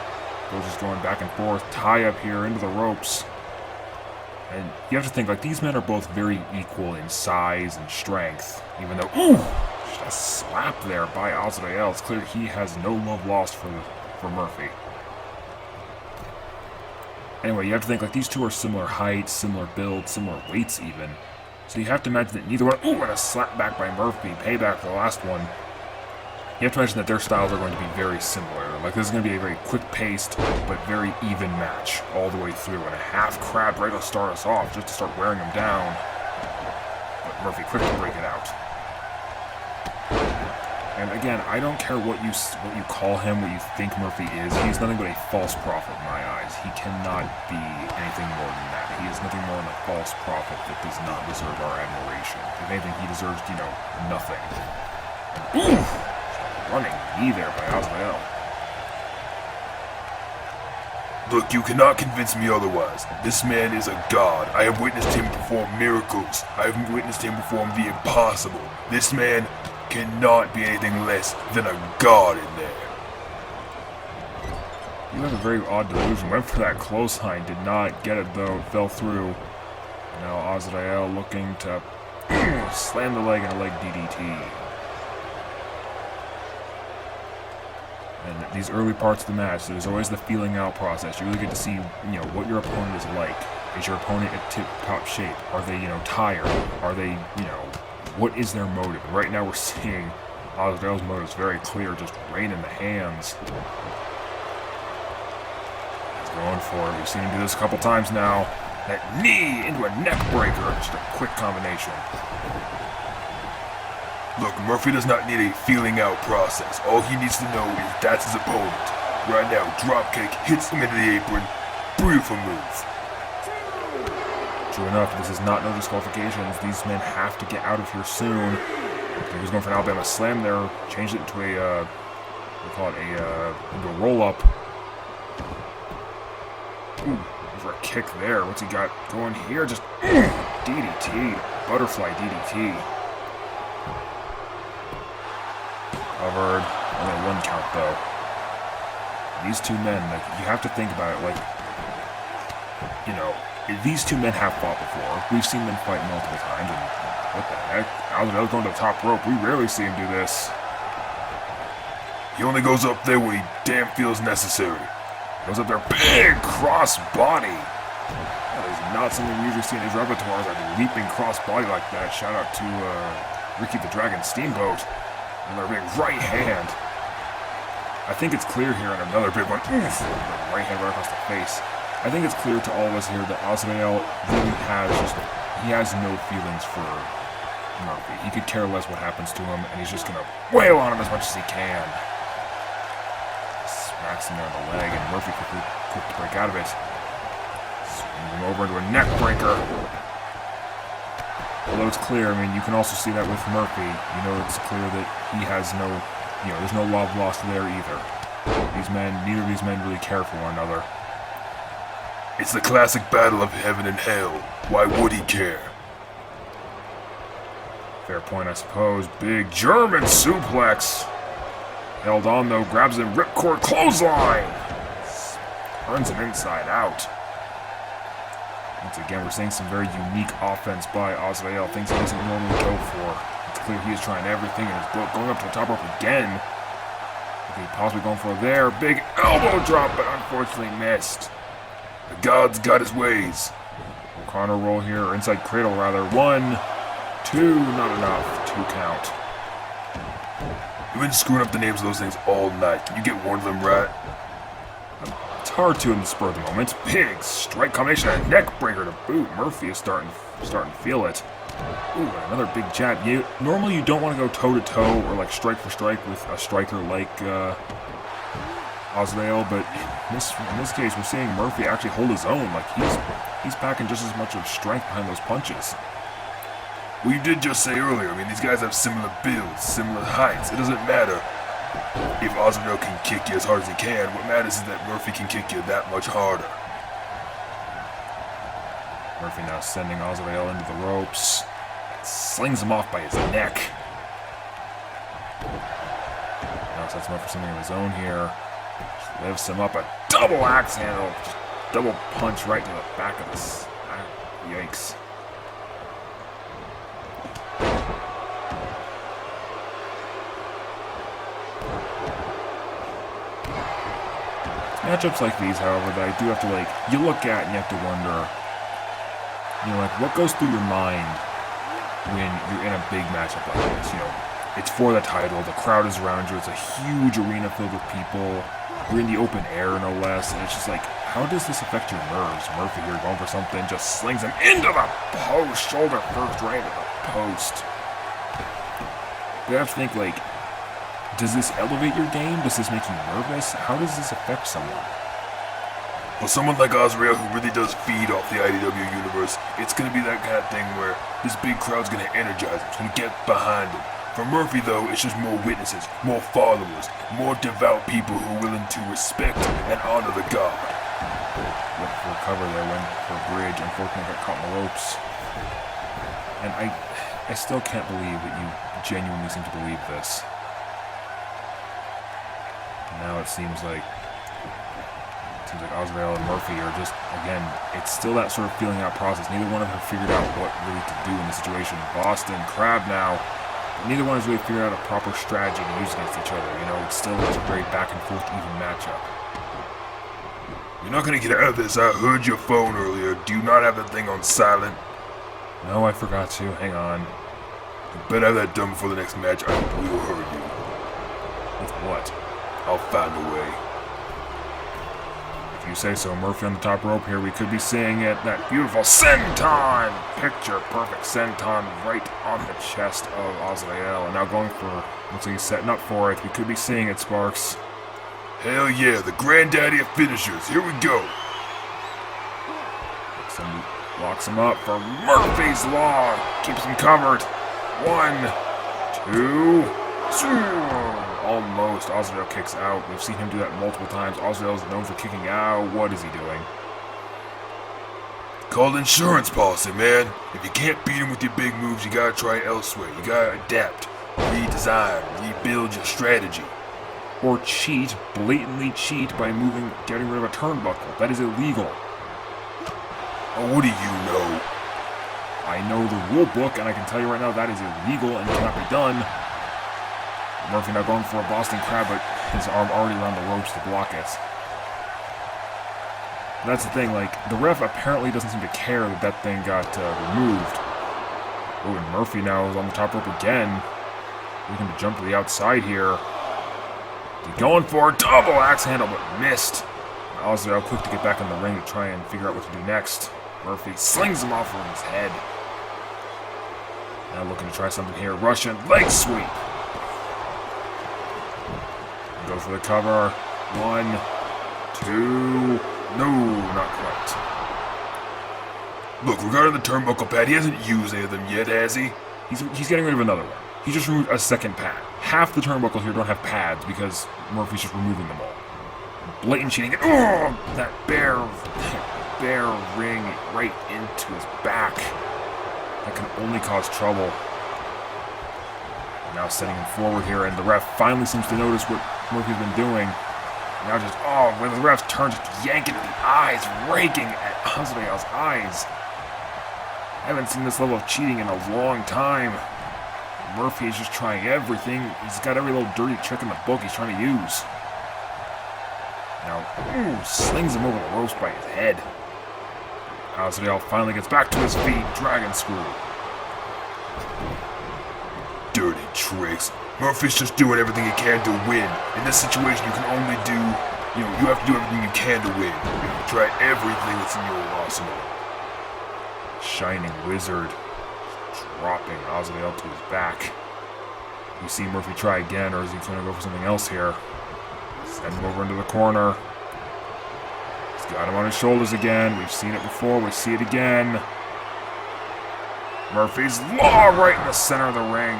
They're just going back and forth. Tie up here into the ropes. And you have to think, like, these men are both very equal in size and strength. Even though... Ooh! Just a slap there by Azrael. It's clear he has no love lost for Murphy. Anyway, you have to think, like, these two are similar heights, similar builds, similar weights even. So you have to imagine that neither one... Ooh, and a slap back by Murphy. Payback for the last one. You have to imagine that their styles are going to be very similar. Like, this is going to be a very quick-paced, but very even match all the way through. And a half crab right to start us off, just to start wearing him down. But Murphy quick to break it out. And again, I don't care what you call him, what you think Murphy is. He's nothing but a false prophet in my eyes. He cannot be anything more than that. He is nothing more than a false prophet that does not deserve our admiration. If anything, he deserves, nothing. Ooh! Running knee there by Azrael. Look, you cannot convince me otherwise. This man is a god. I have witnessed him perform miracles. I have witnessed him perform the impossible. This man cannot be anything less than a god in there. You have a very odd delusion. Went for that clothesline, did not get it though, fell through. Now Azrael looking to slam the leg and a leg DDT. And these early parts of the match, there's always the feeling out process. You really get to see, what your opponent is like. Is your opponent at tip-top shape? Are they, tired? Are they, what is their motive? And right now we're seeing Azrael's motive is very clear, just rain in the hands. He's going for it. We've seen him do this a couple times now. That knee into a neck breaker. Just a quick combination. Look, Murphy does not need a feeling out process. All he needs to know is that's his opponent. Right now, dropkick hits him into the apron. Beautiful move. True enough, this is not no disqualifications. These men have to get out of here soon. He was going for an Alabama slam there. Changed it into a, into a roll-up. Ooh, for a kick there. What's he got going here? Just DDT. Butterfly DDT. Covered. Only one count, though. These two men, you have to think about it, these two men have fought before. We've seen them fight multiple times, and what the heck? Azrael's going to the top rope. We rarely see him do this. He only goes up there when he damn feels necessary. Goes up there, big cross body. That is not something we usually see in his repertoire, like a leaping cross body like that. Shout out to Ricky the Dragon Steamboat. Another big right hand. I think it's clear here, and another big one. Right hand right across the face. I think it's clear to all of us here that Azrael really has no feelings for Murphy. He could care less what happens to him, and he's just gonna wail on him as much as he can. Smacks him there on the leg, and Murphy quick to break out of it. Swings him over into a neck breaker. Although it's clear, you can also see that with Murphy. It's clear that he has no, there's no love lost there either. Neither of these men really care for one another. It's the classic battle of heaven and hell. Why would he care? Fair point, I suppose. Big German suplex. Held on, though. Grabs him. Ripcord clothesline. Turns him inside out. Once again, we're seeing some very unique offense by Azrael, things he doesn't normally go for. It's clear he is trying everything in his book, going up to the top rope again. Okay, possibly going for there. Big elbow drop, but unfortunately missed. The God's got his ways. Corner roll here, or inside cradle rather. 1, 2, not enough. 2 count. You've been screwing up the names of those things all night. Can you get one of them right? It's hard to in the spur of the moment. Big strike combination and neck breaker to boot. Murphy is starting to feel it. Ooh, another big jab. Normally you don't want to go toe to toe or like strike for strike with a striker like Azrael, but in this case we're seeing Murphy actually hold his own. Like he's packing just as much of strength behind those punches. Well, you did just say earlier, I mean, these guys have similar builds, similar heights. It doesn't matter if Azrael can kick you as hard as he can. What matters is that Murphy can kick you that much harder. Murphy now sending Azrael into the ropes. Slings him off by his neck. Now sets him up for something of his own here. Just lifts him up, a double axe handle. Just double punch right to the back of this. Yikes. Matchups like these, however, that I do have to, like, you look at and you have to wonder, you know, like, what goes through your mind when you're in a big matchup like this? You know, it's for the title, the crowd is around you, it's a huge arena filled with people, you're in the open air, no less, and it's just like, how does this affect your nerves? Murphy here going for something, just slings him into the post, shoulder first, right into the post. You have to think, like, does this elevate your game? Does this make you nervous? How does this affect someone? For someone like Azrael who really does feed off the IDW universe, it's going to be that kind of thing where this big crowd's going to energize him, it's going to get behind him. For Murphy, though, it's just more witnesses, more followers, more devout people who are willing to respect and honor the God. Went for a cover there, went for a bridge, unfortunately got caught in the ropes. And I still can't believe that you genuinely seem to believe this. Now it seems like Azrael and Murphy are just, again, it's still that sort of feeling out process. Neither one of them have figured out what really to do in this situation. Boston, Crab now, but neither one has really figured out a proper strategy to use against each other. You know, it's still a very back and forth even matchup. You're not going to get out of this. I heard your phone earlier. Do you not have that thing on silent? No, I forgot to. Hang on. You better have that done before the next match. I will hurt you. With what? I'll find a way. If you say so. Murphy on the top rope here. We could be seeing it. That beautiful senton! Picture perfect senton right on the chest of Azrael. And now going for, looks like he's setting up for it. We could be seeing it, Sparks. Hell yeah, the granddaddy of finishers. Here we go. Locks him up for Murphy's Law. Keeps him covered. 1, 2, 3. Almost. Azrael kicks out. We've seen him do that multiple times. Azrael is known for kicking out. What is he doing? Called insurance policy, man. If you can't beat him with your big moves, you gotta try it elsewhere. You gotta adapt, redesign, rebuild your strategy. Or cheat, blatantly cheat by getting rid of a turnbuckle. That is illegal. Oh, what do you know? I know the rule book, and I can tell you right now that is illegal and cannot be done. Murphy now going for a Boston Crab, but his arm already around the ropes to block it. And that's the thing, like, the ref apparently doesn't seem to care that that thing got removed. Oh, and Murphy now is on the top rope again. Looking to jump to the outside here. He's going for a double axe handle, but missed. Azrael quick to get back in the ring to try and figure out what to do next. Murphy slings him off on his head. Now looking to try something here. Russian leg sweep. Goes for the cover. 1, 2. No, not quite. Look, regarding the turnbuckle pad, he hasn't used any of them yet, has he? He's getting rid of another one. He just removed a second pad. Half the turnbuckles here don't have pads because Murphy's just removing them all. Blatant cheating. Oh, that bare ring right into his back. That can only cause trouble. Now setting him forward here, and the ref finally seems to notice what Murphy's been doing. Now just, when the refs turn, just yanking at the eyes, raking at Azrael's eyes. I haven't seen this level of cheating in a long time. Murphy is just trying everything. He's got every little dirty trick in the book he's trying to use. Now, slings him over the ropes by his head. Azrael finally gets back to his feet, dragon screw. Dirty tricks. Murphy's just doing everything he can to win. In this situation, you can only do, you have to do everything you can to win. You have to try everything that's in your arsenal. Shining Wizard dropping Azrael to his back. We see Murphy try again, or is he going to go for something else here? Send him over into the corner. He's got him on his shoulders again. We've seen it before. We see it again. Murphy's law right in the center of the ring.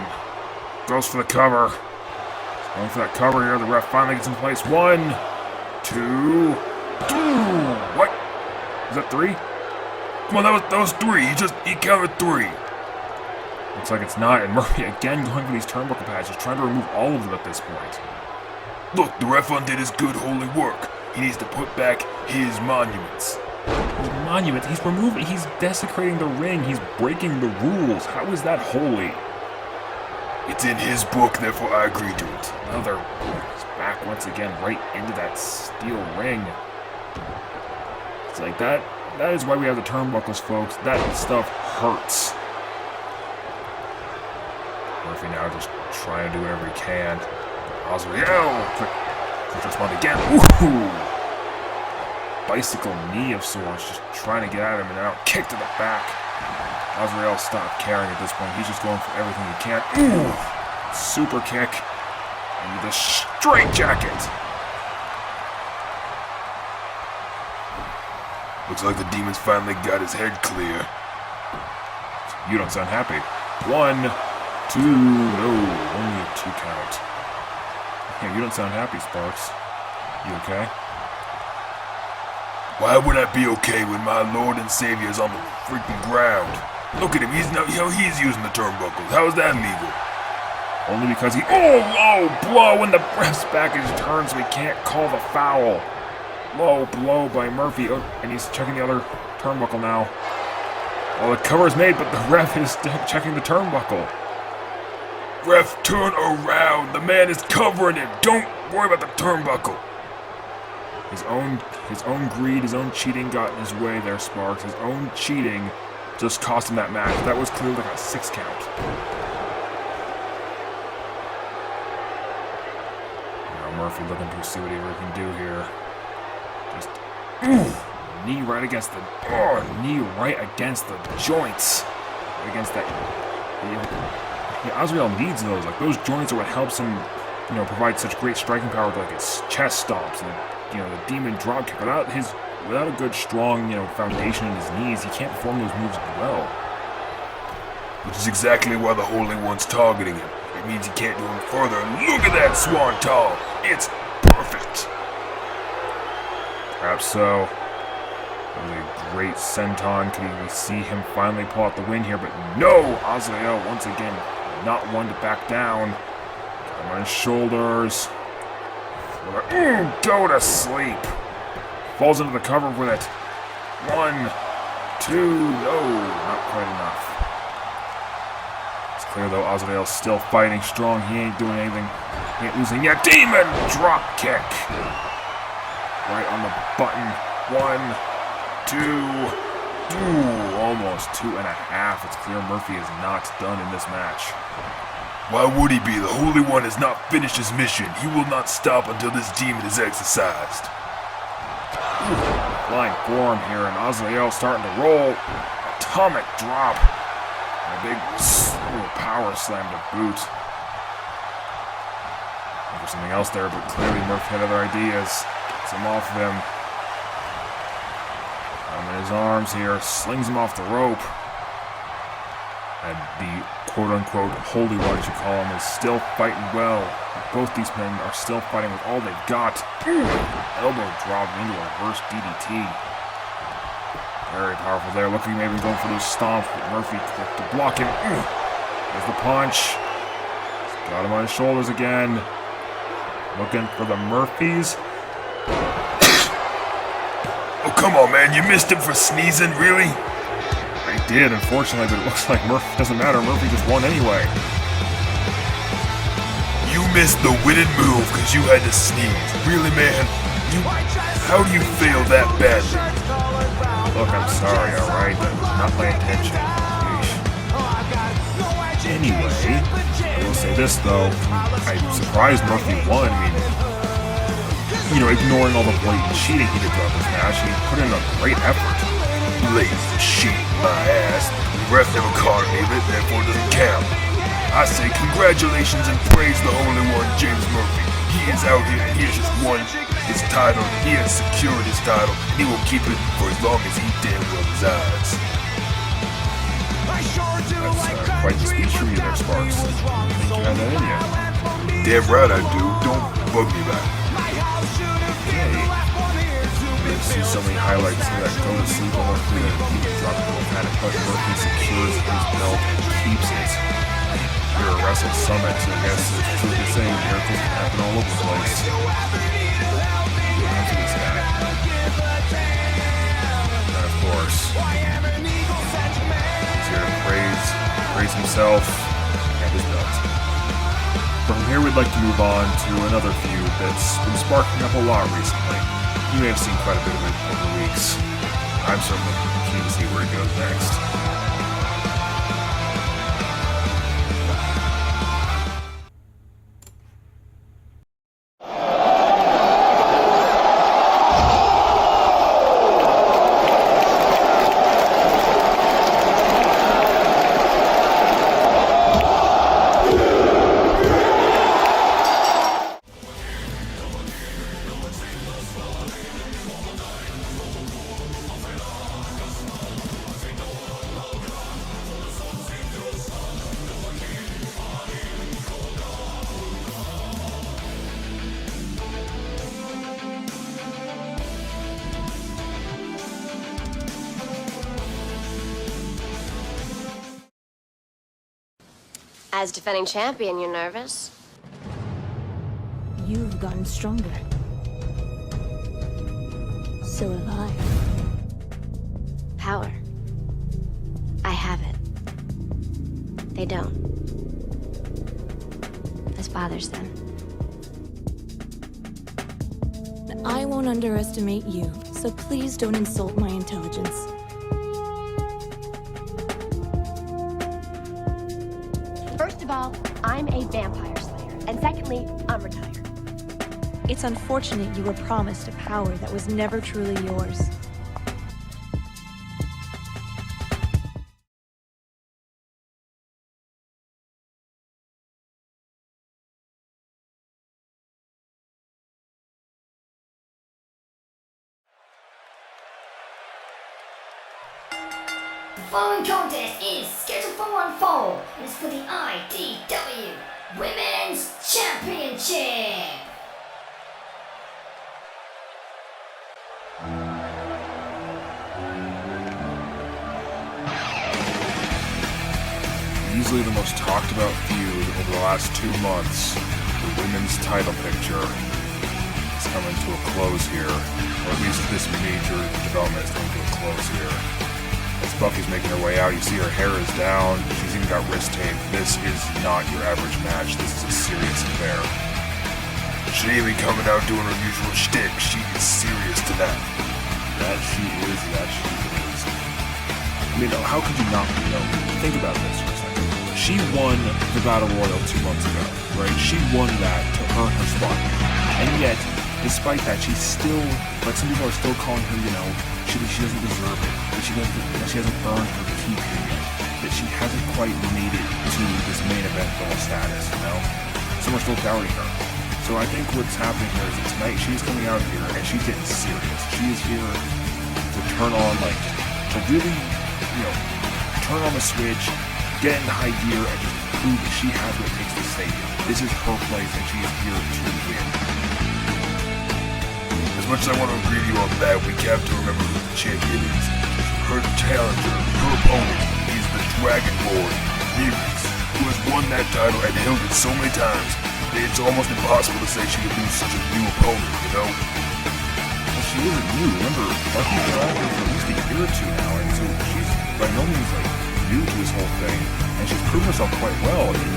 Goes for the cover. He's going for that cover here. The ref finally gets in place. 1, 2. What? Is that 3? Come on, that was 3. He counted 3. Looks like it's not, and Murphy again going for these turnbuckle patches, trying to remove all of them at this point. Look, the ref undid his good holy work. He needs to put back his monuments. His monument? He's desecrating the ring. He's breaking the rules. How is that holy? It's in his book, therefore I agree to it. Another is back once again right into that steel ring. It's like that. That is why we have the turnbuckles, folks. That stuff hurts. Murphy now just trying to do whatever he can. Azrael! Quick respond again. Ooh! Bicycle knee of sorts, just trying to get at him, and now kick to the back. Azrael stopped caring at this point. He's just going for everything he can. Ooh! Super kick. And the straight jacket. Looks like the demon's finally got his head clear. You don't sound happy. 1, 2, no, only a 2 count. Yeah, you don't sound happy, Sparks. You okay? Why would I be okay when my Lord and Savior is on the freaking ground? Look at him, he's using the turnbuckles. How is that legal? Only because he, low blow in the ref's back is turned so he can't call the foul. Low blow by Murphy, and he's checking the other turnbuckle now. Well, the cover is made, but the ref is checking the turnbuckle. Ref, turn around. The man is covering it. Don't worry about the turnbuckle. His own greed, his own cheating got in his way there, Sparks. His own cheating just cost him that match. That was clearly like a 6 count. Now Murphy looking to see what he can do here. Just knee right against the joints. Right against that. Azrael needs those. Like those joints are what helps him, provide such great striking power with like his chest stomps and the demon drop kick. Without a good strong, foundation in his knees, he can't perform those moves well. Which is exactly why the Holy One's targeting him. It means he can't do him further. Look at that swanton! It's perfect! Perhaps so. That was a great senton. Could we see him finally pull out the win here? But no! Azrael, once again, not one to back down. Got him on his shoulders. Go to sleep. Falls into the cover with it. 1, 2, no, not quite enough. It's clear though, Azrael's still fighting strong. He ain't doing anything. He ain't losing yet. Demon drop kick. Right on the button. 1, 2, almost 2.5. It's clear Murphy is not done in this match. Why would he be? The Holy One has not finished his mission. He will not stop until this demon is exorcised. Flying forearm here, and Azrael starting to roll. Atomic drop. And a big power slam to boot. There's something else there, but clearly Murphy had other ideas. Gets him off of him. In his arms here, slings him off the rope. And the quote-unquote Holy One, as you call him, is still fighting well. Both these men are still fighting with all they've got. Elbow drop into a reverse DDT. Very powerful there. Looking maybe going for those stomps, but Murphy quick to block him. There's the punch. Got him on his shoulders again. Looking for the Murphys. Oh, come on, man. You missed him for sneezing, really? I did, unfortunately, but it looks like Murphy doesn't matter. Murphy just won anyway. You missed the winning move because you had to sneeze. Really, man? How do you fail that badly? Look, I'm sorry, alright? That was not my intention. Anyway, I will say this, though. I'm surprised Murphy won. I mean, ignoring all the blatant cheating he did throughout this match, he put in a great effort. Lazy shit, my ass. The ref never caught any of it, therefore it doesn't count. I say congratulations and praise the Holy One, James Murphy. He is out here and he has just won his title. He has secured his title. And he will keep it for as long as he damn well resides. That's quite the speech from you there, Sparks. I think you have that in you. Damn right I do. Don't bug me about it. You see so many highlights here that go to sleep almost through the drop of the panic, but Murphy secures his belt and keeps it. Here at Wrestle Summit, so I guess it's true to say miracles can happen all over the place. Look at this guy. And of course, he's here to praise himself and his belt. From here, we'd like to move on to another feud that's been sparking up a lot recently. You may have seen quite a bit of it over the weeks. I'm certainly keen to see where it goes next. As defending champion, you're nervous? You've gotten stronger. So have I. Power. I have it. They don't. This bothers them. I won't underestimate you, so please don't insult my intelligence. First of all, I'm a vampire slayer. And secondly, I'm retired. It's unfortunate you were promised a power that was never truly yours. The following contest is scheduled for one fall and is for the IDW Women's Championship. Easily the most talked about feud over the last 2 months, the women's title picture is coming to a close here, or at least this major development is coming to a close here. As Buffy's making her way out, you see her hair is down, she's even got wrist tape. This is not your average match, this is a serious affair. She ain't even coming out doing her usual shtick, she is serious tonight. That she is. I mean, how could you not, think about this for a second. She won the Battle Royal 2 months ago, right? She won that to earn her spot. And yet, despite that, she's still, like some people are still calling her, she doesn't deserve it, that she hasn't earned her keep here yet, that she hasn't quite made it to this main event level status, Some are still doubting her. So I think what's happening here is that tonight she's coming out here and she's getting serious. She is here to turn on, to really, turn on the switch, get in high gear, and just prove that she has what it takes to stay here. This is her place and she is here to win. As much as I want to agree with you on that, we have to remember who the champion is. Her challenger, her opponent, is the Dragonborn, Nereus, who has won that title and held it so many times that it's almost impossible to say she would lose such a new opponent, she isn't new. Remember, Buffy's been around here for at least a year or two now, and so she's by no means like new to this whole thing, and she's proven herself quite well. I mean,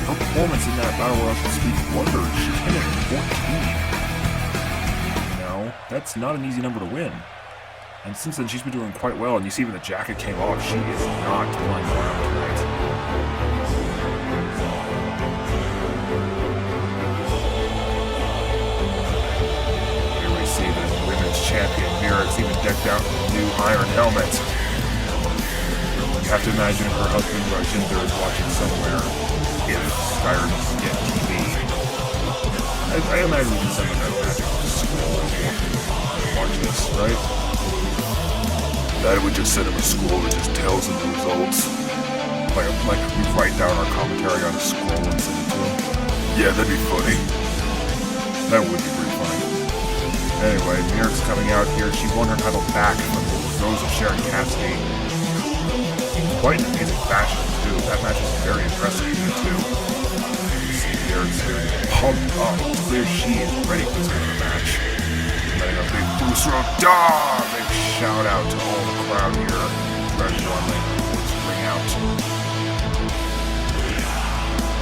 her performance in that Battle Royale should speak wonders. She came in at 14. You know, that's not an easy number to win. And since then, she's been doing quite well, and you see when the jacket came off, she is not playing around tonight. Here we see the women's champion, Mirix, even decked out in a new iron helmet. You have to imagine her husband, Rajinder, is watching somewhere if Skyrim doesn't get TV. I imagine we can send them that magic scroll and watch this, right? That would just send him a scroll that just tells him the results. Like we write down our commentary on a scroll and send it to him. Yeah, that'd be funny. That would be pretty funny. Anyway, Mirix coming out here. She won her title back from Rose of Sharon Cassidy. Quite an amazing fashion, too. That match was very impressive, too. You see Mirix here pumped up. It's clear she is ready for this kind of match. Letting a big boost throw. Big shout out to all the crowd here. Ready to ring out.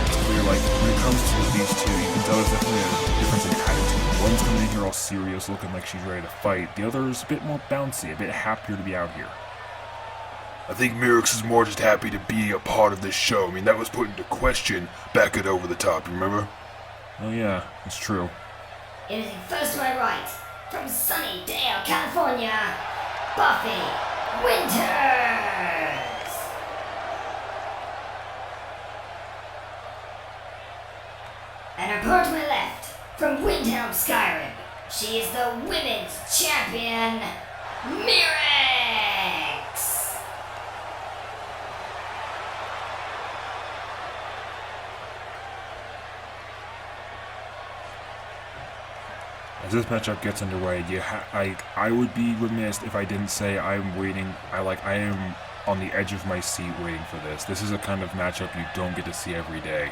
It's clear, like, when it comes to these two, you can tell there's definitely a difference in attitude. One's coming in here all serious, looking like she's ready to fight. The other's a bit more bouncy, a bit happier to be out here. I think Mirix is more just happy to be a part of this show. I mean, that was put into question back at Over the Top, you remember? Oh yeah, it's true. It is first to my right, from Sunnydale, California, Buffy Winters! And her part to my left, from Windhelm, Skyrim, she is the women's champion, Mirix! As this matchup gets underway, I would be remiss if I didn't say I'm waiting. I am on the edge of my seat waiting for this. This is a kind of matchup you don't get to see every day.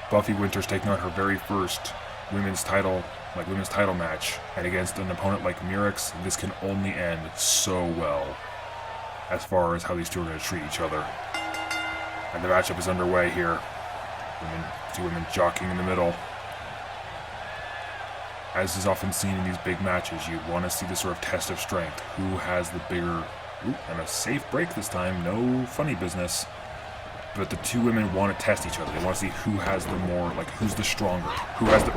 Buffy Winters taking on her very first women's title match, and against an opponent like Mirix, this can only end so well as far as how these two are going to treat each other. And the matchup is underway here. Two women jockeying in the middle. As is often seen in these big matches, you want to see the sort of test of strength. Who has the bigger... and a safe break this time, no funny business. But the two women want to test each other. They want to see who has the more, who's the stronger. Who has the...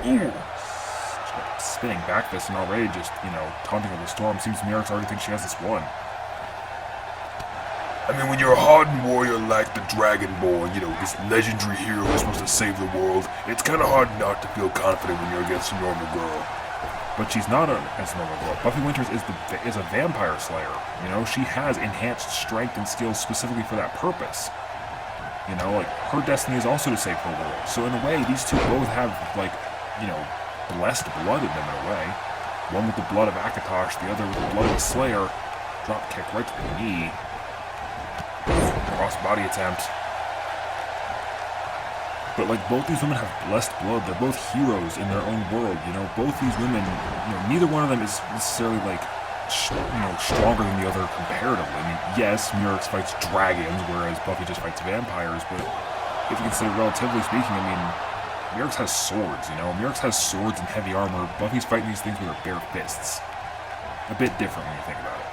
Spinning back fist and already just, taunting with the storm. Seems Mirix already thinks she has this one. I mean, when you're a hardened warrior like the Dragonborn, this legendary hero who's supposed to save the world, it's kind of hard not to feel confident when you're against a normal girl. But she's not against a normal girl. Buffy Winters is a vampire slayer. She has enhanced strength and skills specifically for that purpose. Her destiny is also to save her world. So in a way, these two both have, blessed blood in them in a way. One with the blood of Akatosh, the other with the blood of the Slayer. Drop kick right to the knee. Cross body attempt. But both these women have blessed blood. They're both heroes in their own world. Both these women, neither one of them is necessarily stronger than the other comparatively. I mean, yes, Mirix fights dragons, whereas Buffy just fights vampires, but if you consider relatively speaking, I mean, Mirix has swords, Mirix has swords and heavy armor. Buffy's fighting these things with her bare fists. A bit different when you think about it.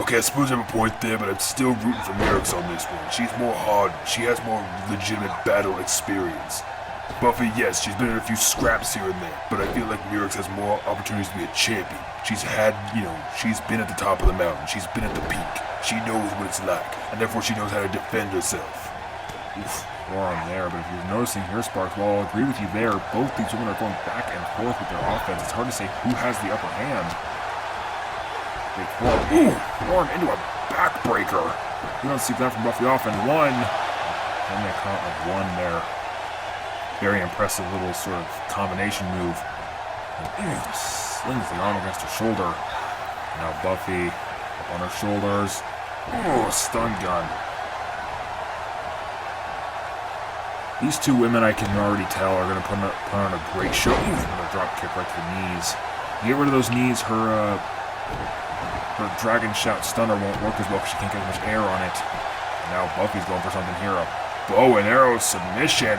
Okay, I suppose I have a point there, but I'm still rooting for Mirix on this one. She's more hardened. She has more legitimate battle experience. Buffy, yes, she's been in a few scraps here and there, but I feel like Mirix has more opportunities to be a champion. She's had, she's been at the top of the mountain. She's been at the peak. She knows what it's like, and therefore she knows how to defend herself. Oof, forearm there, but if you're noticing here, Sparks, well, I'll agree with you there. Both these women are going back and forth with their offense. It's hard to say who has the upper hand. Big forearm. Ooh! Forearm into a backbreaker. We don't see that from Buffy often. One. And they count of one there. Very impressive little sort of combination move. And, slings the arm against her shoulder. Now Buffy up on her shoulders. Ooh, stun gun. These two women, I can already tell, are going to put on a great show. Ooh, another drop kick right to the knees. You get rid of those knees, her Dragon Shout Stunner won't work as well because she can't get as much air on it. And now Buffy's going for something here. A bow and arrow submission.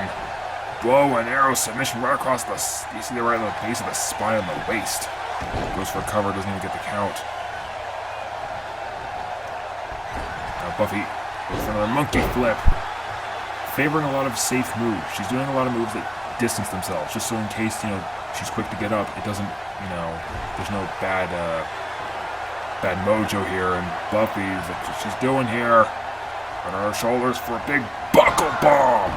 Bow and arrow submission right across the... You see that right on the base of the spine on the waist. Goes for cover, doesn't even get the count. Now Buffy goes for another monkey flip. Favoring a lot of safe moves. She's doing a lot of moves that distance themselves, just so in case, you know, she's quick to get up, it doesn't, you know, there's no bad mojo here. And Buffy's what she's doing here. On her shoulders for a big buckle bomb.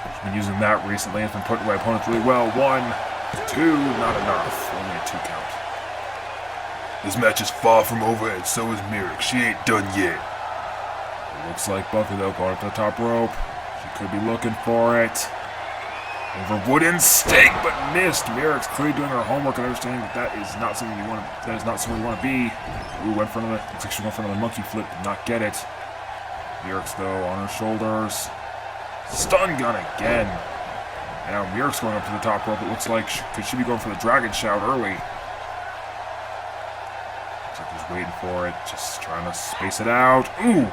She's been using that recently. It's been putting away opponents really well. 1, 2, not enough. Only a 2 count. This match is far from over, and so is Mirek. She ain't done yet. Looks like Buffy, though, going up to the top rope. She could be looking for it. Over wooden stake, but missed. Mirek's clearly doing her homework and understanding that is not something you want to. That is not something you want to be. Ooh, went for another. Looks like she went for another monkey flip. Did not get it. Mirek's though on her shoulders. Stun gun again. And now Mirek's going up to the top rope. It looks like she should be going for the Dragon Shout early. Looks like he's waiting for it. Just trying to space it out. Ooh.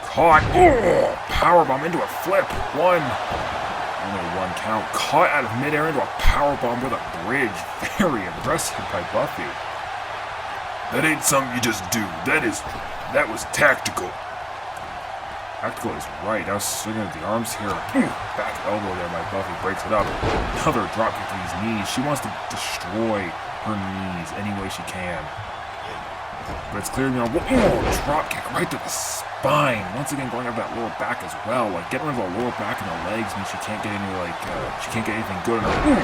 Caught. Oh, powerbomb into a flip. 1. Only 1 count. Caught out of midair into a powerbomb with a bridge. Very impressive by Buffy. That ain't something you just do. That was tactical. Tactical is right. I was swinging at the arms here. Back elbow there by Buffy. Breaks it up. Another drop kick to these knees. She wants to destroy her knees any way she can. But it's clear now. Drop kick right to the spine. Once again, going up that lower back as well. Like getting rid of the lower back and the legs means she can't get any she can't get anything good in her.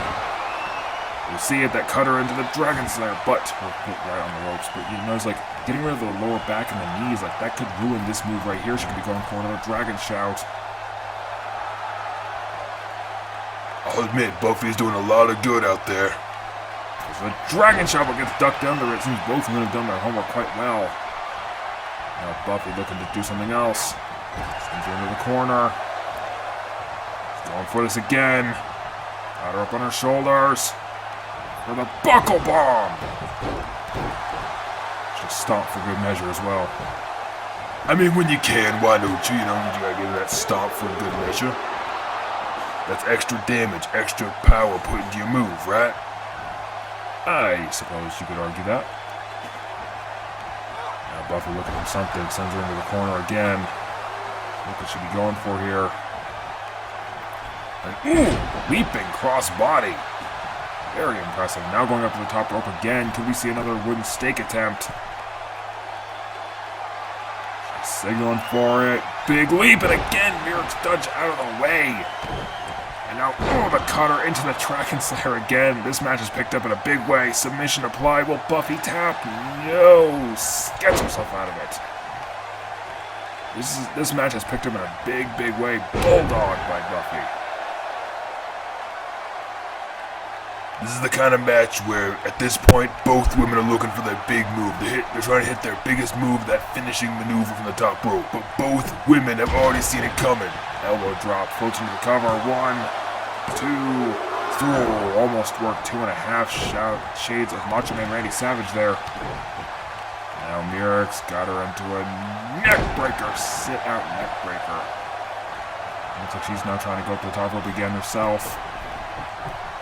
You see it, that cut her into the Dragon Slayer, but her foot right on the ropes. But you notice, like getting rid of the lower back and the knees, like that could ruin this move right here. She could be going for another Dragon Shout. I'll admit, Buffy's doing a lot of good out there. The Dragon Shout gets ducked under it. Seems both women have done their homework quite well. Now Buffy looking to do something else. Sends her into the corner. She's going for this again. Got her up on her shoulders. For the buckle bomb. Just stomp for good measure as well. I mean, when you can, why don't you? You know, you gotta give that stomp for good measure. That's extra damage, extra power put into your move, right? I suppose you could argue that. Now Buffy looking for something, sends her into the corner again. What could she be going for here? And leaping crossbody. Very impressive. Now going up to the top rope again. Could we see another wooden stake attempt? She's signaling for it. Big leap, and again, Mirek's dodge out of the way. And now, the cutter into the Dragon Slayer again. This match is picked up in a big way. Submission applied. Will Buffy tap? No. Gets herself out of it. This match has picked up in a big, big way. Bulldog by Buffy. This is the kind of match where, at this point, both women are looking for their big move. They're trying to hit their biggest move, that finishing maneuver from the top rope. But both women have already seen it coming. Elbow drop, floats into the cover. 1, 2, 3. Almost worked. 2.5 shades of Macho Man Randy Savage there. Now Mirek's got her into a neck breaker. Sit out neck breaker. Looks like she's now trying to go up to the top rope again herself.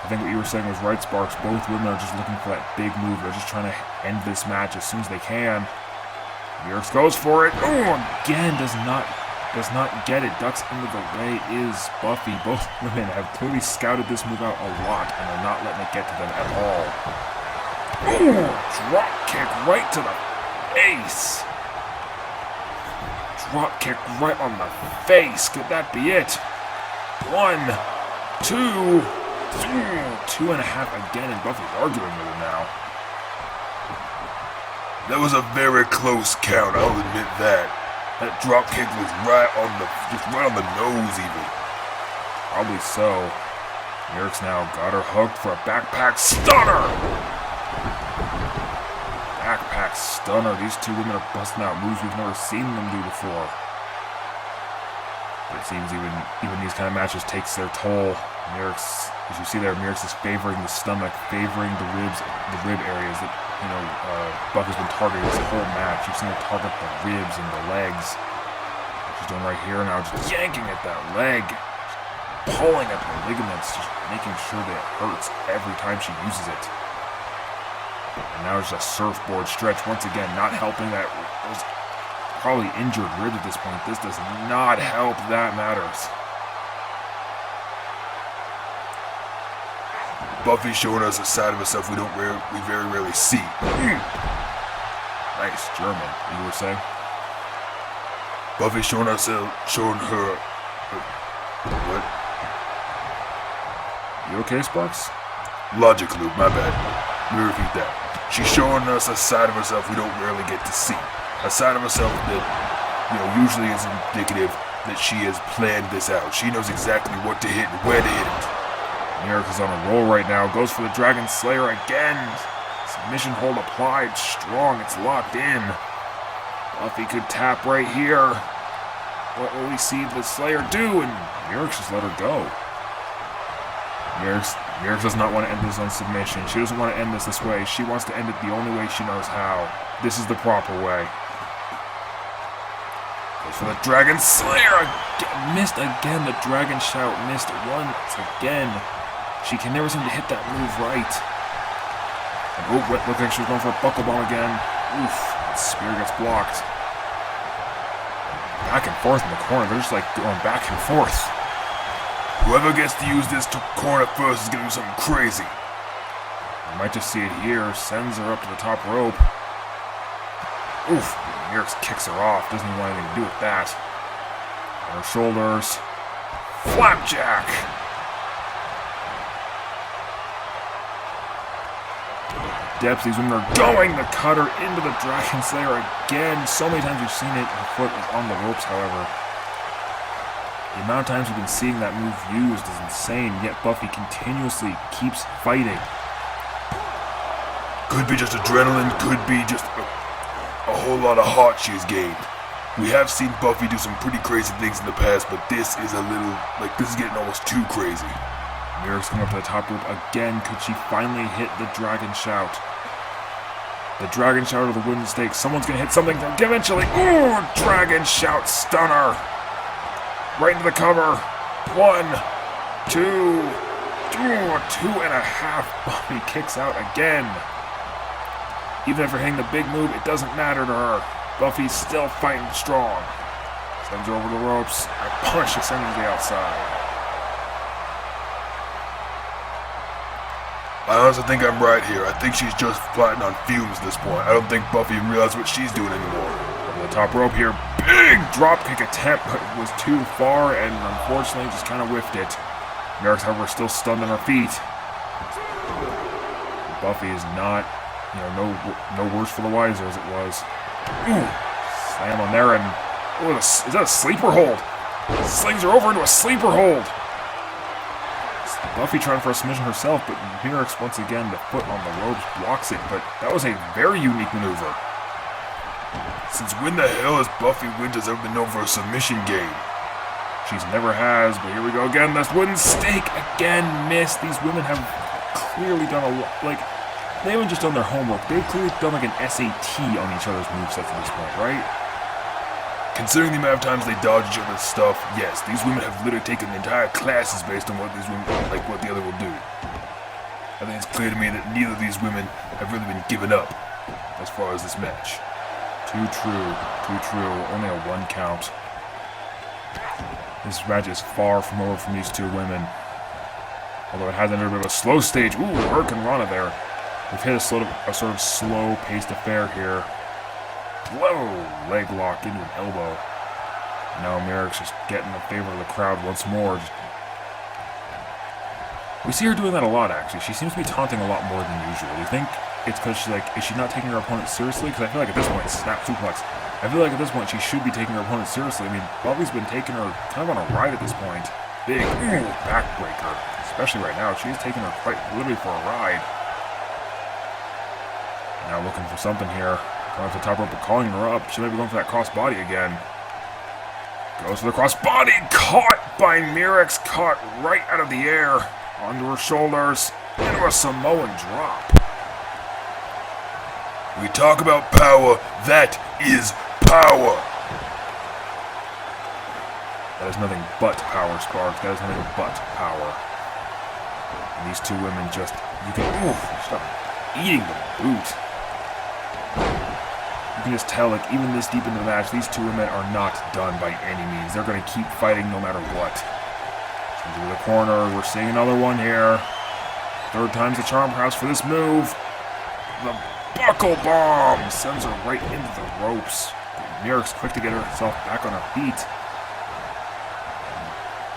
I think what you were saying was right, Sparks. Both women are just looking for that big move. They're just trying to end this match as soon as they can. Mirek's goes for it. Again does not get it. Ducks into the way is Buffy. Both women have clearly scouted this move out a lot, and they're not letting it get to them at all. Drop kick right to the face. Drop kick right on the face. Could that be it? 1, 2, 2.5 again, and Buffy's arguing with him now. That was a very close count, I'll admit that. That drop kick was just right on the nose even. Probably so. Mirek's now got her hooked for a backpack stunner. Backpack stunner. These two women are busting out moves we've never seen them do before. It seems even these kind of matches takes their toll. Merrick's, as you see there, Merrick's is favoring the stomach, favoring the rib areas that, Buffy's been targeting this whole match. You've seen her target the ribs and the legs. She's doing right here now, just yanking at that leg, just pulling at the ligaments, just making sure that it hurts every time she uses it. And now it's a surfboard stretch once again, not helping that. Those probably injured rib at this point. This does not help. That matters. Buffy's showing us a side of herself we very rarely see. Nice German. You were saying? Buffy's showing her. What? You okay, Sparks? Logic loop. My bad. Let me repeat that. She's showing us a side of herself we don't rarely get to see. A side of herself that, usually is indicative that she has planned this out. She knows exactly what to hit and where to hit it. Merrick is on a roll right now. Goes for the Dragon Slayer again. Submission hold applied. Strong. It's locked in. Buffy could tap right here. What will we see the Slayer do? And Merrick just let her go. Merrick does not want to end this on submission. She doesn't want to end this way. She wants to end it the only way she knows how. This is the proper way. Goes for the Dragon Slayer. Missed again. The Dragon Shout missed once again. She can never seem to hit that move right. And looked like she was going for a buckle bomb again. Oof. Spear gets blocked. Back and forth in the corner. They're just like going back and forth. Whoever gets to use this corner first is going to do something crazy. You might just see it here. Sends her up to the top rope. Oof. Merrick kicks her off. Doesn't even want anything to do with that. On her shoulders. Flapjack. Depths, these women are going. The cutter into the Dragon Slayer again. So many times we've seen it. Her foot is on the ropes, however. The amount of times we've been seeing that move used is insane, yet Buffy continuously keeps fighting. Could be just adrenaline, could be just a whole lot of heart she's gained. We have seen Buffy do some pretty crazy things in the past, but this is this is getting almost too crazy. Merrick's coming up to the top rope again. Could she finally hit the Dragon Shout? The Dragon Shout or the wooden stake. Someone's going to hit something eventually. Ooh, Dragon Shout stunner. Right into the cover. 1, 2, 2.5. Buffy kicks out again. Even after hitting the big move, it doesn't matter to her. Buffy's still fighting strong. Sends her over the ropes. A punch that sends her to the outside. I honestly think I'm right here. I think she's just flattened on fumes at this point. I don't think Buffy realizes what she's doing anymore. Over the top rope here. Big dropkick attempt, but it was too far and unfortunately just kind of whiffed it. Merrick's, however, still stunned on her feet. Buffy is not, no worse for the wiser as it was. Ooh, slam on there and, is that a sleeper hold? Slings her over into a sleeper hold. Buffy trying for a submission herself, but Merrick's once again, the foot on the ropes blocks it, but that was a very unique maneuver. Since when the hell has Buffy Winters ever been known for a submission game? She's never has, but here we go again. That's wooden stake again missed. These women have clearly done a lot, they haven't just done their homework. They've clearly done an SAT on each other's movesets at this point, right? Considering the amount of times they dodge each other's stuff, yes, these women have literally taken entire classes based on what these women, what the other will do. I think it's clear to me that neither of these women have really been given up as far as this match. Too true. Only a 1 count. This match is far from over from these two women. Although it has entered a bit of a slow stage. Ooh, Hurricane Rana there. We've hit a sort of slow-paced affair here. Whoa! Leg lock into an elbow. Now Merrick's just getting the favor of the crowd once more. We see her doing that a lot, actually. She seems to be taunting a lot more than usual. Do you think it's because is she not taking her opponent seriously? Because I feel like at this point, snap suplex. I feel like at this point she should be taking her opponent seriously. I mean, Buffy's been taking her kind of on a ride at this point. Big backbreaker. Especially right now. She's taking her quite literally for a ride. Now looking for something here. Going to the top rope, but calling her up. She might be going for that crossbody again. Goes for the crossbody, caught by Mirex, caught right out of the air, onto her shoulders, into a Samoan drop. We talk about power, that is power. That is nothing but power, Sparks. That is nothing but power. And these two women just, you can, stop eating the boot. You can just tell, like, even this deep into the match, these two women are not done by any means. They're going to keep fighting no matter what. Into the corner, we're seeing another one here. Third time's the charm, perhaps, for this move. The buckle bomb sends her right into the ropes. Mirex quick to get herself back on her feet.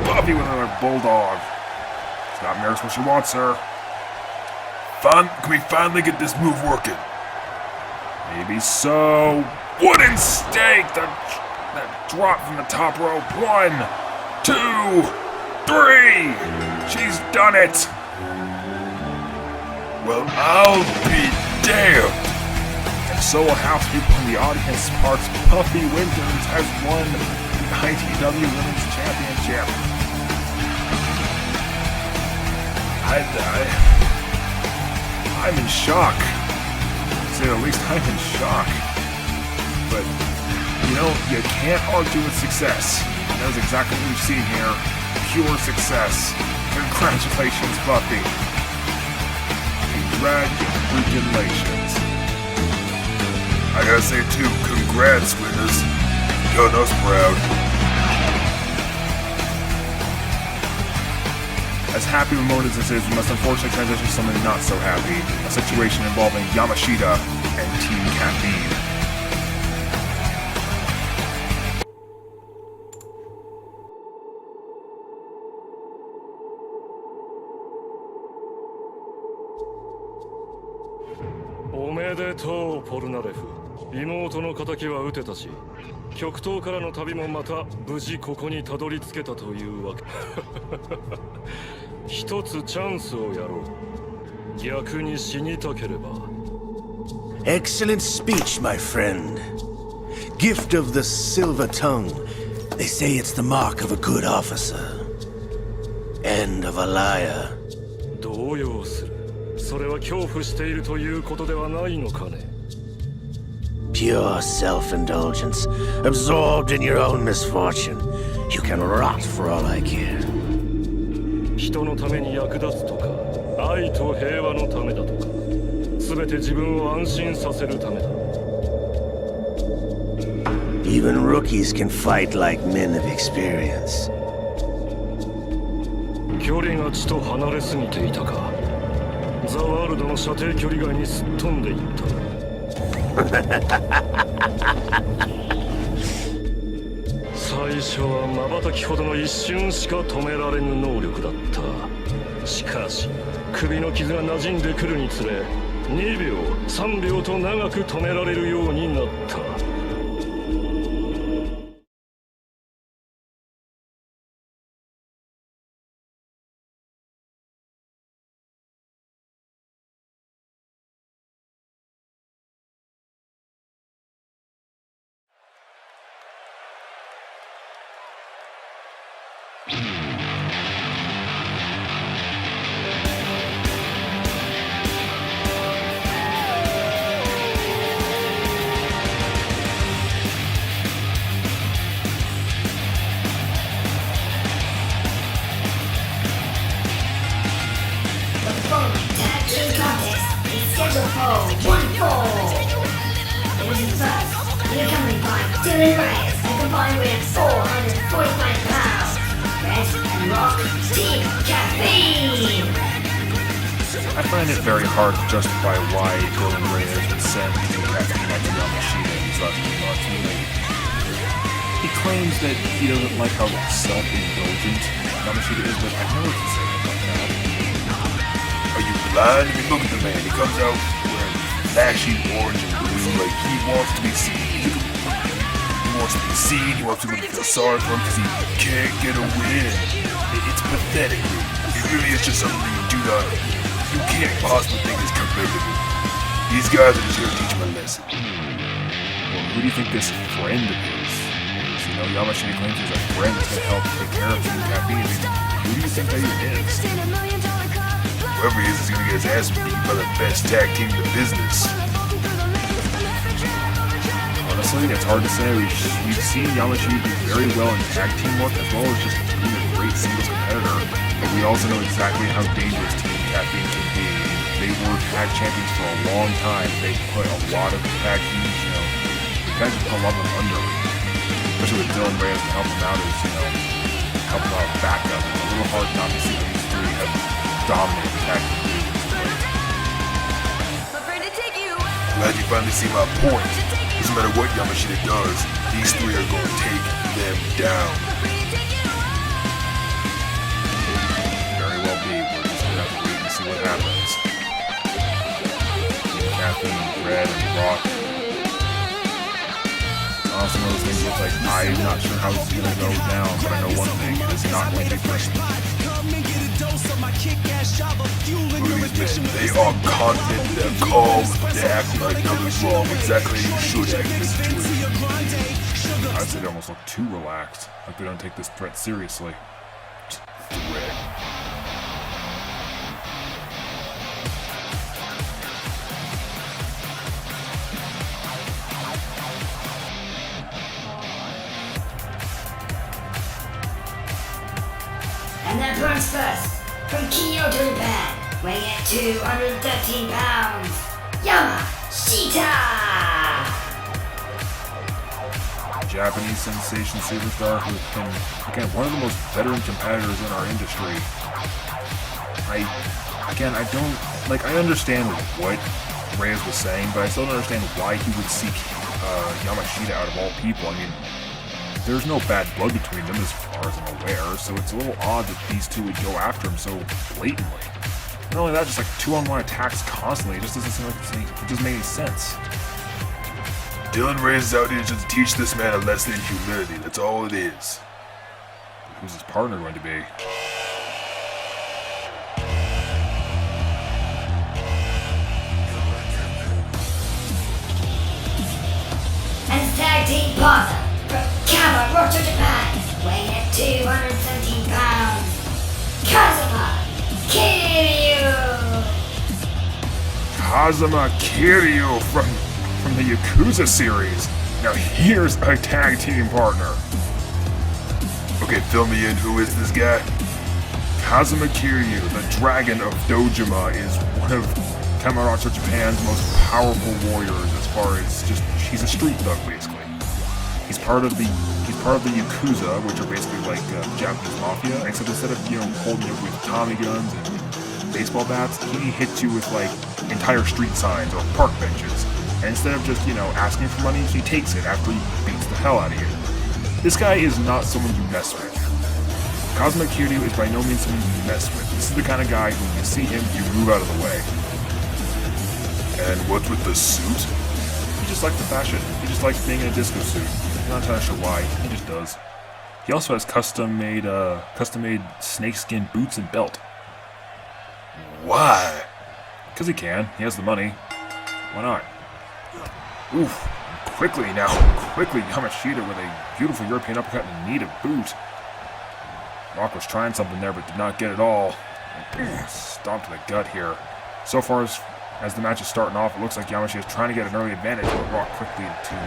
Buffy with another bulldog. She's got Mirex where she wants her. Can we finally get this move working? Maybe so. Wooden stake! That drop from the top rope. 1, 2, 3! She's done it! Well, I'll be damned! And so will half the people in the audience. Sparks. Buffy Winters has won the IDW Women's Championship. I'm in shock. To say the least, I'm in shock. But, you know, you can't argue with success. And that is exactly what we've seen here. Pure success. Congratulations, Buffy. Congratulations. I gotta say too, congrats, winners. Done us proud. As happy a moment as this is, we must unfortunately transition to something not so happy. A situation involving Yamashita and Team Caffeine. Excellent speech, my friend. Gift of the silver tongue. They say it's the mark of a good officer. And of a liar. Pure self-indulgence, absorbed in your own misfortune. You can rot for all I care. Even rookies can fight like men of experience. I find it very hard to justify why Dylan Reyes would send Team Caffeine out to Yamashita in these last few months. He claims that he doesn't like how self-indulgent Yamashita is, but I know what to say about that. Are you blind? I mean, look at the man. He comes out wearing flashy orange and blue, like he wants to be seen. He wants to be seen. He wants people to feel sorry for him because he can't get a win. It's pathetic. It really is just something you can't possibly think is commendable. These guys are just here to teach him a lesson. Well, who do you think this friend of his is? You know, Yamashita claims he's a friend that's going to help take care of Team Caffeine. I mean, who do you think that even is? Whoever he is going to get his ass beat by the best tag team in the business. Honestly, it's hard to say. We've seen Yamashita do very well in tag team work as well as just being a great singles competitor. But we also know exactly how dangerous Team Caffeine can be. They were tag champions for a long time. They put a lot of tag teams, you know, they kind of put a lot of them under. Especially with Dylan Reyes to help him out as, you know, help him out as backup. It's a little hard not to see that these three have dominated the tag team division. Glad you finally see my point. Doesn't matter what Yamashita does, these three are going to take them down. Very well be. We're just going to have to wait and see what happens. Caffeine, Red, and Rock. Honestly, one of those things where it's like, I'm not sure how this is going to go down, but I know one thing, it is not going to be pretty. Look at these men. They are confident, they're calm, they act like nothing's wrong, exactly as you should act in this situation. I'd say they almost look too relaxed, like they don't take this threat seriously. Threat. And then burns first, from Kyoto, Japan, weighing at 213 pounds, Yamashita! Japanese sensation superstar who's been, again, one of the most veteran competitors in our industry. I understand what Reyes was saying, but I still don't understand why he would seek Yamashita out of all people. I mean, there's no bad blood between them as far as I'm aware, so it's a little odd that these two would go after him so blatantly. Not only that, just like 2-on-1 attacks constantly, it just doesn't seem like it doesn't make any sense. Dylan Reyes is out here just to teach this man a lesson in humility, that's all it is. Who's his partner going to be? And his tag team partner, from Kamurocho, Japan, weighing at 217 pounds, Kazuma Kiryu! Kazuma Kiryu from the Yakuza series. Now here's a tag team partner. Okay, fill me in. Who is this guy? Kazuma Kiryu, the Dragon of Dojima, is one of Kamurocho, Japan's most powerful warriors as far as just, he's a street thug basically. He's part of the Yakuza, which are basically like Japanese mafia, except instead of, you know, holding you with Tommy guns and baseball bats, he hits you with like entire street signs or park benches. And instead of just, you know, asking for money, he takes it after he beats the hell out of you. This guy is not someone you mess with. Kazuma Kiryu is by no means someone you mess with. This is the kind of guy who, when you see him, you move out of the way. And what's with the suit? He just likes the fashion. He just likes being in a disco suit. I'm not entirely sure why. He just does. He also has custom-made snakeskin boots and belt. Why? Because he can. He has the money. Why not? Oof. Quickly, Yamashita with a beautiful European uppercut and knee to boot. Rock was trying something there, but did not get it all. Stomped to the gut here. So far as the match is starting off, it looks like Yamashita is trying to get an early advantage, but Rock quickly to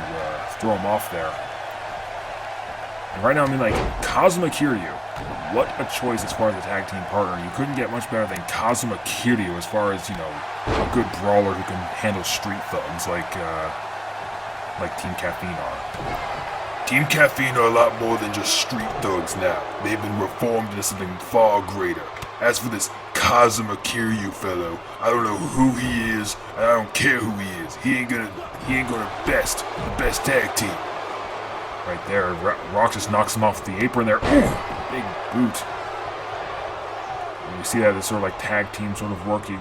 throw him off there. And right now, I mean, like, Kazuma Kiryu. What a choice as far as a tag team partner. You couldn't get much better than Kazuma Kiryu as far as, you know, a good brawler who can handle street thugs like Team Caffeine are. Team Caffeine are a lot more than just street thugs now. They've been reformed into something far greater. As for this Kazuma Kiryu fellow, I don't know who he is, and I don't care who he is. He ain't gonna best the best tag team. Right there, Rock just knocks him off the apron there. Ooh, big boot. And you see that as sort of like tag team sort of work you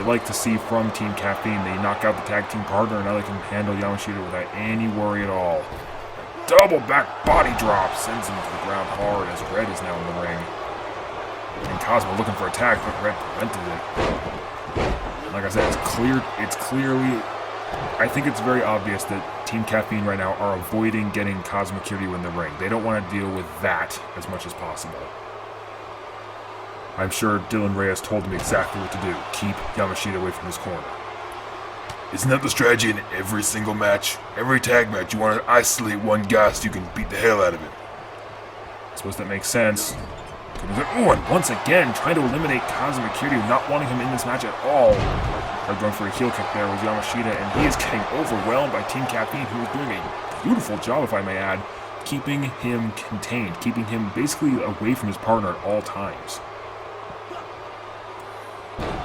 like to see from Team Caffeine. They knock out the tag team partner, and now they can handle Yamashita without any worry at all. Double back body drop sends him to the ground hard as Red is now in the ring. And Cosmo looking for a tag, but Red prevented it. Like I said, it's clearly I think it's very obvious that Team Caffeine right now are avoiding getting Kazuma Kiryu in the ring. They don't want to deal with that as much as possible. I'm sure Dylan Reyes told him exactly what to do. Keep Yamashita away from his corner. Isn't that the strategy in every single match? Every tag match, you want to isolate one guy so you can beat the hell out of him. I suppose that makes sense. Ooh, and once again, trying to eliminate Kazuma Kiryu, not wanting him in this match at all. They're going for a heel kick there with Yamashita, and he is getting overwhelmed by Team Caffeine, who is doing a beautiful job, if I may add, keeping him contained, keeping him basically away from his partner at all times.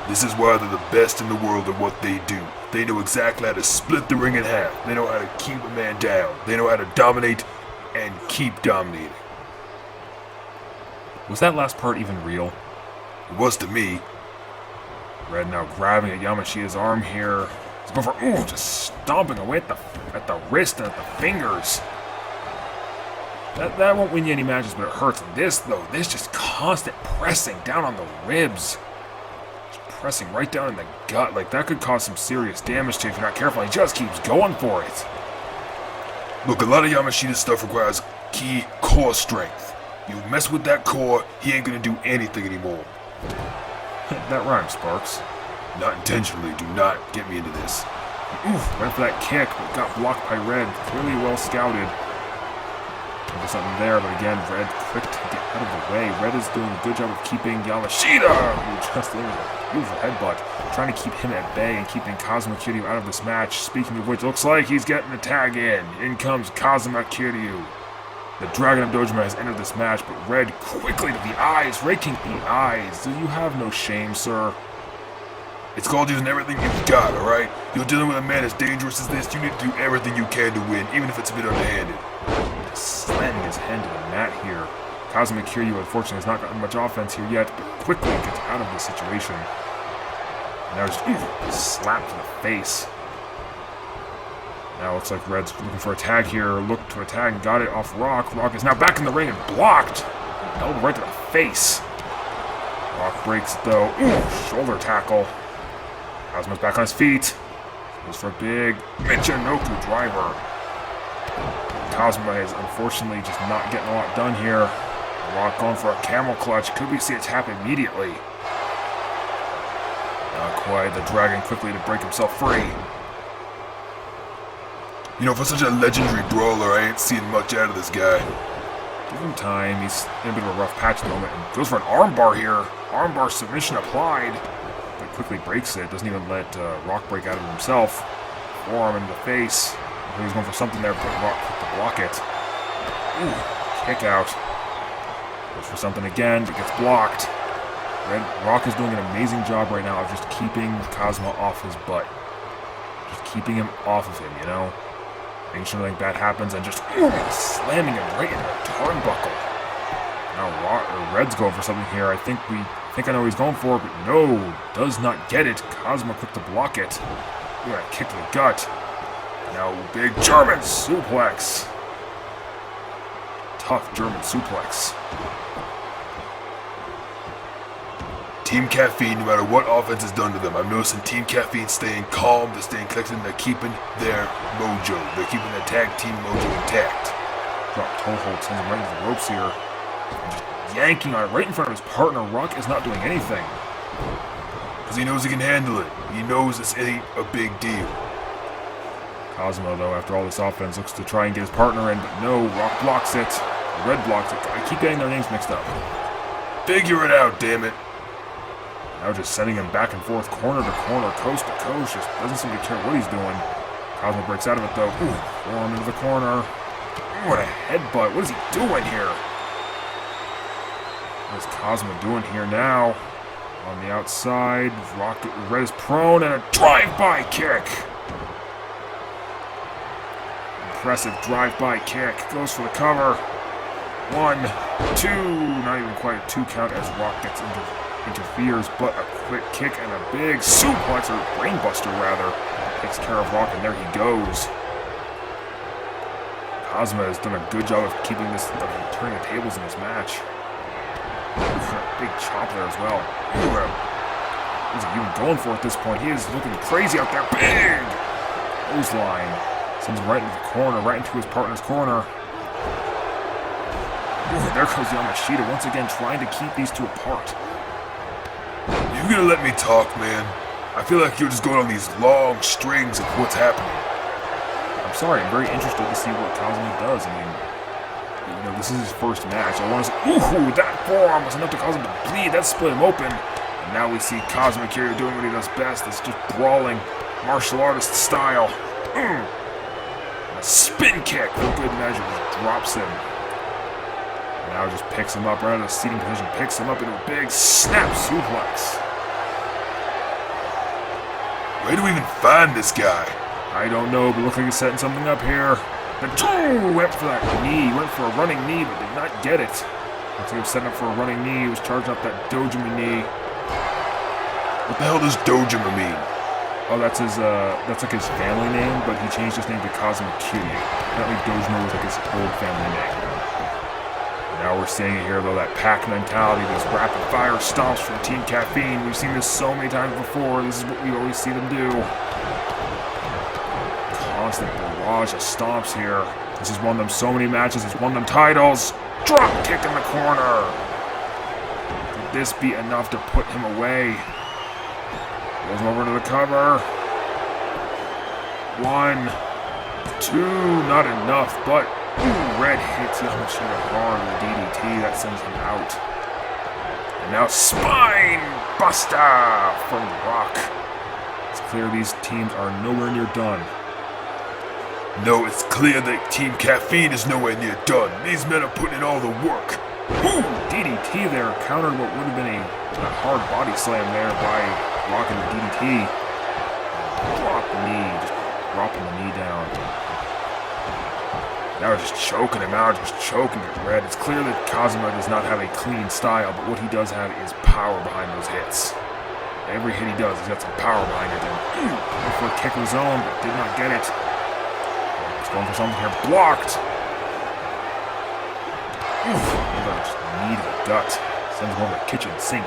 This is why they're the best in the world at what they do. They know exactly how to split the ring in half. They know how to keep a man down. They know how to dominate and keep dominating. Was that last part even real? It was to me. Red now grabbing at Yamashita's arm here. He's going for, just stomping away at the wrist and at the fingers. That won't win you any matches, but it hurts. And this just constant pressing down on the ribs. Pressing right down in the gut, like that could cause some serious damage to you if you're not careful. He just keeps going for it. Look, a lot of Yamashita's stuff requires key core strength. You mess with that core, he ain't gonna do anything anymore. That rhymes, Sparks. Not intentionally, do not get me into this. Oof, went for that kick, but got blocked by Red. Clearly well scouted. There's something there, but again, Red quick to get out of the way. Red is doing a good job of keeping Yamashita, who just did a beautiful headbutt, trying to keep him at bay and keeping Kazuma Kiryu out of this match. Speaking of which, looks like he's getting a tag in. In comes Kazuma Kiryu. The Dragon of Dojima has entered this match, but Red quickly to the eyes, raking the eyes. Do you have no shame, sir? It's called using everything you've got, alright? You're dealing with a man as dangerous as this, you need to do everything you can to win, even if it's a bit underhanded. Slamming his hand to the mat here. Kazuma Kiryu, unfortunately, has not gotten much offense here yet, but quickly gets out of this situation. And now just slap to the face. Now it looks like Red's looking for a tag here. Looked to attack and got it off Rock. Rock is now back in the ring and blocked. Elbow right to the face. Rock breaks it though. Shoulder tackle. Kazuma's back on his feet. Goes for a big Michinoku driver. Kazuma is unfortunately just not getting a lot done here. Rock going for a camel clutch. Could we see a tap immediately? Not quite. The Dragon quickly to break himself free. You know, for such a legendary brawler, I ain't seen much out of this guy. Give him time. He's in a bit of a rough patch at the moment. And goes for an armbar here. Armbar submission applied. But quickly breaks it. Doesn't even let Rock break out of himself. Forearm in the face. He's going for something there, but Rock to block it. Kick out. Goes for something again, but gets blocked. Rock is doing an amazing job right now of just keeping Kazuma off his butt. Just keeping him off of him, you know? Making sure nothing bad happens and just slamming him right into the turnbuckle. Now Red's going for something here. I think I know what he's going for, but no, does not get it. Kazuma quick to block it. Look at that kick to the gut. Now big German suplex. Tough German suplex. Team Caffeine, no matter what offense is done to them, I'm noticing Team Caffeine staying calm, they're staying collected, and they're keeping their mojo. They're keeping their tag team mojo intact. Drop toe hold, sends him right into the ropes here. And just yanking on it right in front of his partner. Rock is not doing anything. Because he knows he can handle it. He knows this ain't a big deal. Kazuma, though, after all this offense, looks to try and get his partner in, but no, Rock blocks it. Red blocks it. I keep getting their names mixed up. Figure it out, damn it. Now just sending him back and forth, corner to corner, coast to coast. Just doesn't seem to care what he's doing. Kazuma breaks out of it, though. Forearm into the corner. What a headbutt. What is he doing here? What is Kazuma doing here now? On the outside, Red is prone, and a drive-by kick. Impressive drive-by kick. Goes for the cover. 1, 2. Not even quite a 2 count as Rock interferes, but a quick kick and a big suplex, or brainbuster rather, takes care of Rock, and there he goes. Kazuma has done a good job of keeping this, turning the tables in this match. Big chop there as well. What is he even going for at this point? He is looking crazy out there. Big Clothesline. Sends him right into the corner, right into his partner's corner. Ooh, there goes Yamashita once again trying to keep these two apart. You gonna let me talk, man? I feel like you're just going on these long strings of what's happening. I'm sorry, I'm very interested to see what Kazuma does. I mean, you know, this is his first match. I want to say, ooh, that forearm was enough to cause him to bleed. That split him open. And now we see Kazuma Kiryu doing what he does best. It's just brawling, martial artist style. And a spin kick for good measure. Just drops him. Now just picks him up right out of the seating position. Picks him up into a big snap suplex. Where do we even find this guy? I don't know, but looks like he's setting something up here. The went for that knee. Went for a running knee, but did not get it. Looks like he was setting up for a running knee. He was charging up that Dojima knee. What the hell does Dojima mean? Oh, that's like his family name, but he changed his name to Kazuma Kiryu. Apparently Dojima was like his old family name. Now we're seeing it here, though, that pack mentality, these rapid-fire stomps from Team Caffeine. We've seen this so many times before. This is what we always see them do. Constant barrage of stomps here. This has won them so many matches. It's won them titles. Drop kick in the corner. Could this be enough to put him away? Goes over to the cover. 1, 2, not enough, but red hits Yamashita hard with a DDT that sends him out. And now spine buster from Rock. It's clear these teams are nowhere near done. No, it's clear that Team Caffeine is nowhere near done. These men are putting in all the work. Ooh, DDT there countered what would have been a hard body slam there by Rock and the DDT. Drop knee, just dropping the knee down. Now just choking him out, just choking it red. It's clear that Kazuma does not have a clean style, but what he does have is power behind those hits. Every hit he does, he's got some power behind it. And went for a kick of his own, but did not get it. He's going for something here, blocked. Another knee to the gut. Sends him over the kitchen sink.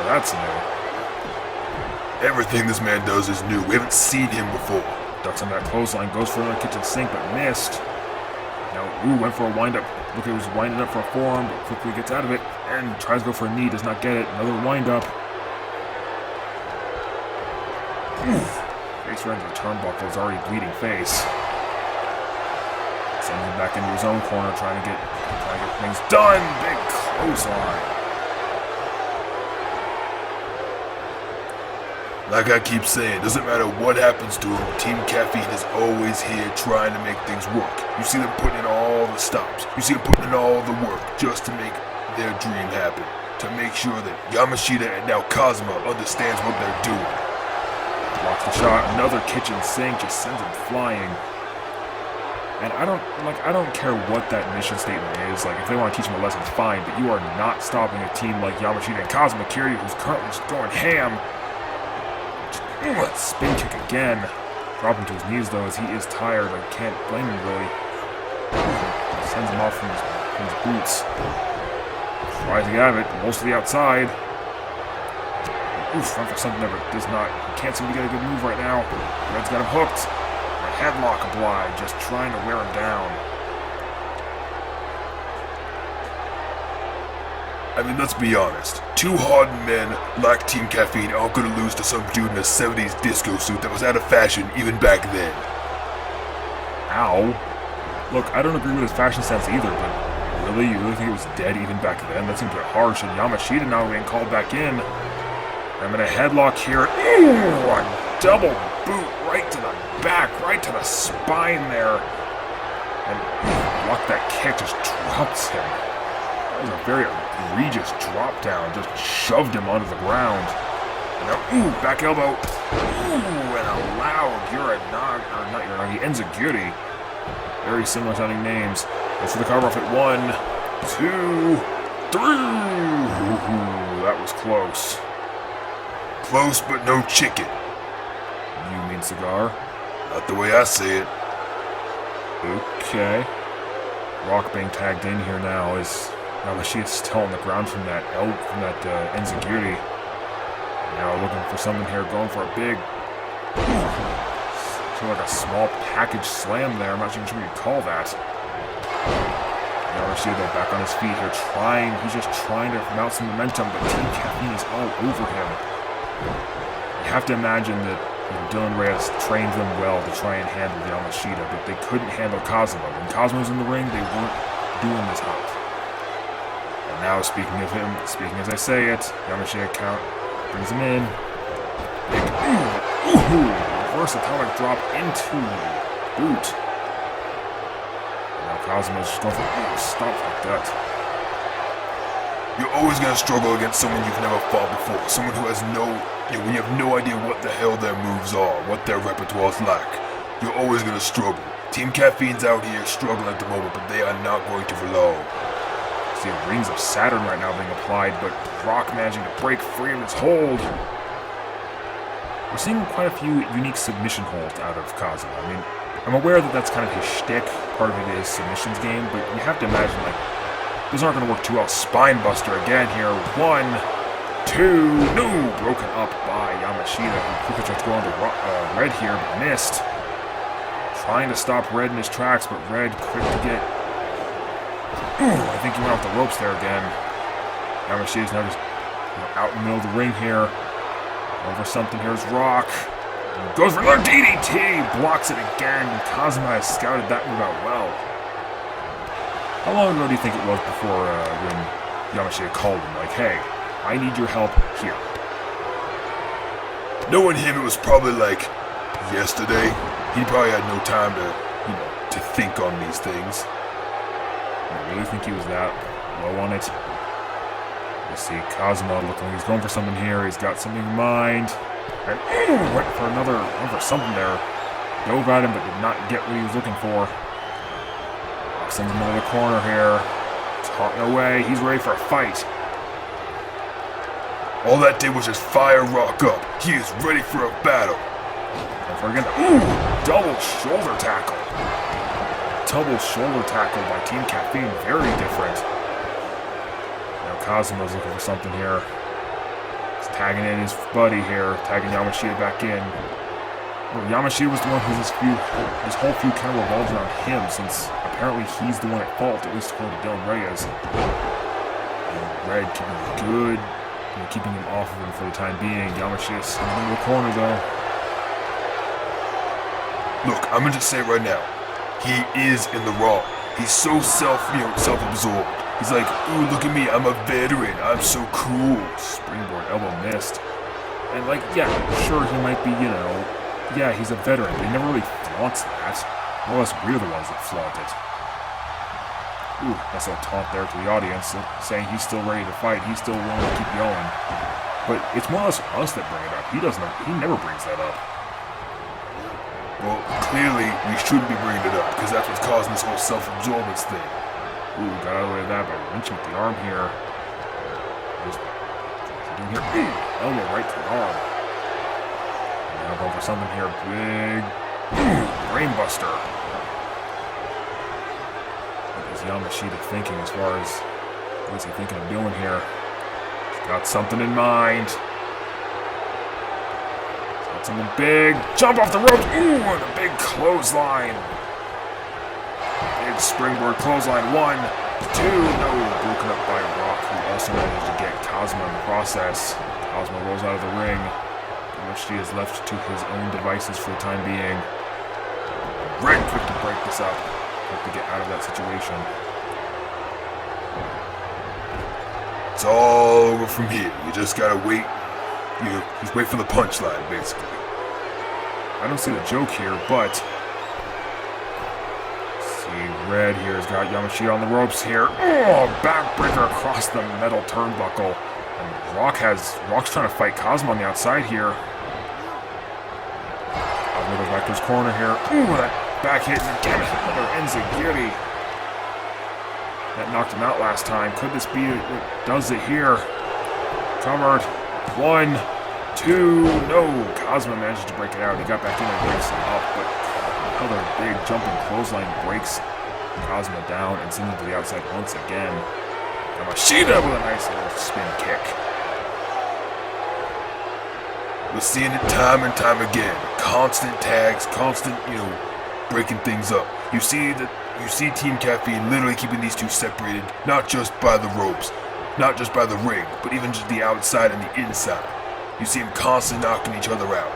That's new. Everything this man does is new. We haven't seen him before. Ducks on that clothesline, goes for another kitchen sink, but missed. Now, went for a wind-up. Look, he was winding up for a forearm, but quickly gets out of it, and tries to go for a knee, does not get it. Another wind-up. Face right into the turnbuckle, is already bleeding face. Sends him back into his own corner, trying to get things done. Big clothesline. Like I keep saying, doesn't matter what happens to him, Team Caffeine is always here trying to make things work. You see them putting in all the stops. You see them putting in all the work just to make their dream happen. To make sure that Yamashita and now Kazuma understands what they're doing. Blocks the shot, another kitchen sink, just sends him flying. And I don't care what that mission statement is. Like, if they want to teach him a lesson, fine, but you are not stopping a team like Yamashita and Kazuma Kiryu, who's currently just going ham. Spin kick again. Dropping to his knees though, as he is tired. I can't blame him really. Sends him off from his boots. Tries to get out of it, most of the outside. Went for something that does not. Can't seem to get a good move right now. Red's got him hooked. A headlock applied, just trying to wear him down. I mean, let's be honest. Two hardened men like Team Caffeine aren't gonna lose to some dude in a 70s disco suit that was out of fashion even back then. Ow. Look, I don't agree with his fashion sense either, but really? You really think it was dead even back then? That seems a bit harsh, and Yamashita now being called back in. I'm in a headlock here. Ooh, a double boot right to the back, right to the spine there. And block that kick, just drops him. That was a very egregious drop down, just shoved him onto the ground. And now, back elbow. And a loud Uranagi Enziguri. Very similar sounding names. Goes for the cover off at 1, 2, 3. That was close. Close but no chicken. You mean cigar? Not the way I say it. Okay. Rock being tagged in here now is Yamashita is still on the ground from that enziguri. Now looking for something here, going for a big, sort of like a small package slam there. I'm not even sure what you'd call that. Yamashita though back on his feet here, he's just trying to mount some momentum, but Team Caffeine is all over him. You have to imagine that Dylan Reyes trained them well to try and handle Yamashita, but they couldn't handle Kazuma. When Kazuma was in the ring, they weren't doing this hop. And now, speaking of him, speaking as I say it, Yamashita count brings him in. Big reverse atomic drop into boot. And now Kazuma's just going for stop like that. You're always going to struggle against someone you've never fought before. Someone who has when you have no idea what the hell their moves are, what their repertoire's like. You're always going to struggle. Team Caffeine's out here struggling at the moment, but they are not going to for long. See rings of Saturn right now being applied, but Brock managing to break free of his hold. We're seeing quite a few unique submission holds out of Kazuma. I mean, I'm aware that that's kind of his shtick, part of it is submissions game, but you have to imagine, like, those aren't going to work too well. Spinebuster again here. 1, 2, no! Broken up by Yamashita, who quickly tried to go on to Red here, but missed. Trying to stop Red in his tracks, but Red quick to get... I think he went off the ropes there again. Yamashita's now just out in the middle of the ring here. Over something, here's Rock. Goes for another DDT! Blocks it again. Kazuma has scouted that move out well. How long ago do you think it was before when Yamashita called him? Like, hey, I need your help here. Knowing him, it was probably like yesterday. He probably had no time to think on these things. I really think he was that low on it. You see Kazuma looking like he's going for something here. He's got something in mind. And went for something there. Dove at him, but did not get what he was looking for. In the middle of the corner here. Talking away. He's ready for a fight. All that did was just fire Rock up. He is ready for a battle. Don't forget double shoulder tackle. Double shoulder tackle by Team Caffeine. Very different. Now Kazuma's looking for something here. He's tagging in his buddy here. Tagging Yamashita back in. Well, Yamashita was the one who this whole feud kind of revolved around him, since apparently he's the one at fault, at least according to Dylan Reyes. And Red keeping him off of him for the time being. Yamashita's in the corner though. Look, I'm gonna just say it right now. He is in the wrong. He's so self-absorbed. He's like, ooh, look at me, I'm a veteran, I'm so cool. Springboard elbow missed. And like, yeah, sure he might be, yeah, he's a veteran, but he never really flaunts that. More or less, we're the ones that flaunt it. Ooh, that's a taunt there to the audience, saying he's still ready to fight, he's still willing to keep going. But it's more or less us that bring it up. He never brings that up. Well, clearly, we shouldn't be bringing it up, because that's what's causing this whole self-absorbance thing. Ooh, got out of the way of that by wrenching with the arm here. Just doing here. Elbow right to the arm. Now going for something here, big brainbuster. What is Yamashita thinking as far as what is he thinking of doing here? He's got something in mind. He's got something big. Jump off the ropes. Ooh, and a big clothesline. Big springboard clothesline. 1, 2, no. Broken up by Rock, who also managed to get Kazuma in the process. Kazuma rolls out of the ring. She is left to his own devices for the time being. Red quick to break this up. Quick to get out of that situation. It's all over from here. You just gotta wait. Just wait for the punchline, basically. I don't see the joke here, but... See, Red here has got Yamashita on the ropes here. Oh, backbreaker across the metal turnbuckle. And Rock's trying to fight Kazuma on the outside here. Kazuma goes back to his corner here. Ooh, that back hit, and again, another enziguri. That knocked him out last time. Could this be what does it here? Covered. 1, 2, no. Kazuma manages to break it out. He got back in and breaks him up, but another big jumping clothesline breaks Kazuma down and sends him to the outside once again. Yamashita with a nice little spin kick. We're seeing it time and time again. Constant tags, constant, breaking things up. You see Team Caffeine literally keeping these two separated, not just by the ropes, not just by the ring, but even just the outside and the inside. You see them constantly knocking each other out.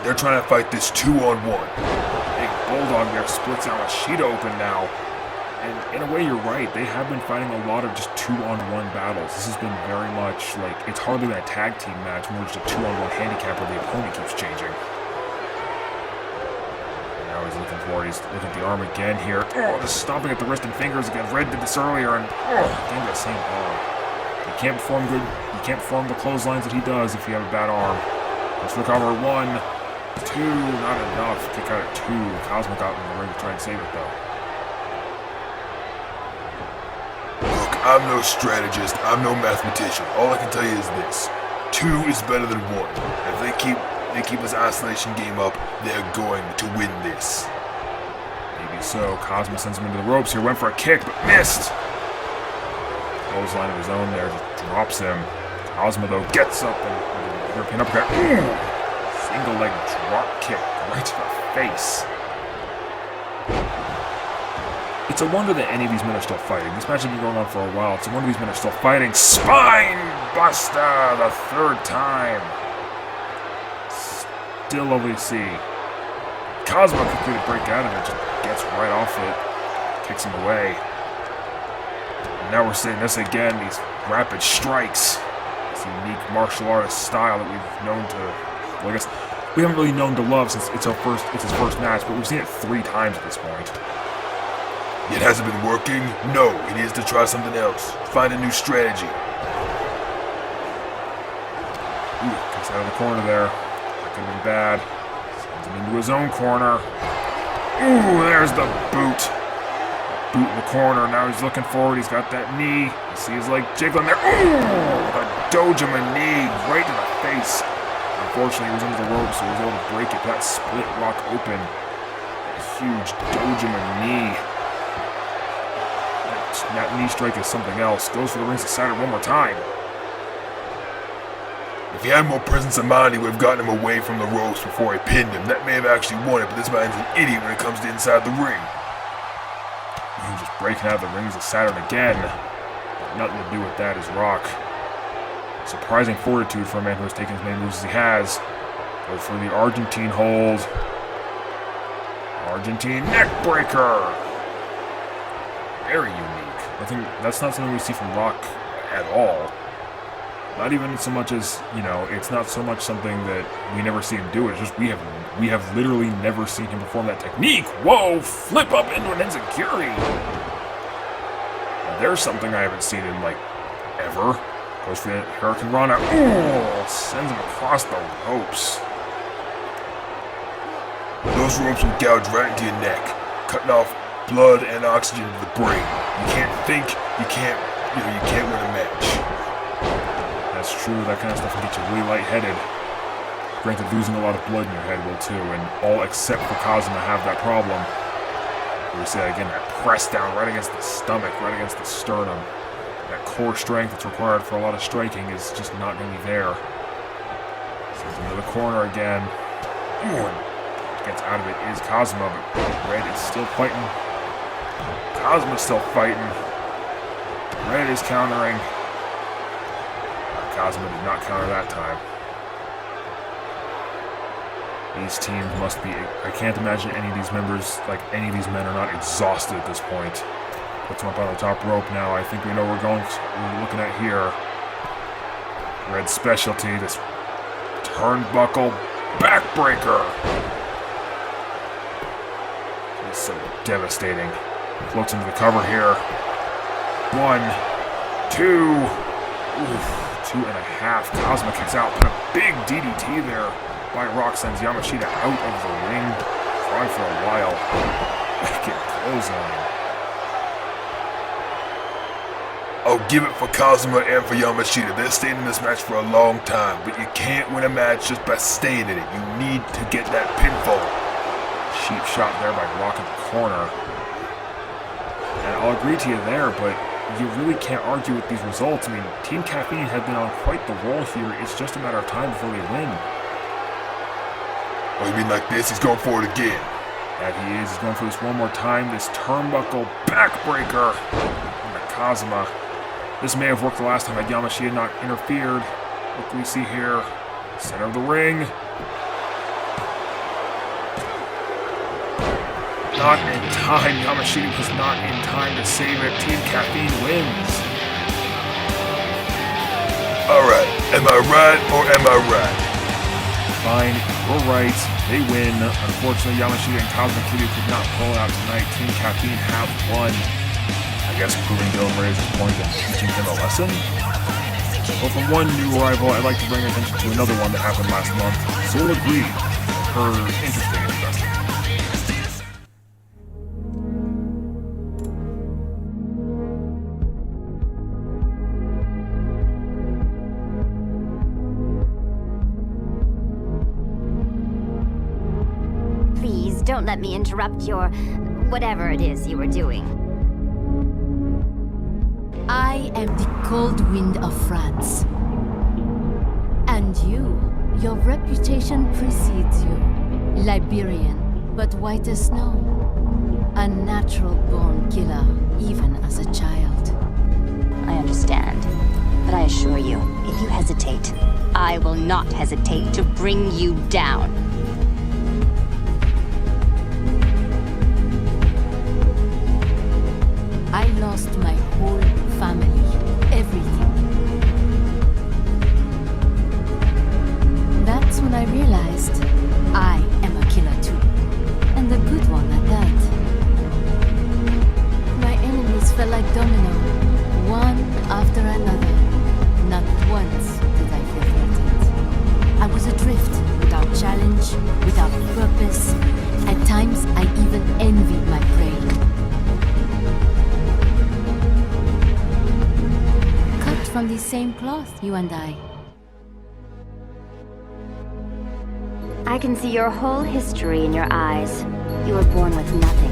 They're trying to fight this 2-on-1. Big Bulldog there splits Yamashita open now. And in a way, you're right. They have been fighting a lot of just 2-on-1 battles. This has been very much like, it's hardly been a tag team match, more just a 2-on-1 handicap where the opponent keeps changing. And now he's looking at the arm again here. Oh, just stomping at the wrist and fingers again. Red did this earlier, and again the same arm. You can't perform the clotheslines that he does if you have a bad arm. Let's recover 1, 2, not enough. Kick out at 2. Cosmo got in the ring to try and save it though. I'm no strategist, I'm no mathematician. All I can tell you is this. 2 is better than 1. If they keep this isolation game up, they're going to win this. Maybe so. Cosmo sends him into the ropes here, went for a kick, but missed. Clothesline of his own there, just drops him. Cosmo though gets up and European uppercut. Single leg drop kick right to the face. It's a wonder that any of these men are still fighting. This match has been going on for a while. It's a wonder these men are still fighting. Spine Buster the 3rd time. Still lovely to see. Cosmo quickly to break out of it, just gets right off it. Kicks him away. And now we're seeing this again, these rapid strikes. This unique martial artist style that we've known to, well, I guess we haven't really known to love since it's his first match, but we've seen it 3 times at this point. It hasn't been working? No, it is to try something else. Find a new strategy. Kicks out of the corner there. That could have been bad. Sends him into his own corner. Ooh, there's the boot. Boot in the corner. Now he's looking forward. He's got that knee. You see his leg jiggling there. Ooh, the Dojima knee right to the face. Unfortunately, he was under the ropes, so he was able to break it. That split rock open. A huge Dojima knee. That knee strike is something else. Goes for the ringside cider one more time. If he had more presence of mind, he would have gotten him away from the ropes before he pinned him. That may have actually won it, but this man's an idiot when it comes to inside the ring. He's just breaking out of the rings of Saturn again. Nothing to do with that is Rock. Surprising fortitude for a man who has taken as many moves as he has. Goes for the Argentine hold. Argentine neck breaker. Very unique. I think that's not something we see from Rock at all. Not even so much as, it's not so much something that we never see him do. It's just we have literally never seen him perform that technique. Whoa, flip up into an enziguri. Now, there's something I haven't seen in, ever. Goes for the Hurricane Rana. Ooh, sends him across the ropes. Those ropes will gouge right into your neck, cutting off blood and oxygen to the brain. You can't think, you can't win a match. That's true, that kind of stuff can get you really lightheaded. Granted, losing a lot of blood in your head will too, and all except for Kazuma have that problem. We see that again, that press down right against the stomach, right against the sternum. That core strength that's required for a lot of striking is just not going to be there. Sends him to the corner again. Ooh, and gets out of it is Kazuma, but Red is still fighting. Kazuma's still fighting. Red is countering. Kazuma did not counter that time. These teams must be... I can't imagine any of these members, any of these men are not exhausted at this point. Puts him up on the top rope now. I think we know we're looking at here. Red specialty, this turnbuckle backbreaker. It's so devastating. Floats into the cover here. 1, 2. Oof. 2.5. Kazuma kicks out. Put a big DDT there by Rock. Sends Yamashita out of the ring. Try for a while. Get clothesline. I'll give it for Kazuma and for Yamashita. They're staying in this match for a long time, but you can't win a match just by staying in it. You need to get that pinfall. Cheap shot there by Rock in the corner. And I'll agree to you there, but you really can't argue with these results. I mean, Team Caffeine has been on quite the roll here. It's just a matter of time before they win. Oh, you mean like this? He's going for it again. That he is. He's going for this one more time. This turnbuckle backbreaker on the Kazuma. This may have worked the last time had Yamashita not interfered. What do we see here? Center of the ring. Not in time. Yamashita was not in time to save it. Team Caffeine wins. Alright, am I right or am I right? Fine, we're right. They win. Unfortunately, Yamashita and Kazuma Kiryu could not pull it out tonight. Team Caffeine have won. I guess proving Dylan Razor's point and teaching him a lesson. Well, from one new arrival, I'd like to bring attention to another one that happened last month. Zola Green. Her interesting introduction. Please, don't let me interrupt your... whatever it is you were doing. I am the cold wind of France. And you, your reputation precedes you. Liberian, but white as snow. A natural-born killer, even as a child. I understand. But I assure you, if you hesitate, I will not hesitate to bring you down. I lost my whole family, everything. That's when I realized I am a killer too, and a good one at that. My enemies fell like domino, one after another. Not once did I feel threatened. I was adrift, without challenge, without purpose. At times, I even envied my prey. From the same cloth, you and I. I can see your whole history in your eyes. You were born with nothing,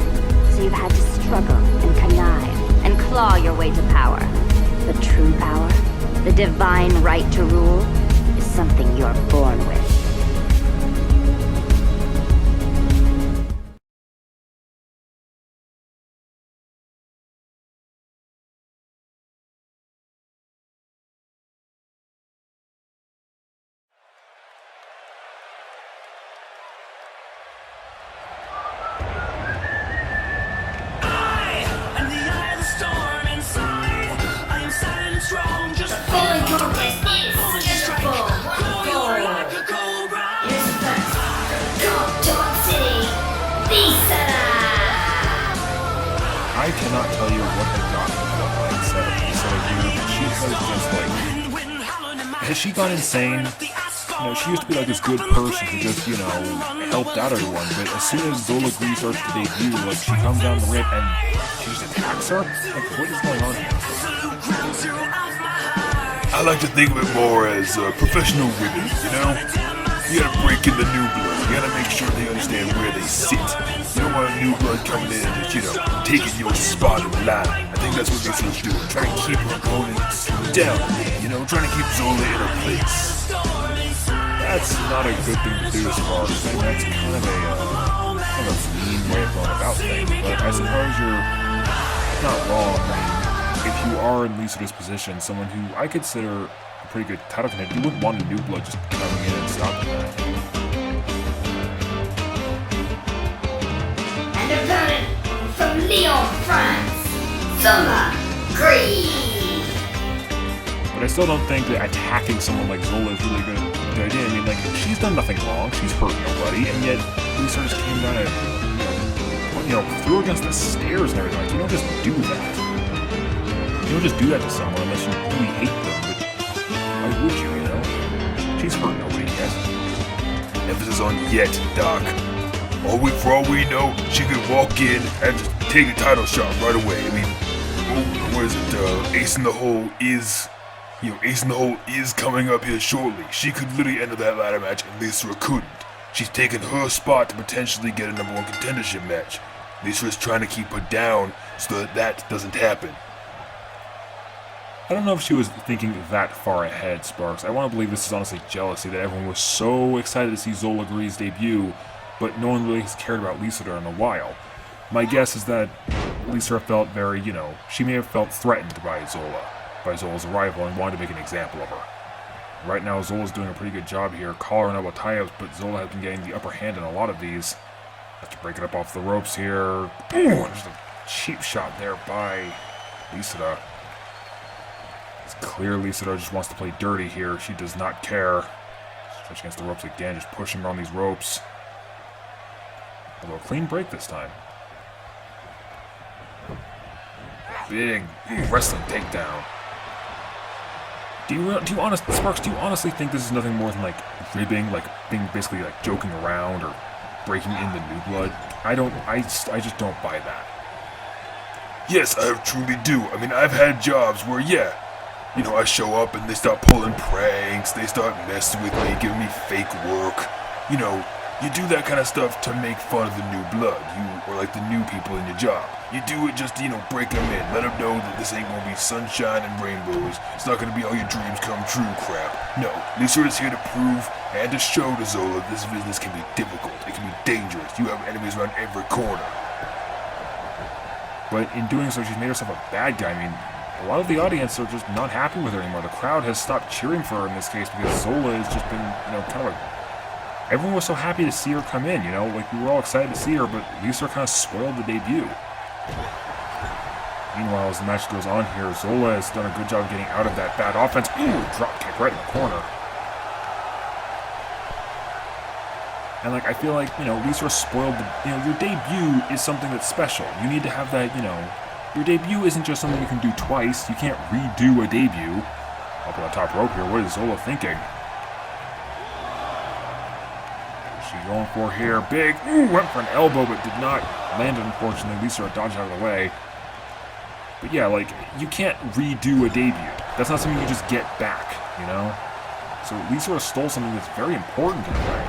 so you've had to struggle and connive and claw your way to power. The true power, the divine right to rule, is something you're born with. I cannot tell you what had gotten into that mindset of Lisa here, but she has just like... Has she gone insane? You know, she used to be like this good person who just, you know, helped out everyone, but as soon as Zola Green starts to debut, like, she comes down the rip and she just attacks her? Like, what is going on here? I like to think of it more as professional women, you know? You gotta break in the new blood. You gotta make sure they understand where they sit. You don't want a new blood coming in and just, you know, taking your spot in line. I think that's what Lisa's doing. Trying to keep her opponents down. You know, trying to keep Zola in her place. That's not a good thing to do as far as saying that's kind of a mean way of going about things. But I suppose you're not wrong. I mean, if you are in Lisa's position, someone who I consider a pretty good title contender, you wouldn't want a new blood just coming in and stopping that. And opponent from Lyon, France, Zola Green. But I still don't think that attacking someone like Zola is really good idea. I mean, like, she's done nothing wrong, she's hurt nobody, and yet Lisa just came down and, you know, threw her against the stairs and everything. Like, you don't just do that. You don't just do that to someone unless you really hate them, but why would you, you know? She's hurt nobody yet. Emphasis on yet, Doc. For all we know, she could walk in and just take a title shot right away. I mean, what is it, Ace in the Hole is... You know, Ace in the Hole is coming up here shortly. She could literally enter that ladder match and Lisa couldn't. She's taken her spot to potentially get a #1 contendership match. Lisa is trying to keep her down so that that doesn't happen. I don't know if she was thinking that far ahead, Sparks. I want to believe this is honestly jealousy that everyone was so excited to see Zola Gree's debut, but no one really has cared about Lisa in a while. My guess is that Lisa felt very, she may have felt threatened by Zola's arrival, and wanted to make an example of her. Right now, Zola's doing a pretty good job here, collar and elbow tie-ups, but Zola has been getting the upper hand in a lot of these. Has to break it up off the ropes here. Boom! Just a cheap shot there by Lisa. It's clear Lisa just wants to play dirty here. She does not care. Stretch against the ropes again, just pushing her on these ropes. Although a clean break this time. Big wrestling takedown. Sparks, do you honestly think this is nothing more than ribbing, being basically joking around or breaking in the new blood? I just don't buy that. Yes, I truly do. I mean, I've had jobs where, I show up and they start pulling pranks, they start messing with me, giving me fake work. You do that kind of stuff to make fun of the new blood, or the new people in your job. You do it just to, break them in, let them know that this ain't gonna be sunshine and rainbows. It's not gonna be all your dreams come true crap. No, Lisa is here to prove and to show to Zola this business can be difficult, it can be dangerous. You have enemies around every corner. But in doing so, she's made herself a bad guy. I mean, a lot of the audience are just not happy with her anymore. The crowd has stopped cheering for her in this case because Zola has just been, kind of everyone was so happy to see her come in, we were all excited to see her, but Lisa kind of spoiled the debut. Meanwhile, as the match goes on here, Zola has done a good job getting out of that bad offense. Ooh, drop kick right in the corner. And I feel like, Lisa spoiled your debut is something that's special. You need to have that, your debut isn't just something you can do twice. You can't redo a debut. Up on the top rope here, what is Zola thinking? She's going for here, big, went for an elbow but did not land it, unfortunately. Lisa dodged out of the way. But yeah, you can't redo a debut. That's not something you just get back, So Lisa stole something that's very important in a way.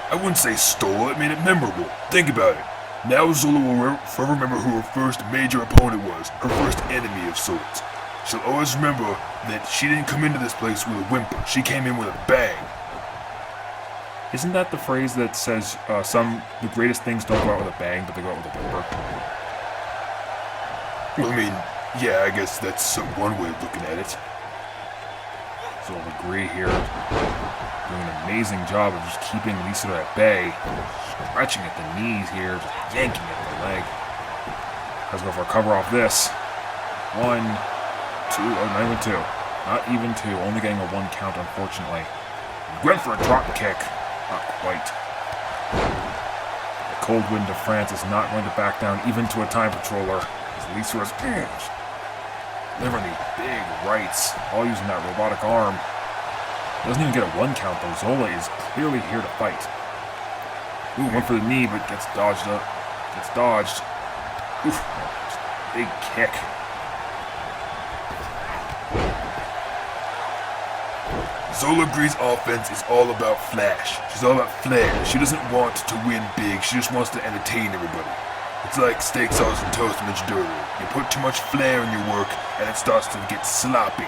I wouldn't say stole, it made it memorable. Think about it. Now Zola will forever remember who her first major opponent was, her first enemy of sorts. She'll always remember that she didn't come into this place with a whimper, she came in with a bang. Isn't that the phrase that says the greatest things don't go out with a bang, but they go out with a whimper? Well, I mean, yeah, I guess that's one way of looking at it. Zola Gree here, doing an amazing job of just keeping Lisa at bay, stretching at the knees here, just yanking at the leg. Let's go for a cover off this. 1, 2, not even two. Not even two, only getting a 1 count, unfortunately. Went for a drop kick. Not quite. The cold wind of France is not going to back down even to a time patroller. As Lisa is delivering these big rights, all using that robotic arm. Doesn't even get a 1 count though. Zola is clearly here to fight. Ooh, went for the knee, but gets dodged up. Gets dodged. Oof, big kick. Zola Gree's offense is all about flash. She's all about flair. She doesn't want to win big, she just wants to entertain everybody. It's like steak sauce and toast mentioned earlier. You put too much flair in your work and it starts to get sloppy.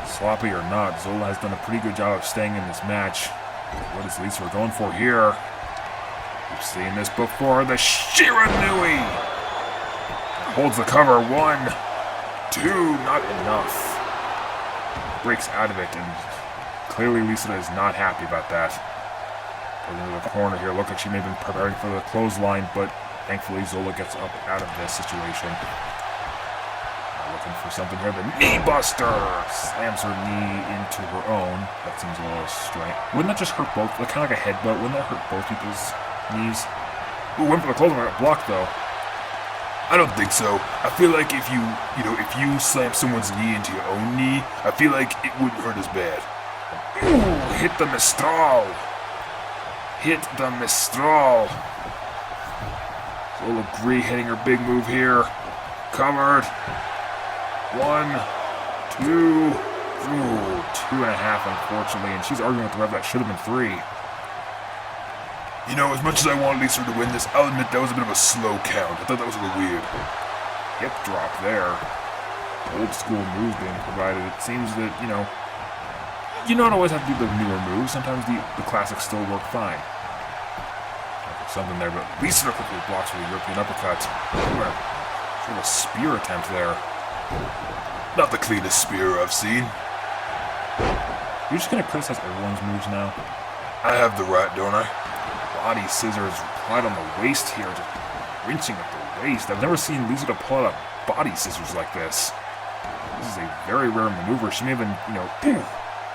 Sloppy or not, Zola has done a pretty good job of staying in this match. What is Lisa going for here? We've seen this before, the Shiranui! Holds the cover, 1, 2, not enough. Breaks out of it, and clearly Lisa is not happy about that. Put into the corner here, look like she may have been preparing for the clothesline, but thankfully Zola gets up out of this situation. Looking for something here, the knee buster! Slams her knee into her own. That seems a little strange. Wouldn't that just hurt both, kind of like a headbutt, wouldn't that hurt both people's knees? Ooh, went for the clothesline, got blocked though. I don't think so. I feel like if you slam someone's knee into your own knee, I feel like it wouldn't hurt as bad. Ooh, hit the Mistral. Hit the Mistral. Zola Gree hitting her big move here. Covered. 1, 2. Ooh, 2.5, unfortunately. And she's arguing with the ref that should have been 3. As much as I wanted Lisa to win this, I'll admit that was a bit of a slow count. I thought that was a little weird. hip drop there. Old school move being provided. It seems that, you don't always have to do the newer moves. Sometimes the classics still work fine. Something there, but Lisa quickly blocks with a European uppercut. Sort of a spear attempt there. Not the cleanest spear I've seen. You're just gonna criticize everyone's moves now? I have the right, don't I? Body scissors right on the waist here, just wrenching at the waist. I've never seen Lisa to pull out body scissors like this. This is a very rare maneuver. She may have been,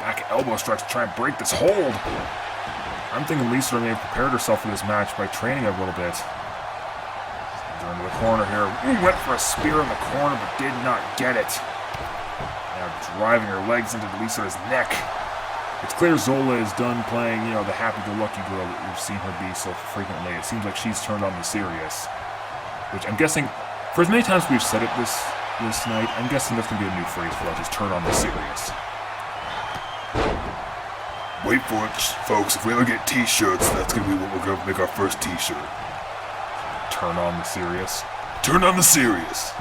back elbow strikes to try and break this hold. I'm thinking Lisa may have prepared herself for this match by training a little bit. Into the corner here. Went for a spear in the corner, but did not get it. Now driving her legs into Lisa's neck. It's clear Zola is done playing, the happy-go-lucky girl that we've seen her be so frequently. It seems like she's turned on the serious. Which I'm guessing, for as many times we've said it this night, I'm guessing that's going to be a new phrase for us, just turn on the serious. Wait for it, folks. If we ever get t-shirts, that's going to be what we're going to make our first t-shirt. Turn on the serious. Turn on the serious.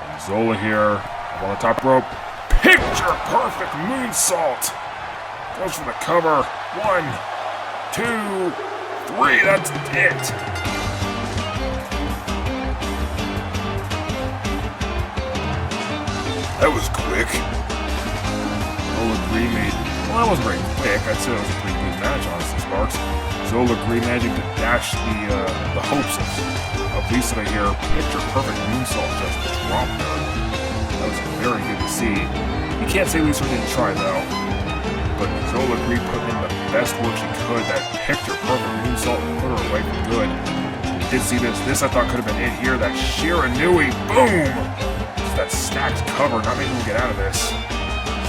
And Zola here, up on the top rope. Picture perfect moonsault. Goes for the cover. 1, 2, 3. That's it. That was quick. Zola Green well, that wasn't very quick. I'd say it was a pretty good match, honestly, Sparks. Zola Green managing to dash the hopes of Lisa here. Picture perfect moonsault just dropped her. That was very good to see. You can't say Lisa didn't try, though. But Zola Green put in the best work she could. That picture perfect moonsault put her away for good. You did see this. This I thought could have been it here. That Shiranui. Boom! Just that stacked cover. Not making him get out of this.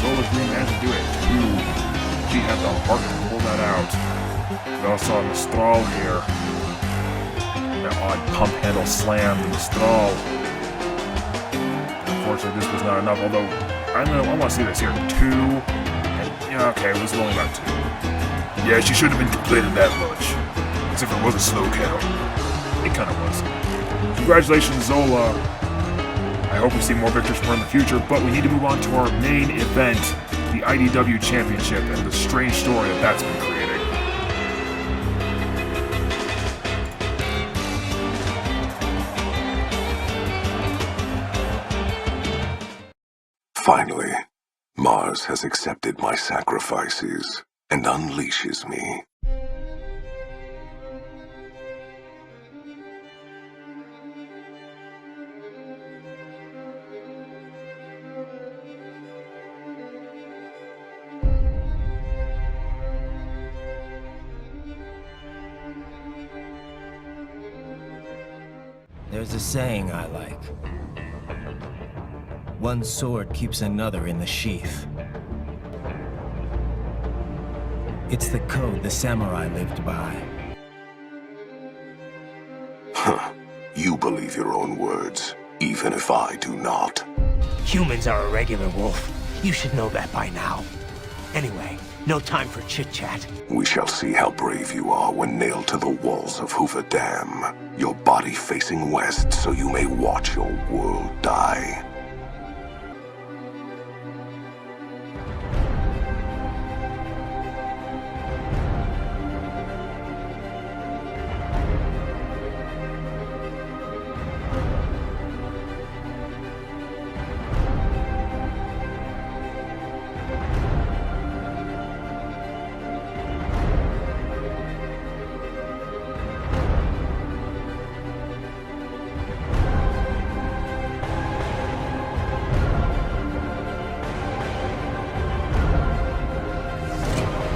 Zola Green managed to do it too. She had the heart to pull that out. We also saw Mistral here. That odd pump handle slam to Mistral. Unfortunately, this was not enough. Although I want to see this here. 2. And, okay, it was only about 2. Yeah, she shouldn't have been complaining that much. As if it was a slow count. It kind of was. Congratulations, Zola. I hope we see more victories from her in the future, but we need to move on to our main event, the IDW Championship, and the strange story that's been creating. Finally, Mars has accepted my sacrifices and unleashes me. There's a saying I like. One sword keeps another in the sheath. It's the code the samurai lived by. Huh. You believe your own words, even if I do not. Humans are irregular, Wolf. You should know that by now. Anyway, no time for chit-chat. We shall see how brave you are when nailed to the walls of Hoover Dam, your body facing west so you may watch your world die.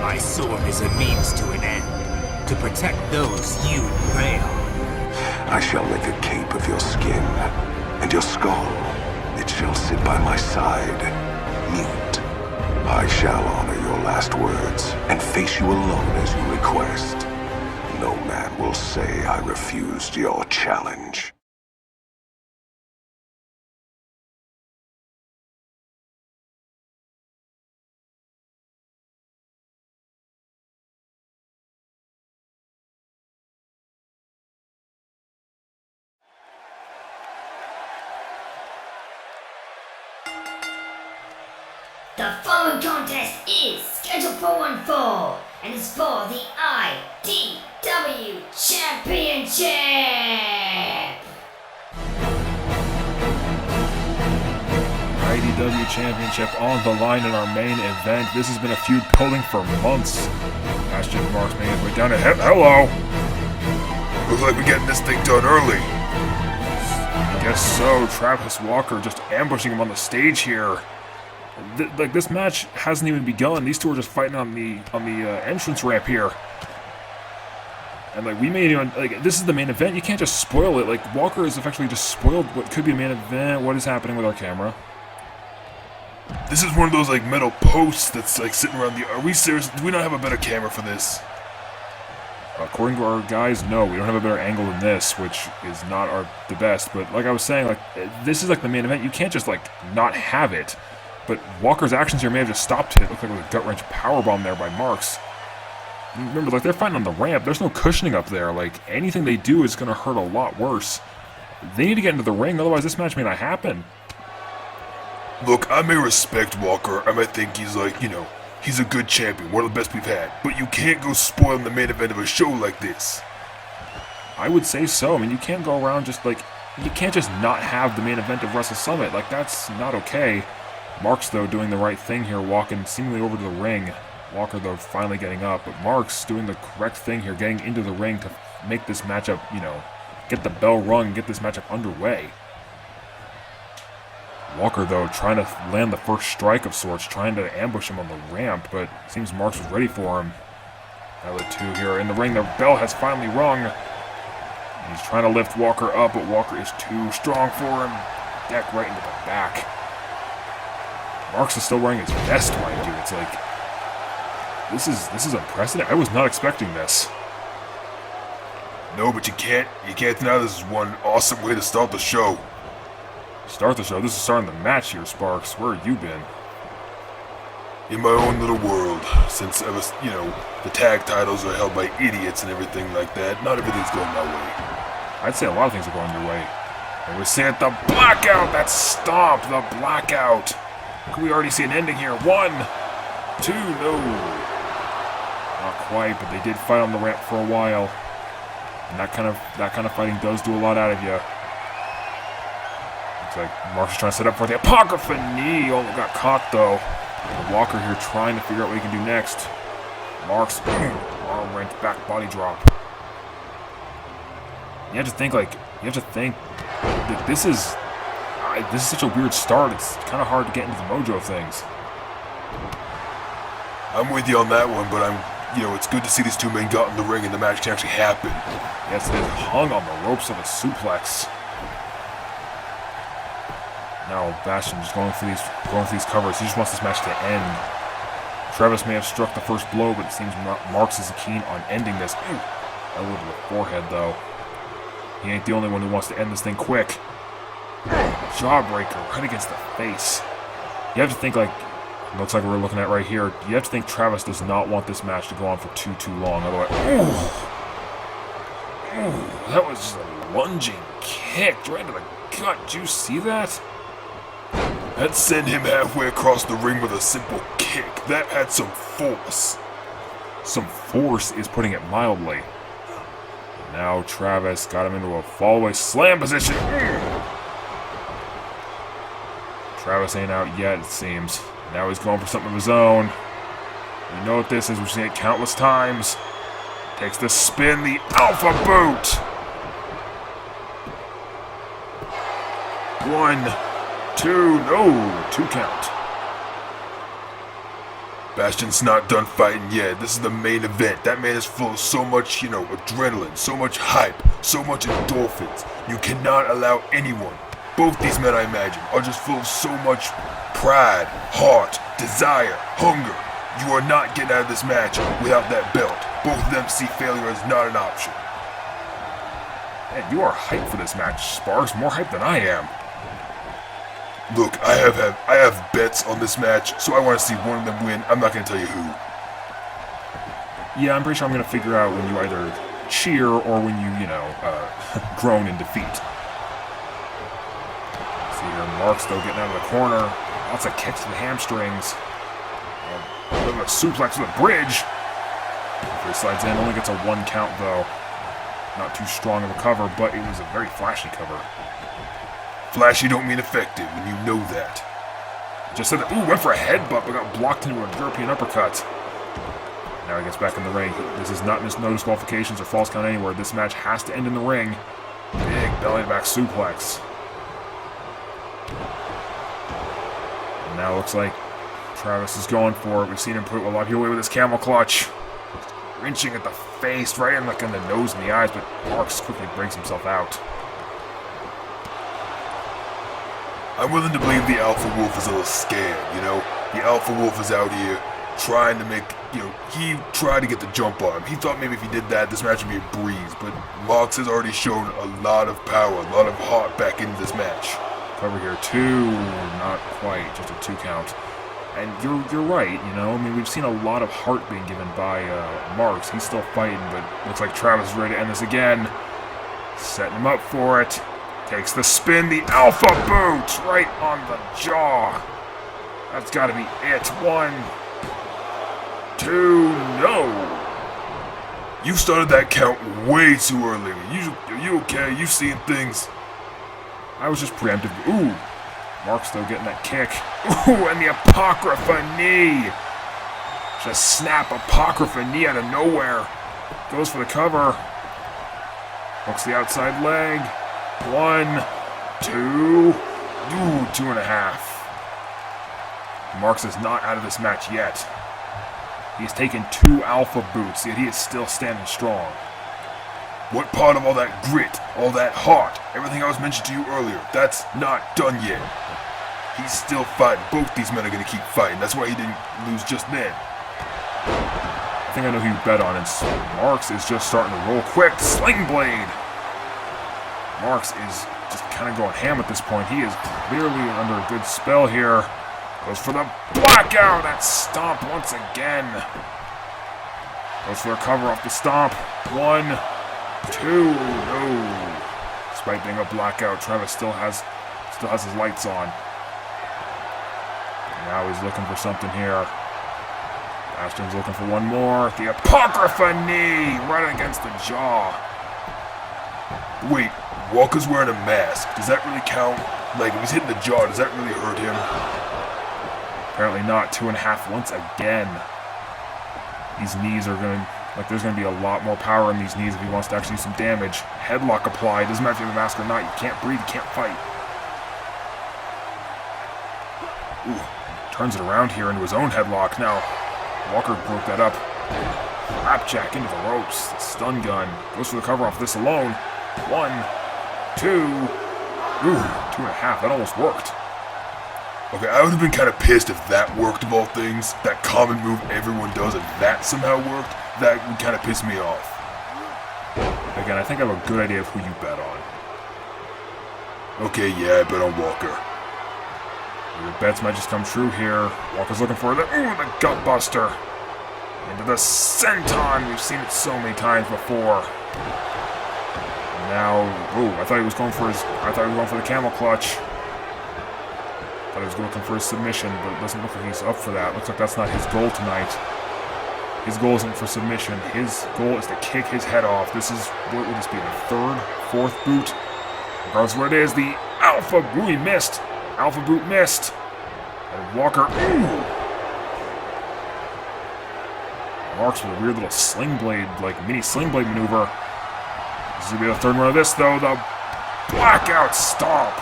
My sword is a means to an end, to protect those you prey on. I shall make a cape of your skin, and your skull, it shall sit by my side, mute. I shall honor your last words, and face you alone as you request. No man will say I refused your challenge. The following contest is scheduled for one fall and is for the IDW Championship! IDW Championship on the line in our main event. This has been a feud building for months. Bastion Marks making his way down ahead. Hello! Looks like we're getting this thing done early. I guess so. Travis Walker just ambushing him on the stage here. Like, this match hasn't even begun. These two are just fighting on the entrance ramp here. And like, we may even, like, this is the main event. You can't just spoil it. Like, Walker has effectively just spoiled what could be a main event. What is happening with our camera? This is one of those like metal posts that's like sitting around the. Are we serious? Do we not have a better camera for this? According to our guys, no, we don't have a better angle than this, which is not the best. But like I was saying, like, this is like the main event. You can't just like not have it. But Walker's actions here may have just stopped it. It looked like it was a gut-wrench powerbomb there by Marks. Remember, like, they're fighting on the ramp. There's no cushioning up there. Like, anything they do is going to hurt a lot worse. They need to get into the ring, otherwise this match may not happen. Look, I may respect Walker. I might think he's like, you know, he's a good champion, one of the best we've had. But you can't go spoiling the main event of a show like this. I would say so. I mean, you can't go around just, like, you can't just not have the main event of Wrestle Summit. Like, that's not okay. Marks, though, doing the right thing here, walking seemingly over to the ring. Walker, though, finally getting up. But Marks doing the correct thing here, getting into the ring to make this matchup, you know, get the bell rung and get this matchup underway. Walker, though, trying to land the first strike of sorts, trying to ambush him on the ramp, but it seems Marks was ready for him. Now the two here in the ring. The bell has finally rung. He's trying to lift Walker up, but Walker is too strong for him. Deck right into the back. Marks is still wearing his vest, mind you. It's like, this is unprecedented. I was not expecting this. No, but you can't deny this is one awesome way to start the show. Start the show? This is starting the match here, Sparks. Where have you been? In my own little world, since I was, you know, the tag titles are held by idiots and everything like that. Not everything's going my way. I'd say a lot of things are going your way. And we're seeing the blackout. That stomped the blackout. Can we already see an ending here? 1, 2, no. Not quite, but they did fight on the ramp for a while. And that kind of fighting does do a lot out of you. Looks like Marks is trying to set up for the Apocrypha knee. Oh, got caught though. And Walker here trying to figure out what he can do next. Marks, arm wrench, back body drop. You have to think that this is such a weird start. It's kind of hard to get into the mojo of things. I'm with you on that one, but it's good to see these two men got in the ring and the match can actually happen. Yes, it is hung on the ropes of a suplex. Now Bastion just going through these covers. He just wants this match to end. Travis may have struck the first blow, but it seems Marks is keen on ending this. Elbow to the forehead, though. He ain't the only one who wants to end this thing quick. Jawbreaker right against the face. You have to think, like, looks like we're looking at right here. You have to think Travis does not want this match to go on for too long. Otherwise, that was just a lunging kick right into the gut. Did you see that? That sent him halfway across the ring with a simple kick. That had some force. Some force is putting it mildly. Now Travis got him into a fallaway slam position. Travis ain't out yet, it seems. Now he's going for something of his own. We know what this is. We've seen it countless times. Takes the spin, the Alpha Boot. 1, 2, no, 2 count. Bastion's not done fighting yet. This is the main event. That man is full of so much, adrenaline, so much hype, so much endorphins. You cannot allow anyone, both these men I imagine, are just full of so much pride, heart, desire, hunger. You are not getting out of this match without that belt. Both of them see failure as not an option. Man, you are hyped for this match, Sparks. More hyped than I am. Look, I have bets on this match, so I want to see one of them win. I'm not going to tell you who. Yeah, I'm pretty sure I'm going to figure out when you either cheer or when you, groan in defeat. See here, Marks, though, getting out of the corner. Lots of kicks to the hamstrings. Look at a suplex to the bridge. He slides in, only gets a 1 count though. Not too strong of a cover, but it was a very flashy cover. Flashy don't mean effective, and you know that. Just said that, ooh, went for a headbutt, but got blocked into a European uppercut. Now he gets back in the ring. This is not no disqualifications or false count anywhere. This match has to end in the ring. Big belly to back suplex. And now it looks like Travis is going for it. We've seen him put a lot of people away with his camel clutch. Wrenching at the face, right in like in the nose and the eyes, but Marks quickly breaks himself out. I'm willing to believe the Alpha Wolf is a little scared, you know? The Alpha Wolf is out here trying to make, he tried to get the jump on him. He thought maybe if he did that, this match would be a breeze, but Marks has already shown a lot of power, a lot of heart back into this match. Cover here, 2, not quite, just a 2 count. And you're right, I mean, we've seen a lot of heart being given by Marks. He's still fighting, but looks like Travis is ready to end this again. Setting him up for it. Takes the spin, the Alpha Boot right on the jaw. That's got to be it. 1, 2, no. You started that count way too early. Are you okay? You seeing things? I was just preemptive. Ooh. Mark's though getting that kick. Ooh, and the Apocrypha knee. Just snap Apocrypha knee out of nowhere. Goes for the cover. Hooks the outside leg. 1, 2, 2.5. Marks is not out of this match yet. He's taken 2 Alpha Boots, yet he is still standing strong. What part of all that grit, all that heart, everything I was mentioned to you earlier, that's not done yet. He's still fighting. Both these men are going to keep fighting. That's why he didn't lose just then. I think I know who you bet on. It's Marks is just starting to roll quick. Sling blade. Marks is just kind of going ham at this point. He is clearly under a good spell here. Goes for the blackout. That stomp once again. Goes for a cover off the stomp. 1, 2, no. Despite being a blackout, Travis still has his lights on. Now he's looking for something here. Bastion's looking for one more. The Apocrypha knee right against the jaw. Wait, Walker's wearing a mask. Does that really count? Like, if he's hitting the jaw, does that really hurt him? Apparently not. 2.5 once again. These knees are going to... Like, there's going to be a lot more power in these knees if he wants to actually do some damage. Headlock applied. Doesn't matter if you have a mask or not. You can't breathe. You can't fight. Ooh. Turns it around here into his own headlock. Now, Walker broke that up. Flapjack into the ropes. Stun gun. Goes for the cover off this alone. 1, 2. Ooh, 2.5. That almost worked. Okay, I would have been kind of pissed if that worked of all things. That common move everyone does, if that somehow worked, that would kind of piss me off. Again, I think I have a good idea of who you bet on. Okay, yeah, I bet on Walker. Your bets might just come true here. Walker's looking for the gut buster. Into the senton. We've seen it so many times before. And now, I thought he was going for the camel clutch. Thought he was looking for his submission, but it doesn't look like he's up for that. Looks like that's not his goal tonight. His goal isn't for submission. His goal is to kick his head off. This is, what would this be, the 3rd, 4th boot? Regardless of what it is, the Alpha Boot, he missed. Alpha Boot missed. And Walker, Marks with a weird little sling blade, like mini sling blade maneuver. This is going to be the 3rd one of this, though. The blackout stomp.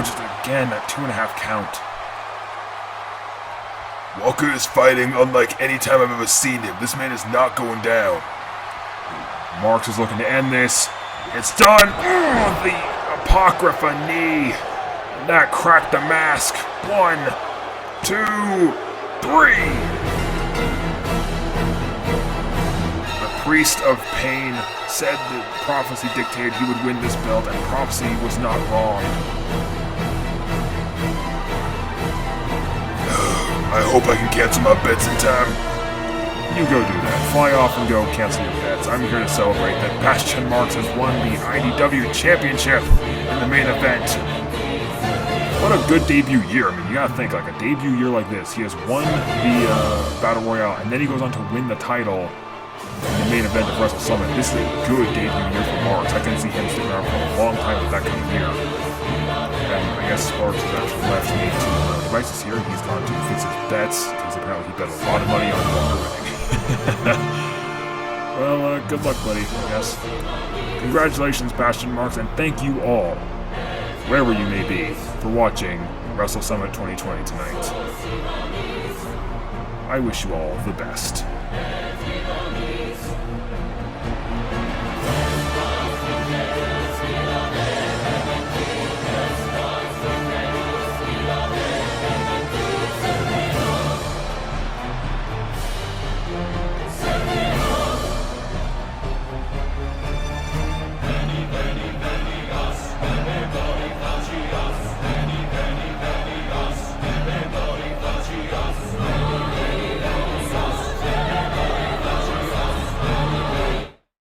Just again, that 2.5 count. Walker is fighting unlike any time I've ever seen him. This man is not going down. Marks is looking to end this. It's done! The Apocrypha knee. And that cracked the mask. 1, 2, 3. The Priest of Pain said that prophecy dictated he would win this belt, and prophecy was not wrong. I hope I can cancel my bets in time. You go do that. Fly off and go cancel your bets. I'm here to celebrate that Bastion Marks has won the IDW Championship in the main event. What a good debut year. I mean, you gotta think, like a debut year like this. He has won the Battle Royale, and then he goes on to win the title in the main event of Wrestle Summit. This is a good debut year for Marks. I can see him sticking around for a long time with that kind of year. And I guess Sparks has actually left me to Devices here. He's gone to fix his bets, because apparently he bet a lot of money on Walker winning. Well, good luck, buddy, I guess. Congratulations, Bastion Marks, and thank you all, wherever you may be, for watching Wrestle Summit 2020 tonight. I wish you all the best.